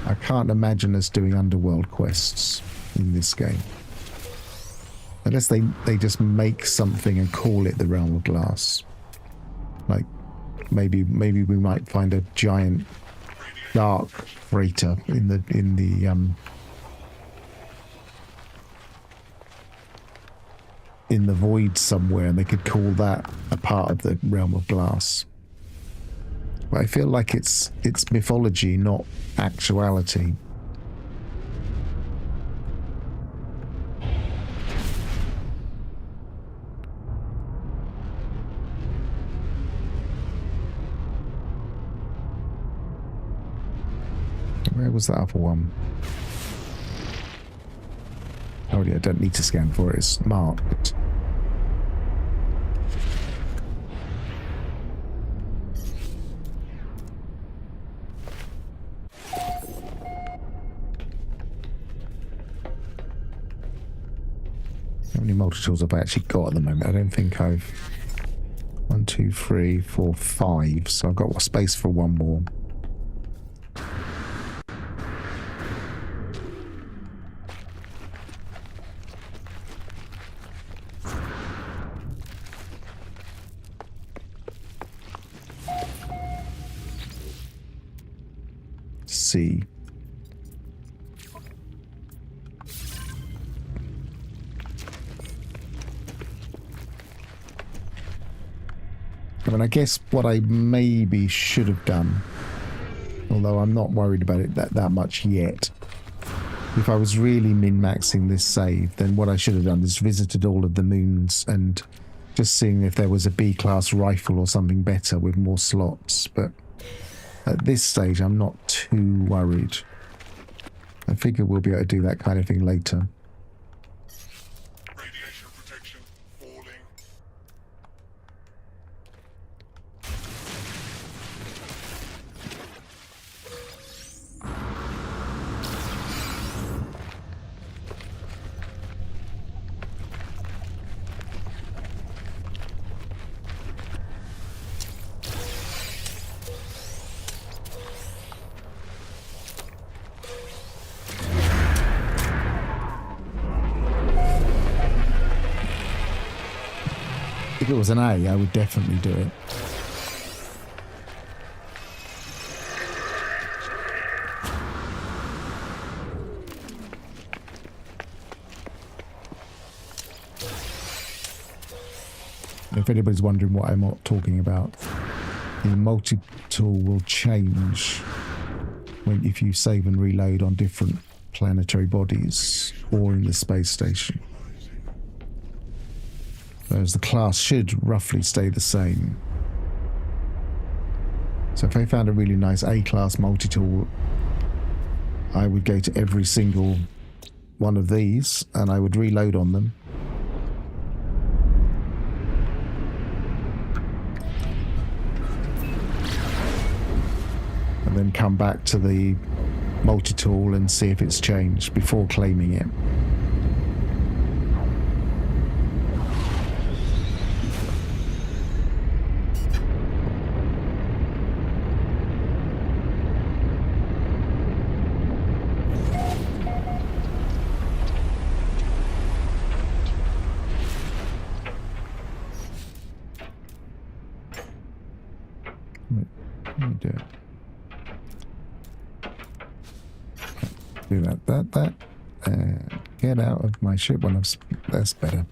I can't imagine us doing underworld quests in this game. Unless they just make something and call it the realm of glass. Like, maybe we might find a giant dark freighter in the void somewhere, and they could call that a part of the realm of glass. But I feel like it's mythology, not actuality. Where was that other one? Oh yeah, I don't need to scan for it, it's marked. How many multi-tools have I actually got at the moment? I don't think I've... 1, 2, 3, 4, 5. So I've got space for one more. C. I mean, I guess what I maybe should have done, although I'm not worried about it that much yet, if I was really min-maxing this save, then what I should have done is visited all of the moons and Just seeing if there was a B-class rifle or something better with more slots, but at this stage I'm not too worried. I figure we'll be able to do that kind of thing later. Radiation protection falling. If it was an A, I would definitely do it. If anybody's wondering what I'm talking about, the multi-tool will change if you save and reload on different planetary bodies or in the space station. Whereas the class should roughly stay the same. So if I found a really nice A-class multi-tool, I would go to every single one of these and I would reload on them. And then come back to the multi-tool and see if it's changed before claiming it. Let me do it. Do that, and get out of my ship when that's better.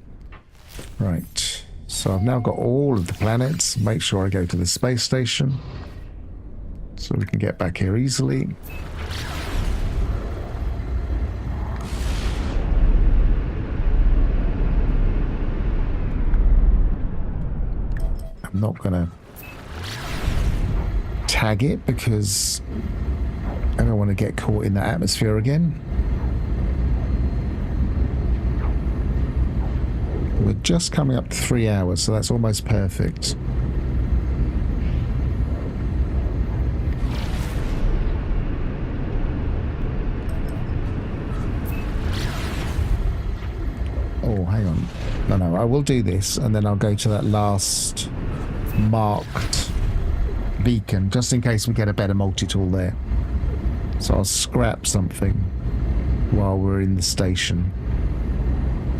Right, so I've now got all of the planets. Make sure I go to the space station so we can get back here easily. I'm not gonna tag it because I don't want to get caught in that atmosphere again. We're just coming up to 3 hours, so that's almost perfect. Oh, hang on. No, I will do this, and then I'll go to that last marked beacon, just in case we get a better multi-tool there. So I'll scrap something while we're in the station.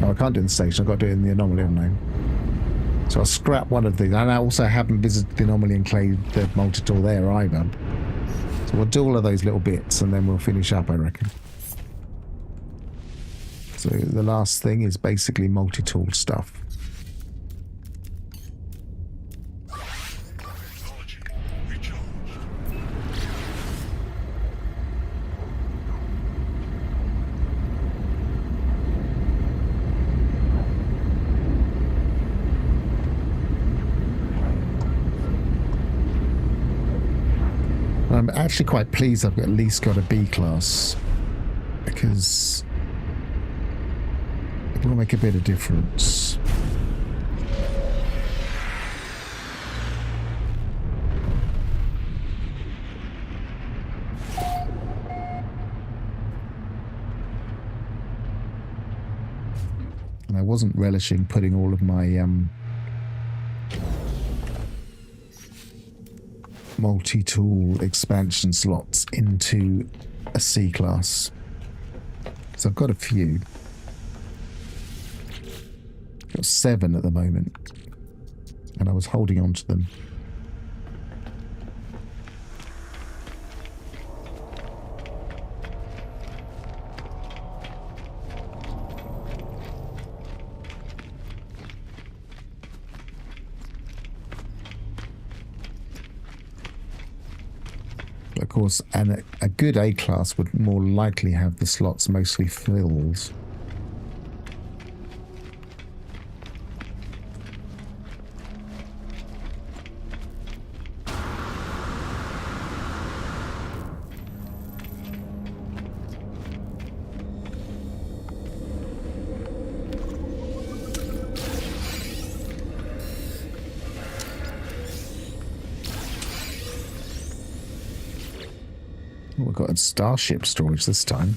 No, I can't do it in the station. I've got to do it in the anomaly, haven't I? So I'll scrap one of these. And I also haven't visited the anomaly and claimed the multi-tool there either. So we'll do all of those little bits and then we'll finish up, I reckon. So the last thing is basically multi-tool stuff. Technology recharged. I'm actually quite pleased I've at least got a B class, because it will make a bit of difference. And I wasn't relishing putting all of my multi-tool expansion slots into a C class. So I've got a few. Got 7 at the moment, and I was holding on to them. Of course, and a good A class would more likely have the slots mostly filled. Oh, we've got a starship storage this time.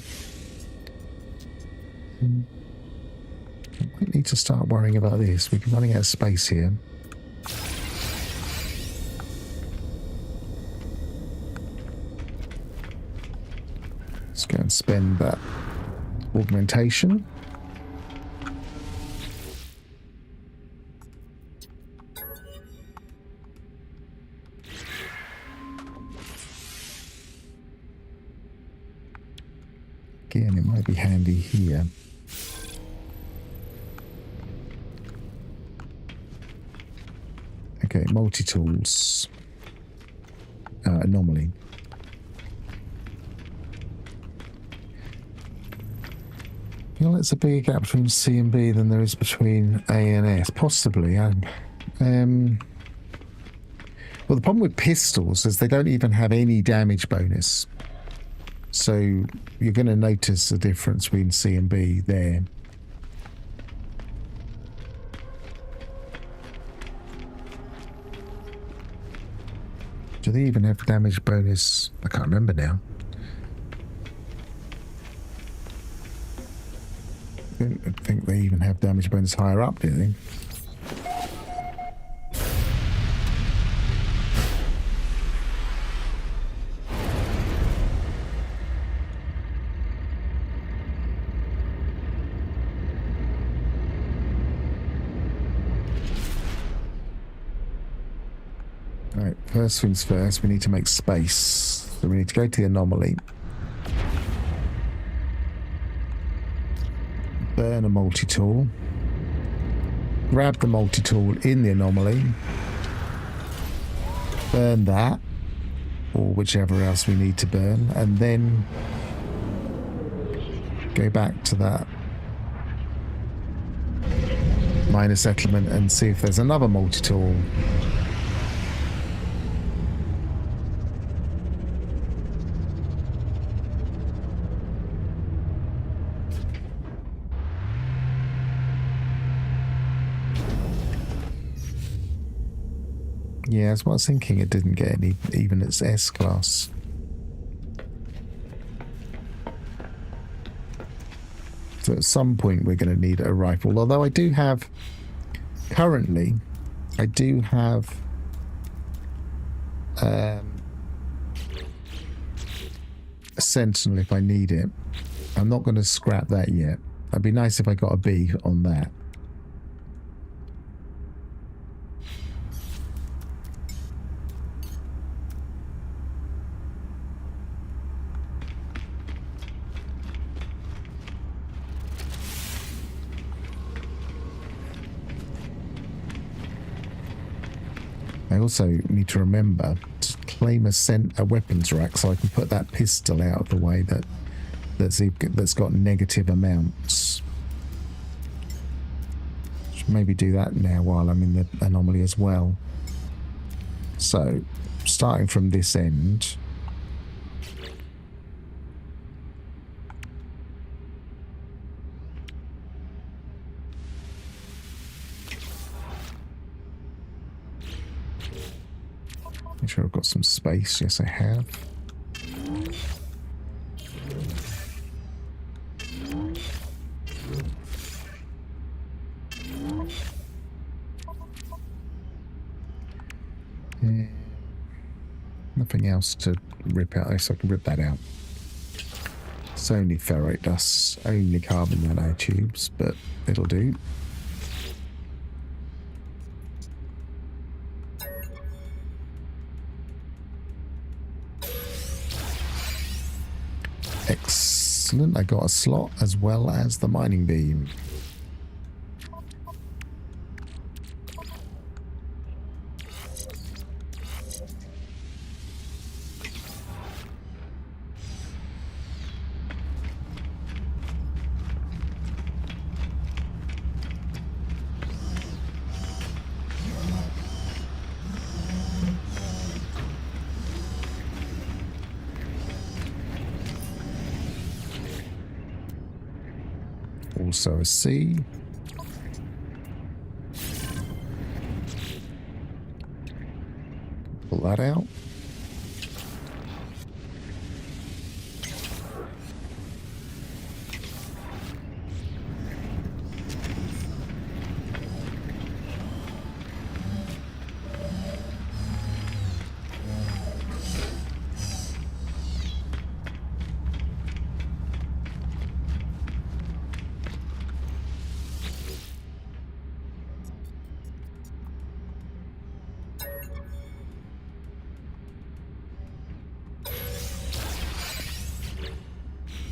We need to start worrying about this. We're running out of space here. Let's go and spend that augmentation. Again, it might be handy here. Okay, multitools. Anomaly. You know, it's a bigger gap between C and B than there is between A and S. Possibly. Well, the problem with pistols is they don't even have any damage bonus. So you're going to notice the difference between C and B there. Do they even have damage bonus? I can't remember now. I don't think they even have damage bonus higher up, do they? Right, first things first, we need to make space. So we need to go to the anomaly. Burn a multi-tool. Grab the multi-tool in the anomaly. Burn that. Or whichever else we need to burn. And then go back to that minor settlement and see if there's another multi-tool. Yeah, that's what I was thinking. It didn't get any, even its S class. So at some point we're going to need a rifle. Although I do have, currently, I do have a Sentinel if I need it. I'm not going to scrap that yet. It'd be nice if I got a B on that. I also need to remember to claim a weapons rack so I can put that pistol out of the way that's got negative amounts. Should maybe do that now while I'm in the anomaly as well. So, starting from this end. Make sure I've got some space. Yes, I have. Nothing else to rip out, so I can rip that out. It's only ferrite dust, only carbon nanotubes, but it'll do. Excellent, I got a slot as well as the mining beam. Also a C. Pull that out.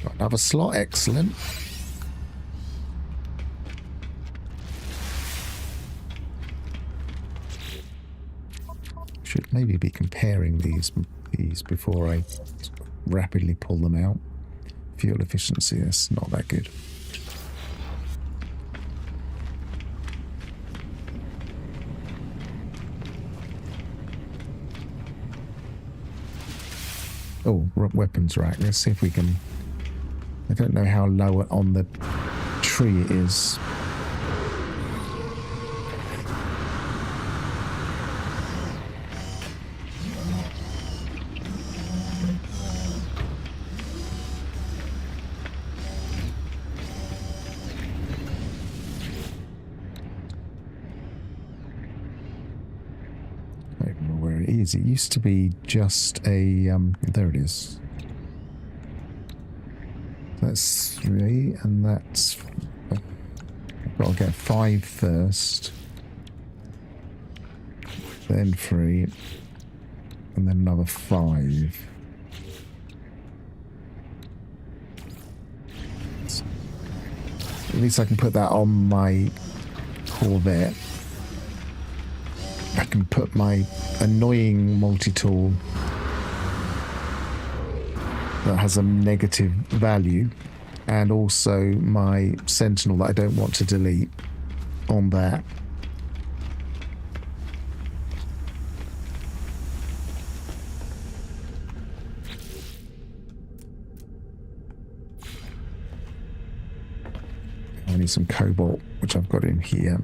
Got another slot, excellent. Should maybe be comparing these before I rapidly pull them out. Fuel efficiency, that's not that good. Oh, weapons rack. Let's see if we can... I don't know how low on the tree it is. It used to be just a there it is. That's 3 and that's I've got to get 5 first, then 3 and then another 5. At least I can put that on my Corvette. I can put my annoying multi-tool that has a negative value and also my sentinel that I don't want to delete on that. I need some cobalt, which I've got in here.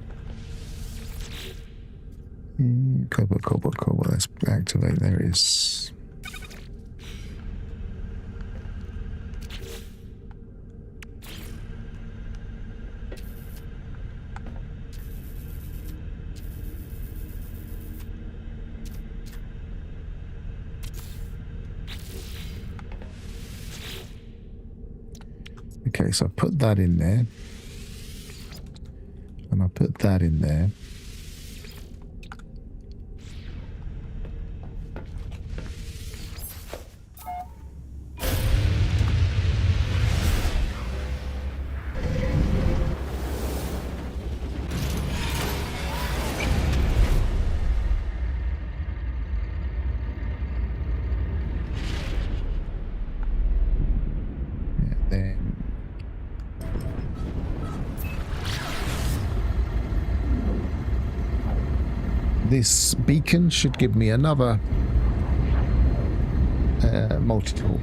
Cobalt. Let's activate. There it is. Okay, so I put that in there. And I put that in there. This beacon should give me another multi-tool.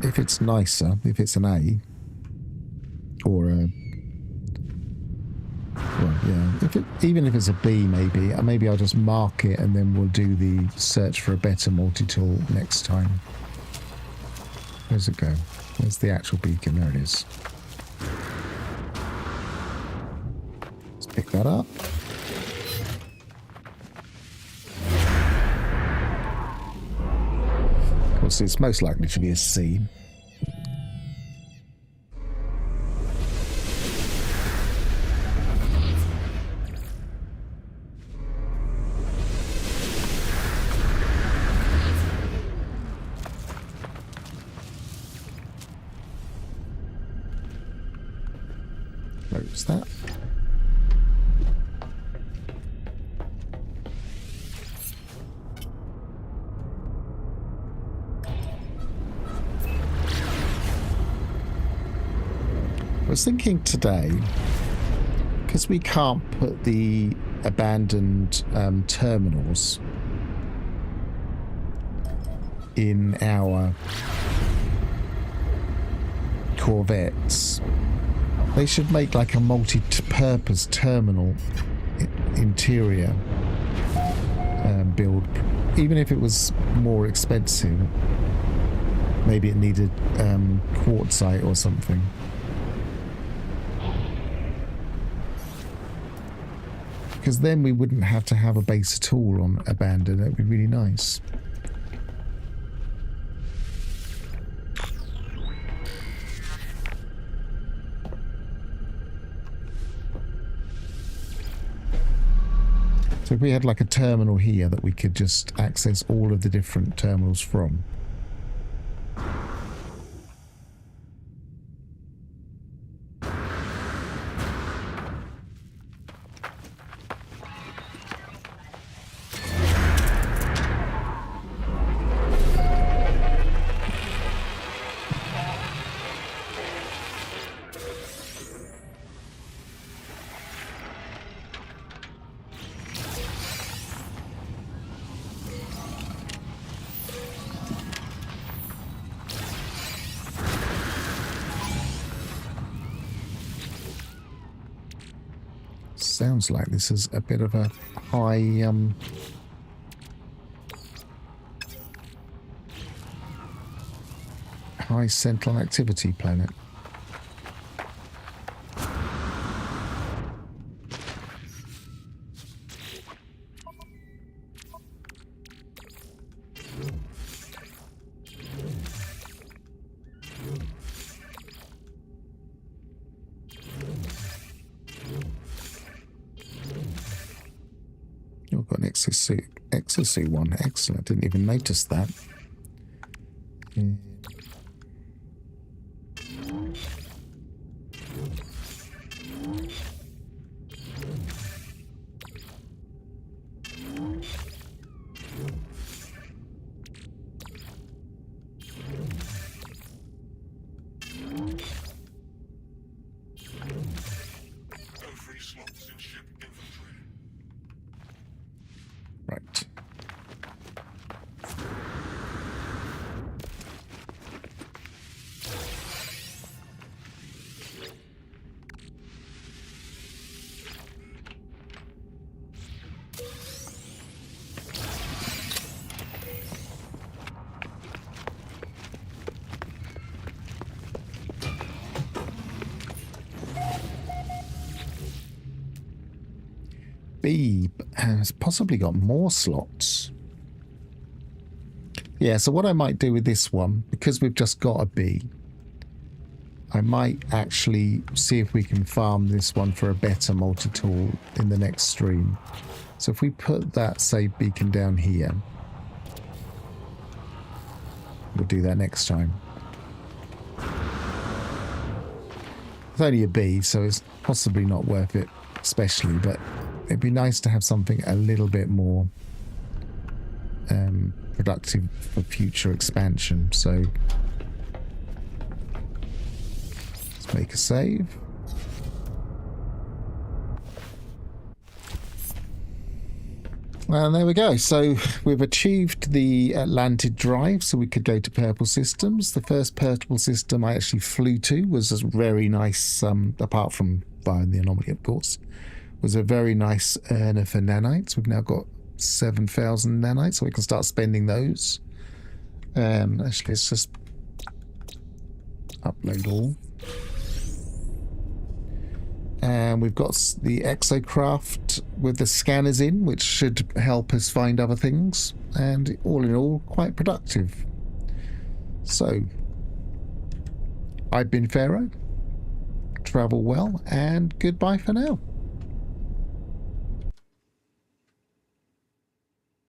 If it's nicer, if it's an A or a, well, yeah, even if it's a B, maybe I'll just mark it and then we'll do the search for a better multi-tool next time. Where's it go? Where's the actual beacon? There it is. Let's pick that up. Of course, it's most likely to be a C. Close that. I was thinking today, because we can't put the abandoned terminals in our Corvettes. They should make like a multi-purpose terminal interior build, even if it was more expensive. Maybe it needed quartzite or something. Because then we wouldn't have to have a base at all on Abandon. That would be really nice. So if we had like a terminal here that we could just access all of the different terminals from. Sounds like this is a bit of a high central activity planet. You've got an exosuit one. Excellent. Didn't even notice that. Right. B has possibly got more slots. Yeah, so what I might do with this one, because we've just got a B, I might actually see if we can farm this one for a better multi-tool in the next stream. So if we put that, say, beacon down here, we'll do that next time. It's only a B, so it's possibly not worth it, especially, but it'd be nice to have something a little bit more productive for future expansion. So let's make a save. And there we go. So we've achieved the Atlantid Drive, so we could go to purple systems. The first purple system I actually flew to was a very nice, apart from via the anomaly, of course, was a very nice earner for nanites. We've now got 7,000 nanites, so we can start spending those. Actually, let's just upload all. And we've got the exocraft with the scanners in, which should help us find other things. And all in all, quite productive. So, I've been Pharaoh. Travel well, and goodbye for now.